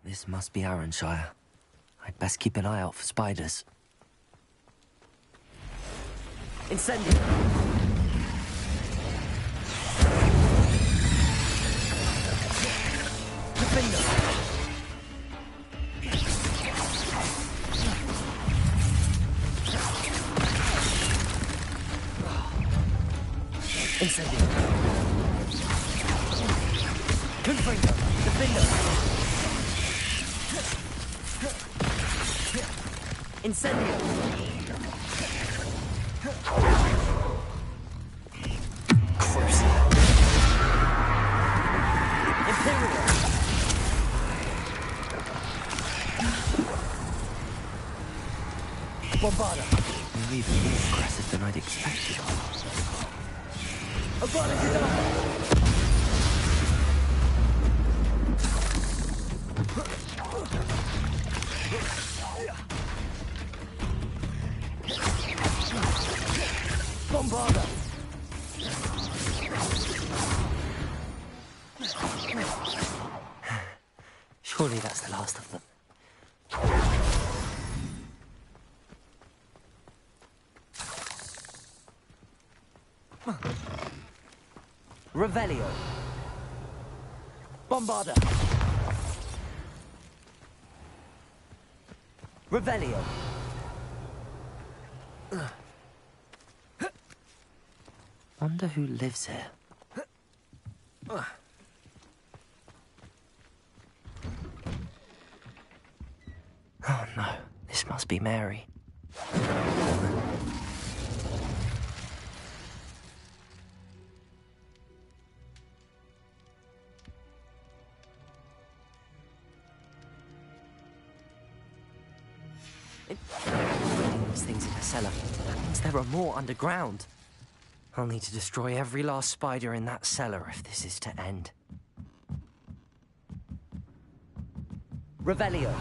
This must be Arranshire. I'd best keep an eye out for spiders. Incendio! Defender! Incendio! Confringo! Defender! Incendio! Crucible! Imperial! Bombarda! You're even more aggressive than I'd expected. Bombarda! Surely that's the last of them. Revelio! Bombarda! Revelio! Wonder who lives here. Oh no, this must be Mary. these things in the cellar. That means there are more underground. I'll need to destroy every last spider in that cellar if this is to end. Revelio.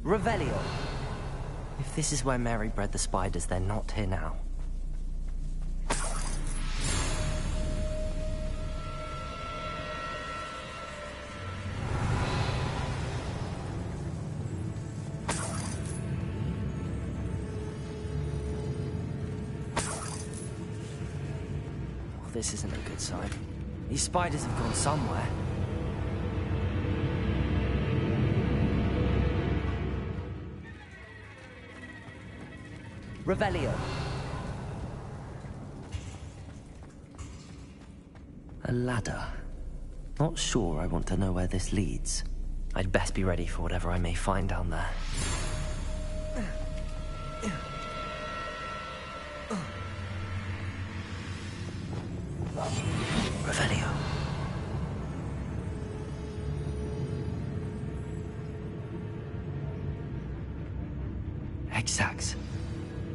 Revelio. If this is where Mary bred the spiders, they're not here now. Well, this isn't a good sign. These spiders have gone somewhere. Revelio. A ladder. Not sure I want to know where this leads. I'd best be ready for whatever I may find down there. Revelio. Egg sacs.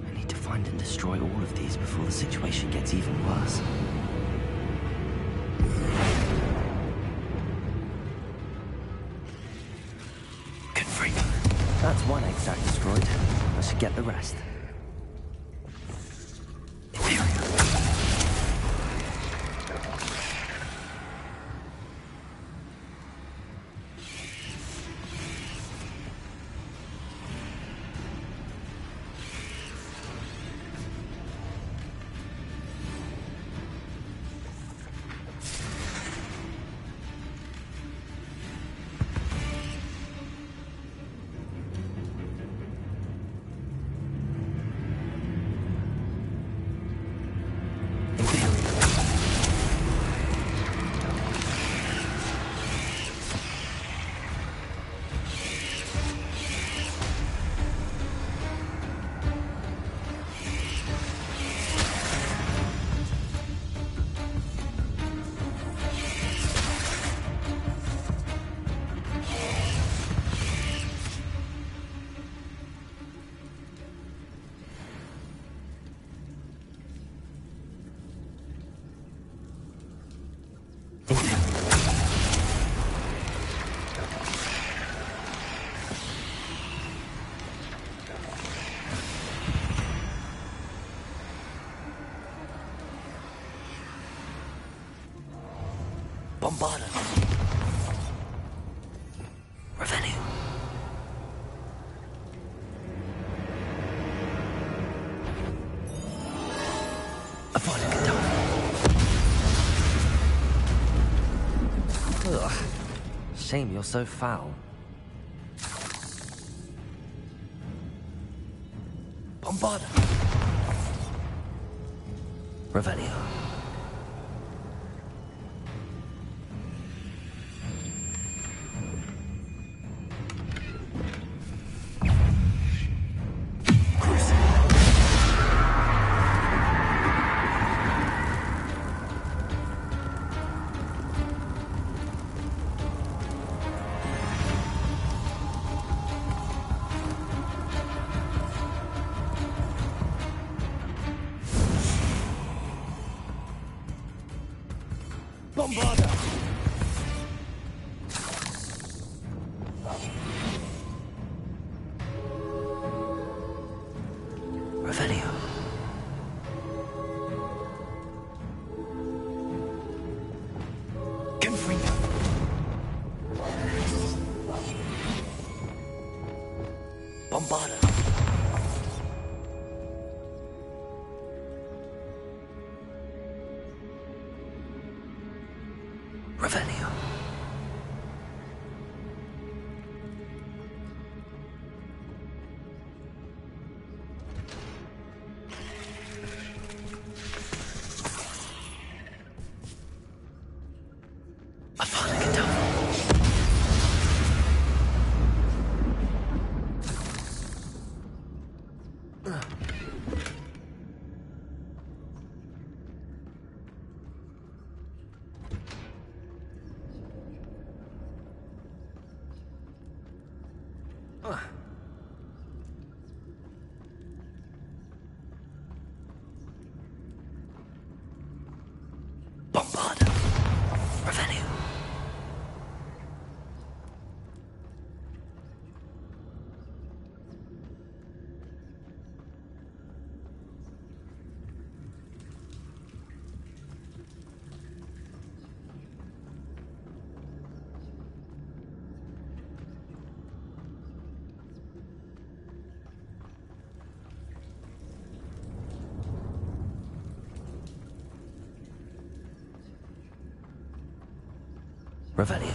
I need to find and destroy all of these before the situation gets even worse. Good freak. That's one egg sac destroyed. I should get the rest. Bombarda. Revelio. Apollo Ugh. Shame you're so foul. Bombarda. Revelio. Bombarda! Revelio. Confringo. Bombarda. Revelio. Apollo Bombarda. Revelio. Revelio.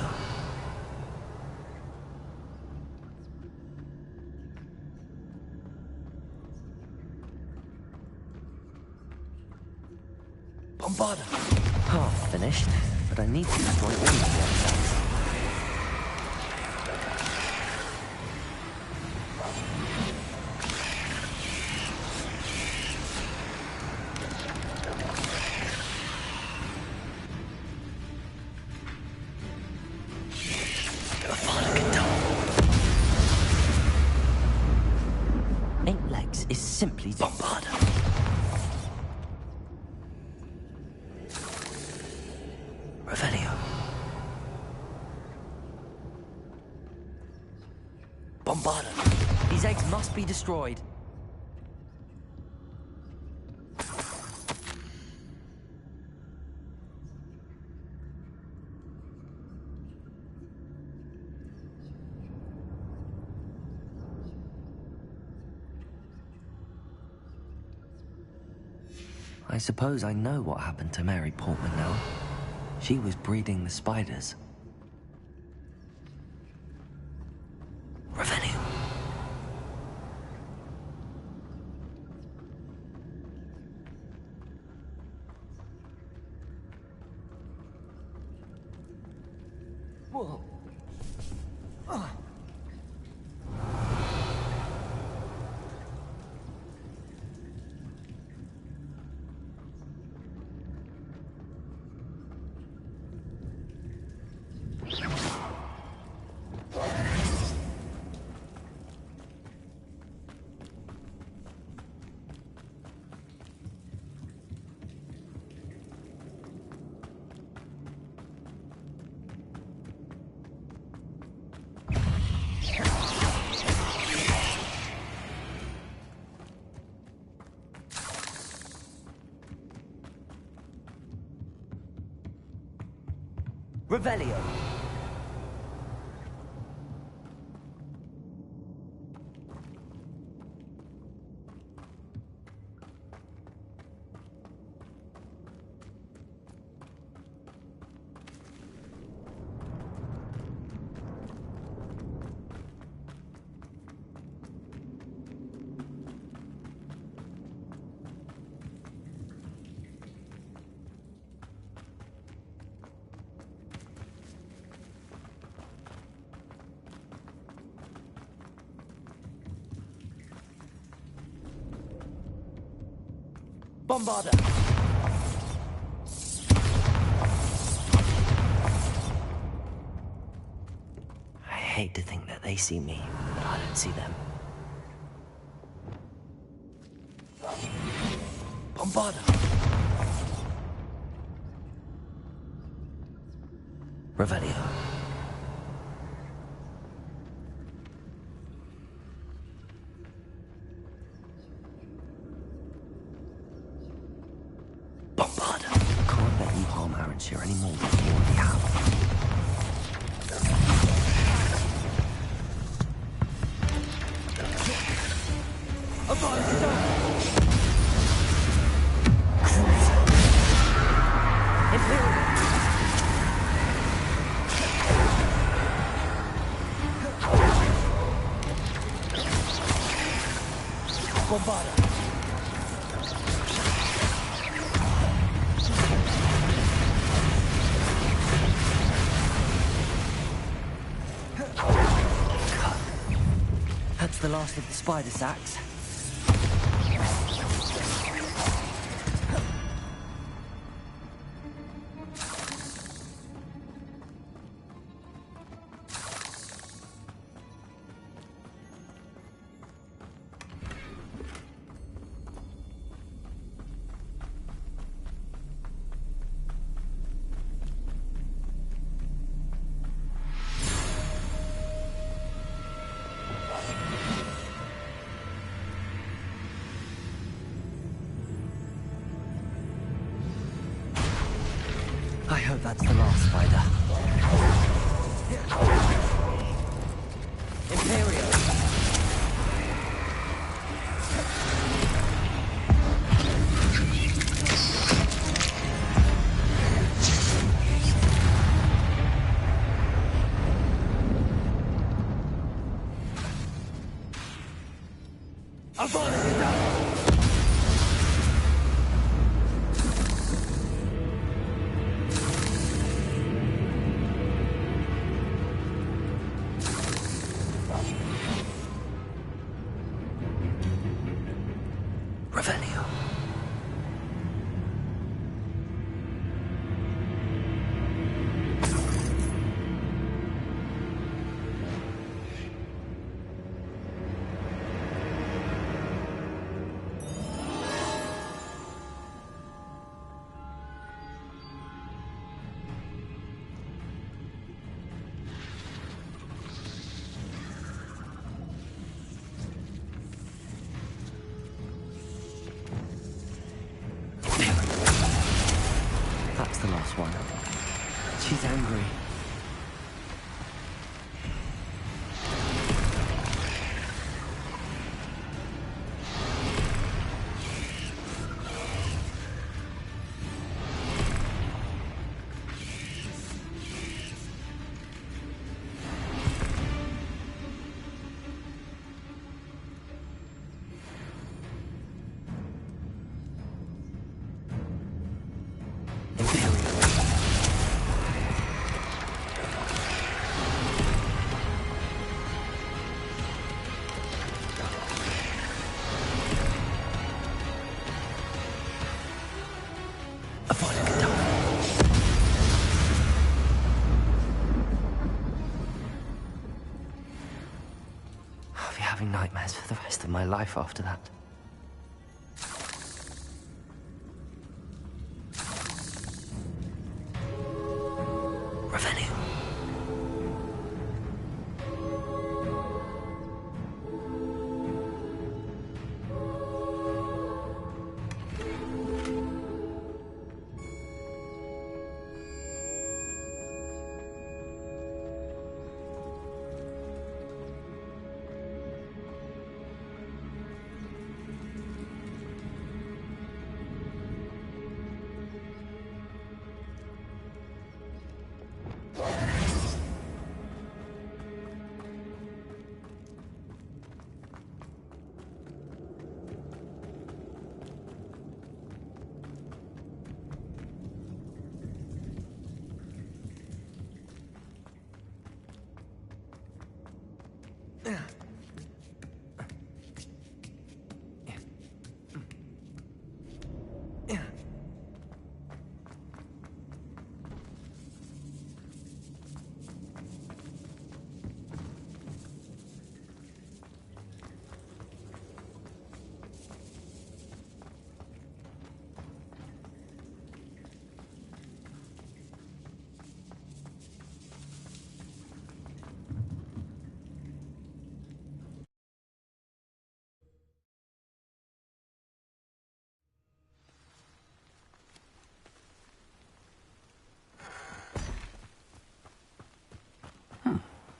Bombarda. Half finished, but I need to destroy all of the episodes. Is simply Bombarda. Revelio. Bombarda. These eggs must be destroyed. I suppose I know what happened to Mary Portman now. She was breeding the spiders. Revelio. Whoa. Revelio. Bombarda. I hate to think that they see me, but I don't see them. Bombarda. Revelio. Bombarda. Can't let you harm Aranshir any more than you already have. Bombarda. That's the last of the spider sacks. That's the last spider. Imperial! Revelio. That's the last one. She's angry. I'll be having nightmares for the rest of my life after that. Revenue.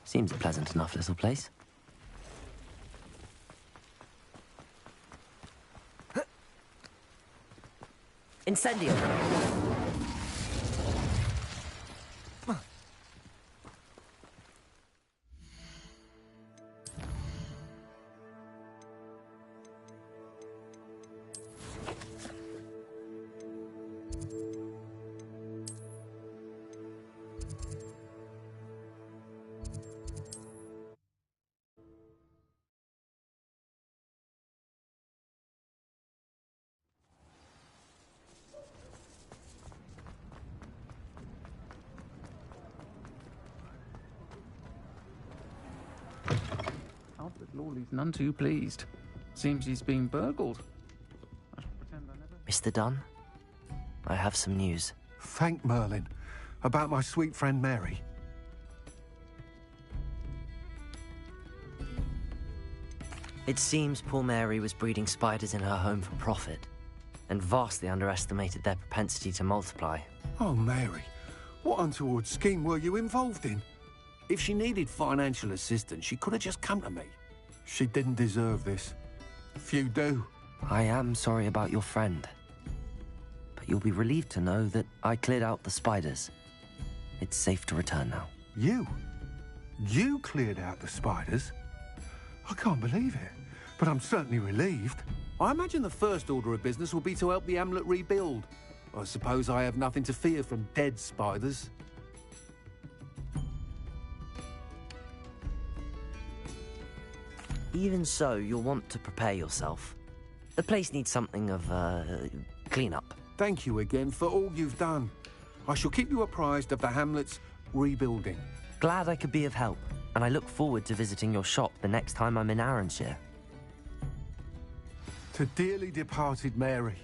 Seems a pleasant enough little place. Incendio! Albert Lawley's none too pleased. Seems he's been burgled. Mr. Dunn, I have some news. Thank Merlin. About my sweet friend Mary. It seems poor Mary was breeding spiders in her home for profit, and vastly underestimated their propensity to multiply. Oh, Mary. What untoward scheme were you involved in? If she needed financial assistance, she could have just come to me. She didn't deserve this. Few do. I am sorry about your friend. But you'll be relieved to know that I cleared out the spiders. It's safe to return now. You? You cleared out the spiders? I can't believe it, but I'm certainly relieved. I imagine the first order of business will be to help the amulet rebuild. I suppose I have nothing to fear from dead spiders. Even so, you'll want to prepare yourself. The place needs something of clean-up. Thank you again for all you've done. I shall keep you apprised of the hamlet's rebuilding. Glad I could be of help, and I look forward to visiting your shop the next time I'm in Arranshire. To dearly departed Mary.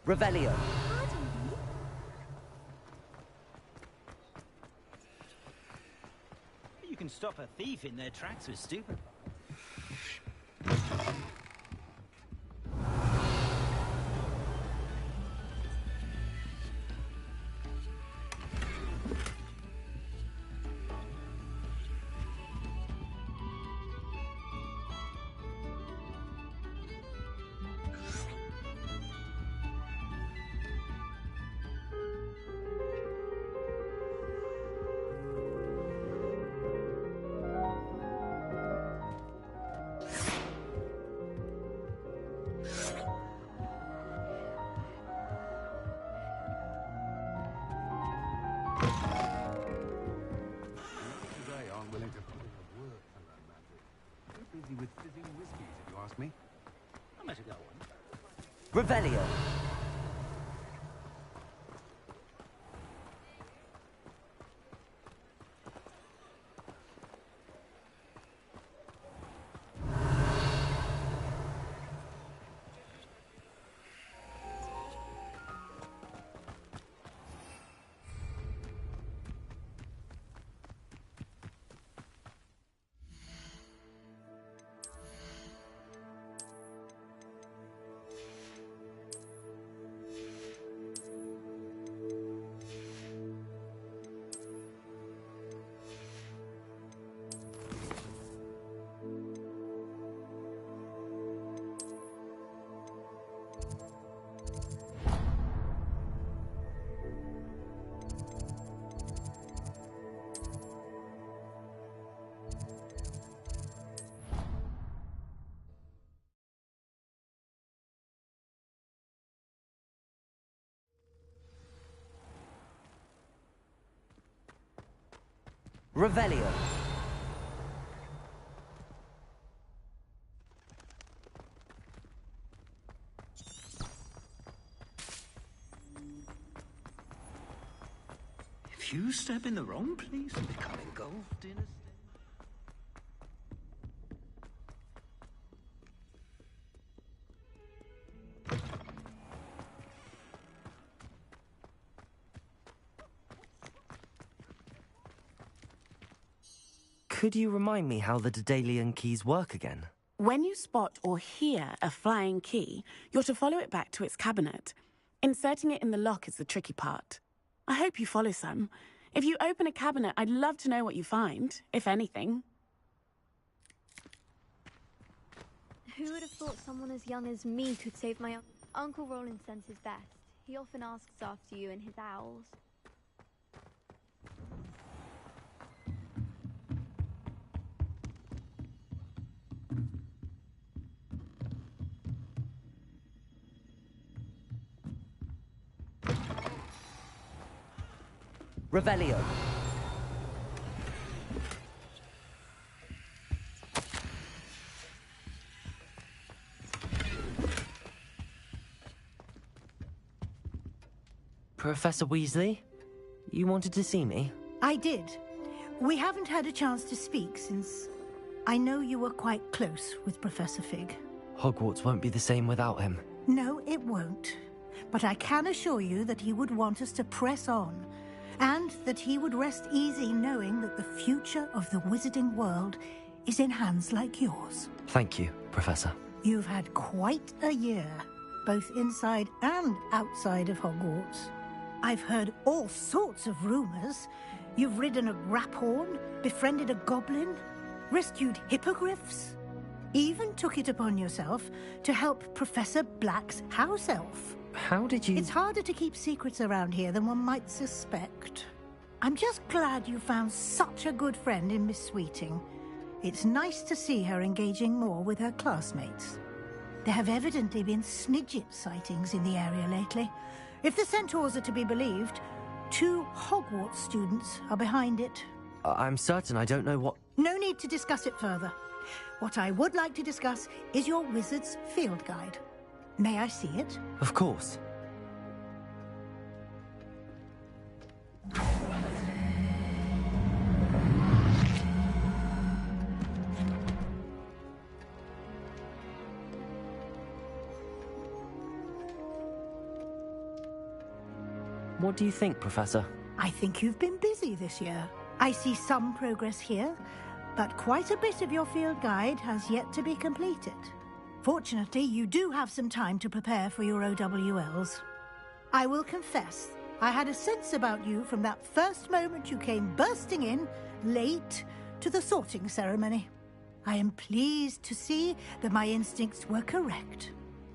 Revelio. You can stop a thief in their tracks with stupid. With fizzing whiskies, if you ask me. I'm at a go on. Revelio. Revelio. If you step in the wrong place and become engulfed in a... Could you remind me how the Daedalian keys work again? When you spot or hear a flying key, you're to follow it back to its cabinet. Inserting it in the lock is the tricky part. I hope you follow some. If you open a cabinet, I'd love to know what you find, if anything. Who would have thought someone as young as me could save my Uncle Roland sends his best. He often asks after you and his owls. Revelio. Professor Weasley? You wanted to see me? I did. We haven't had a chance to speak since I know you were quite close with Professor Fig. Hogwarts won't be the same without him. No, it won't. But I can assure you that he would want us to press on, and that he would rest easy knowing that the future of the wizarding world is in hands like yours. Thank you, Professor. You've had quite a year, both inside and outside of Hogwarts. I've heard all sorts of rumors. You've ridden a Graphorn, befriended a goblin, rescued hippogriffs, even took it upon yourself to help Professor Black's house elf. How did you... It's harder to keep secrets around here than one might suspect. I'm just glad you found such a good friend in Miss Sweeting. It's nice to see her engaging more with her classmates. There have evidently been Snidget sightings in the area lately. If the Centaurs are to be believed, 2 Hogwarts students are behind it. I'm certain I don't know what... No need to discuss it further. What I would like to discuss is your wizard's field guide. May I see it? Of course. What do you think, Professor? I think you've been busy this year. I see some progress here, but quite a bit of your field guide has yet to be completed. Fortunately, you do have some time to prepare for your OWLs. I will confess, I had a sense about you from that first moment you came bursting in, late, to the sorting ceremony. I am pleased to see that my instincts were correct.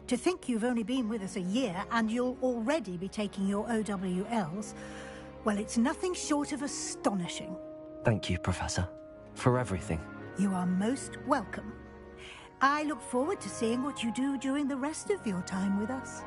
To think you've only been with us a year and you'll already be taking your OWLs, well, it's nothing short of astonishing. Thank you, Professor, for everything. You are most welcome. I look forward to seeing what you do during the rest of your time with us.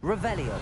Revelio.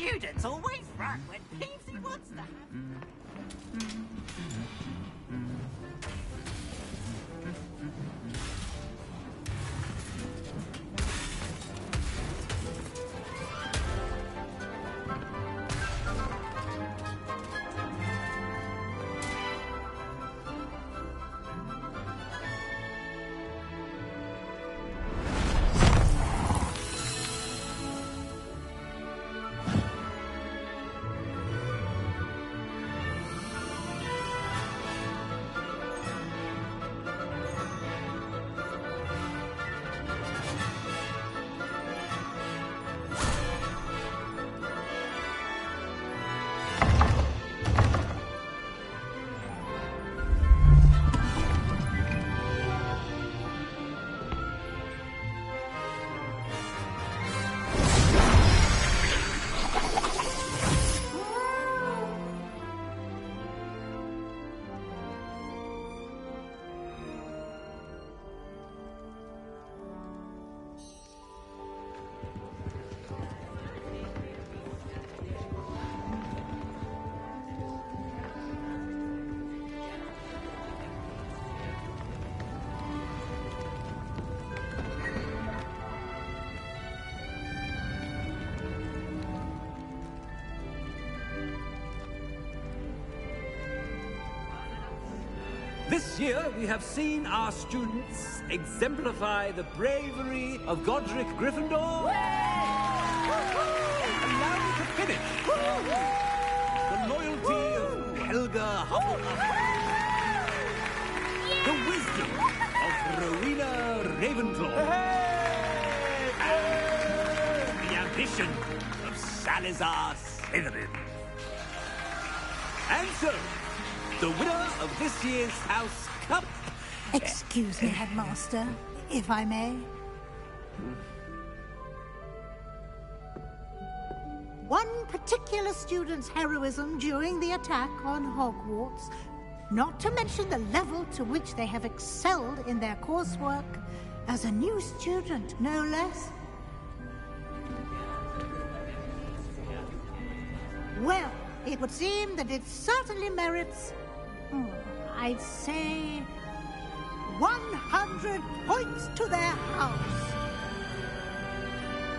Students always run when Peevesy wants to have... This year, we have seen our students exemplify the bravery of Godric Gryffindor. And now we can finish. The loyalty of Helga Hufflepuff. The wisdom of Rowena Ravenclaw. And the ambition of Salazar Slytherin. And so, the winner of this year's House Cup... Excuse me, Headmaster, if I may. One particular student's heroism during the attack on Hogwarts, not to mention the level to which they have excelled in their coursework, as a new student, no less. Well, it would seem that it certainly merits... I'd say 100 points to their house.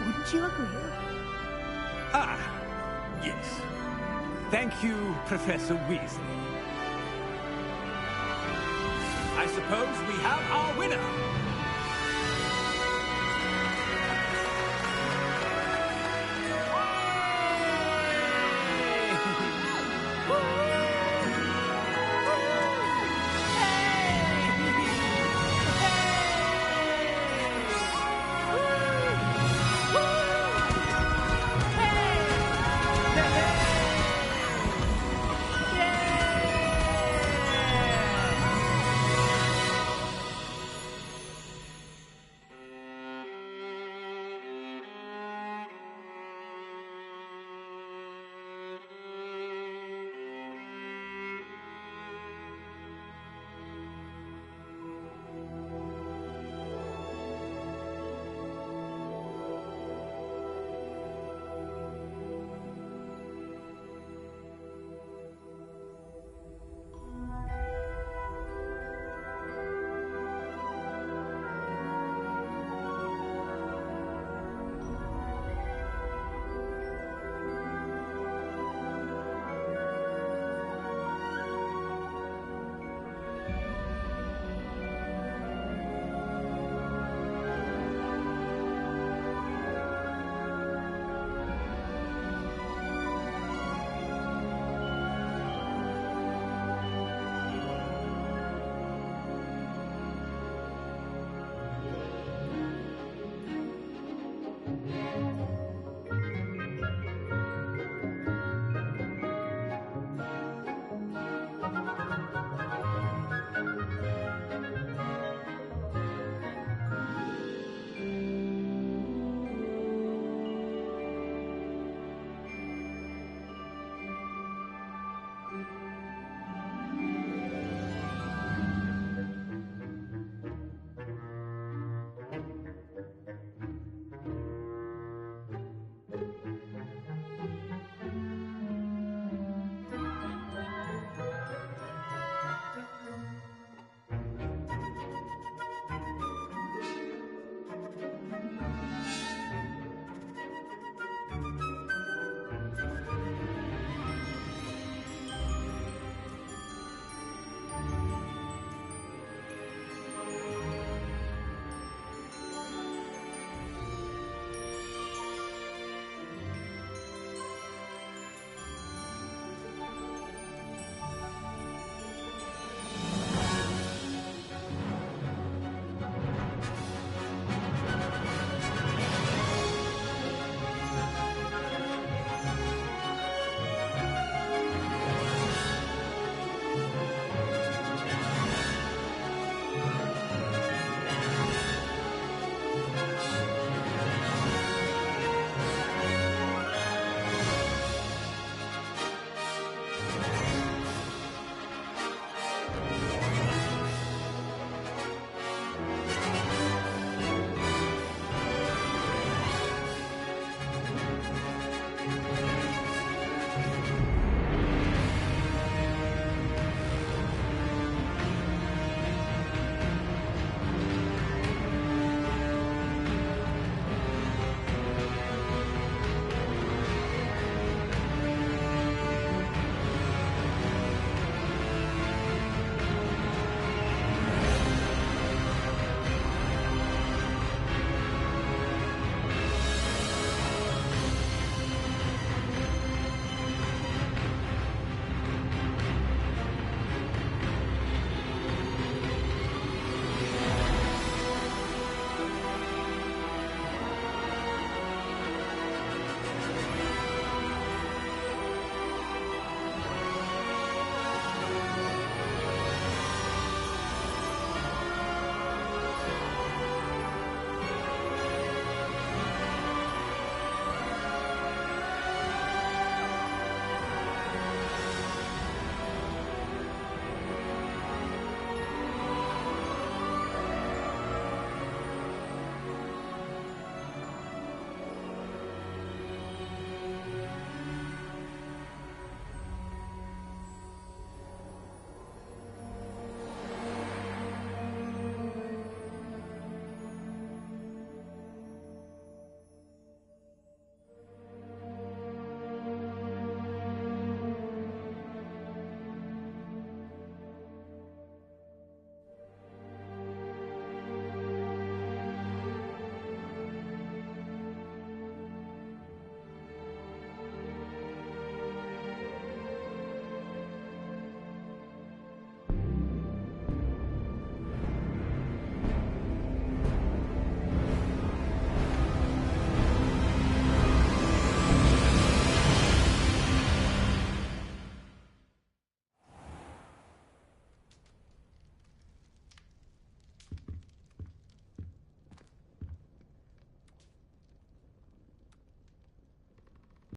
Wouldn't you agree? Ah, yes. Thank you, Professor Weasley. I suppose we have our winner.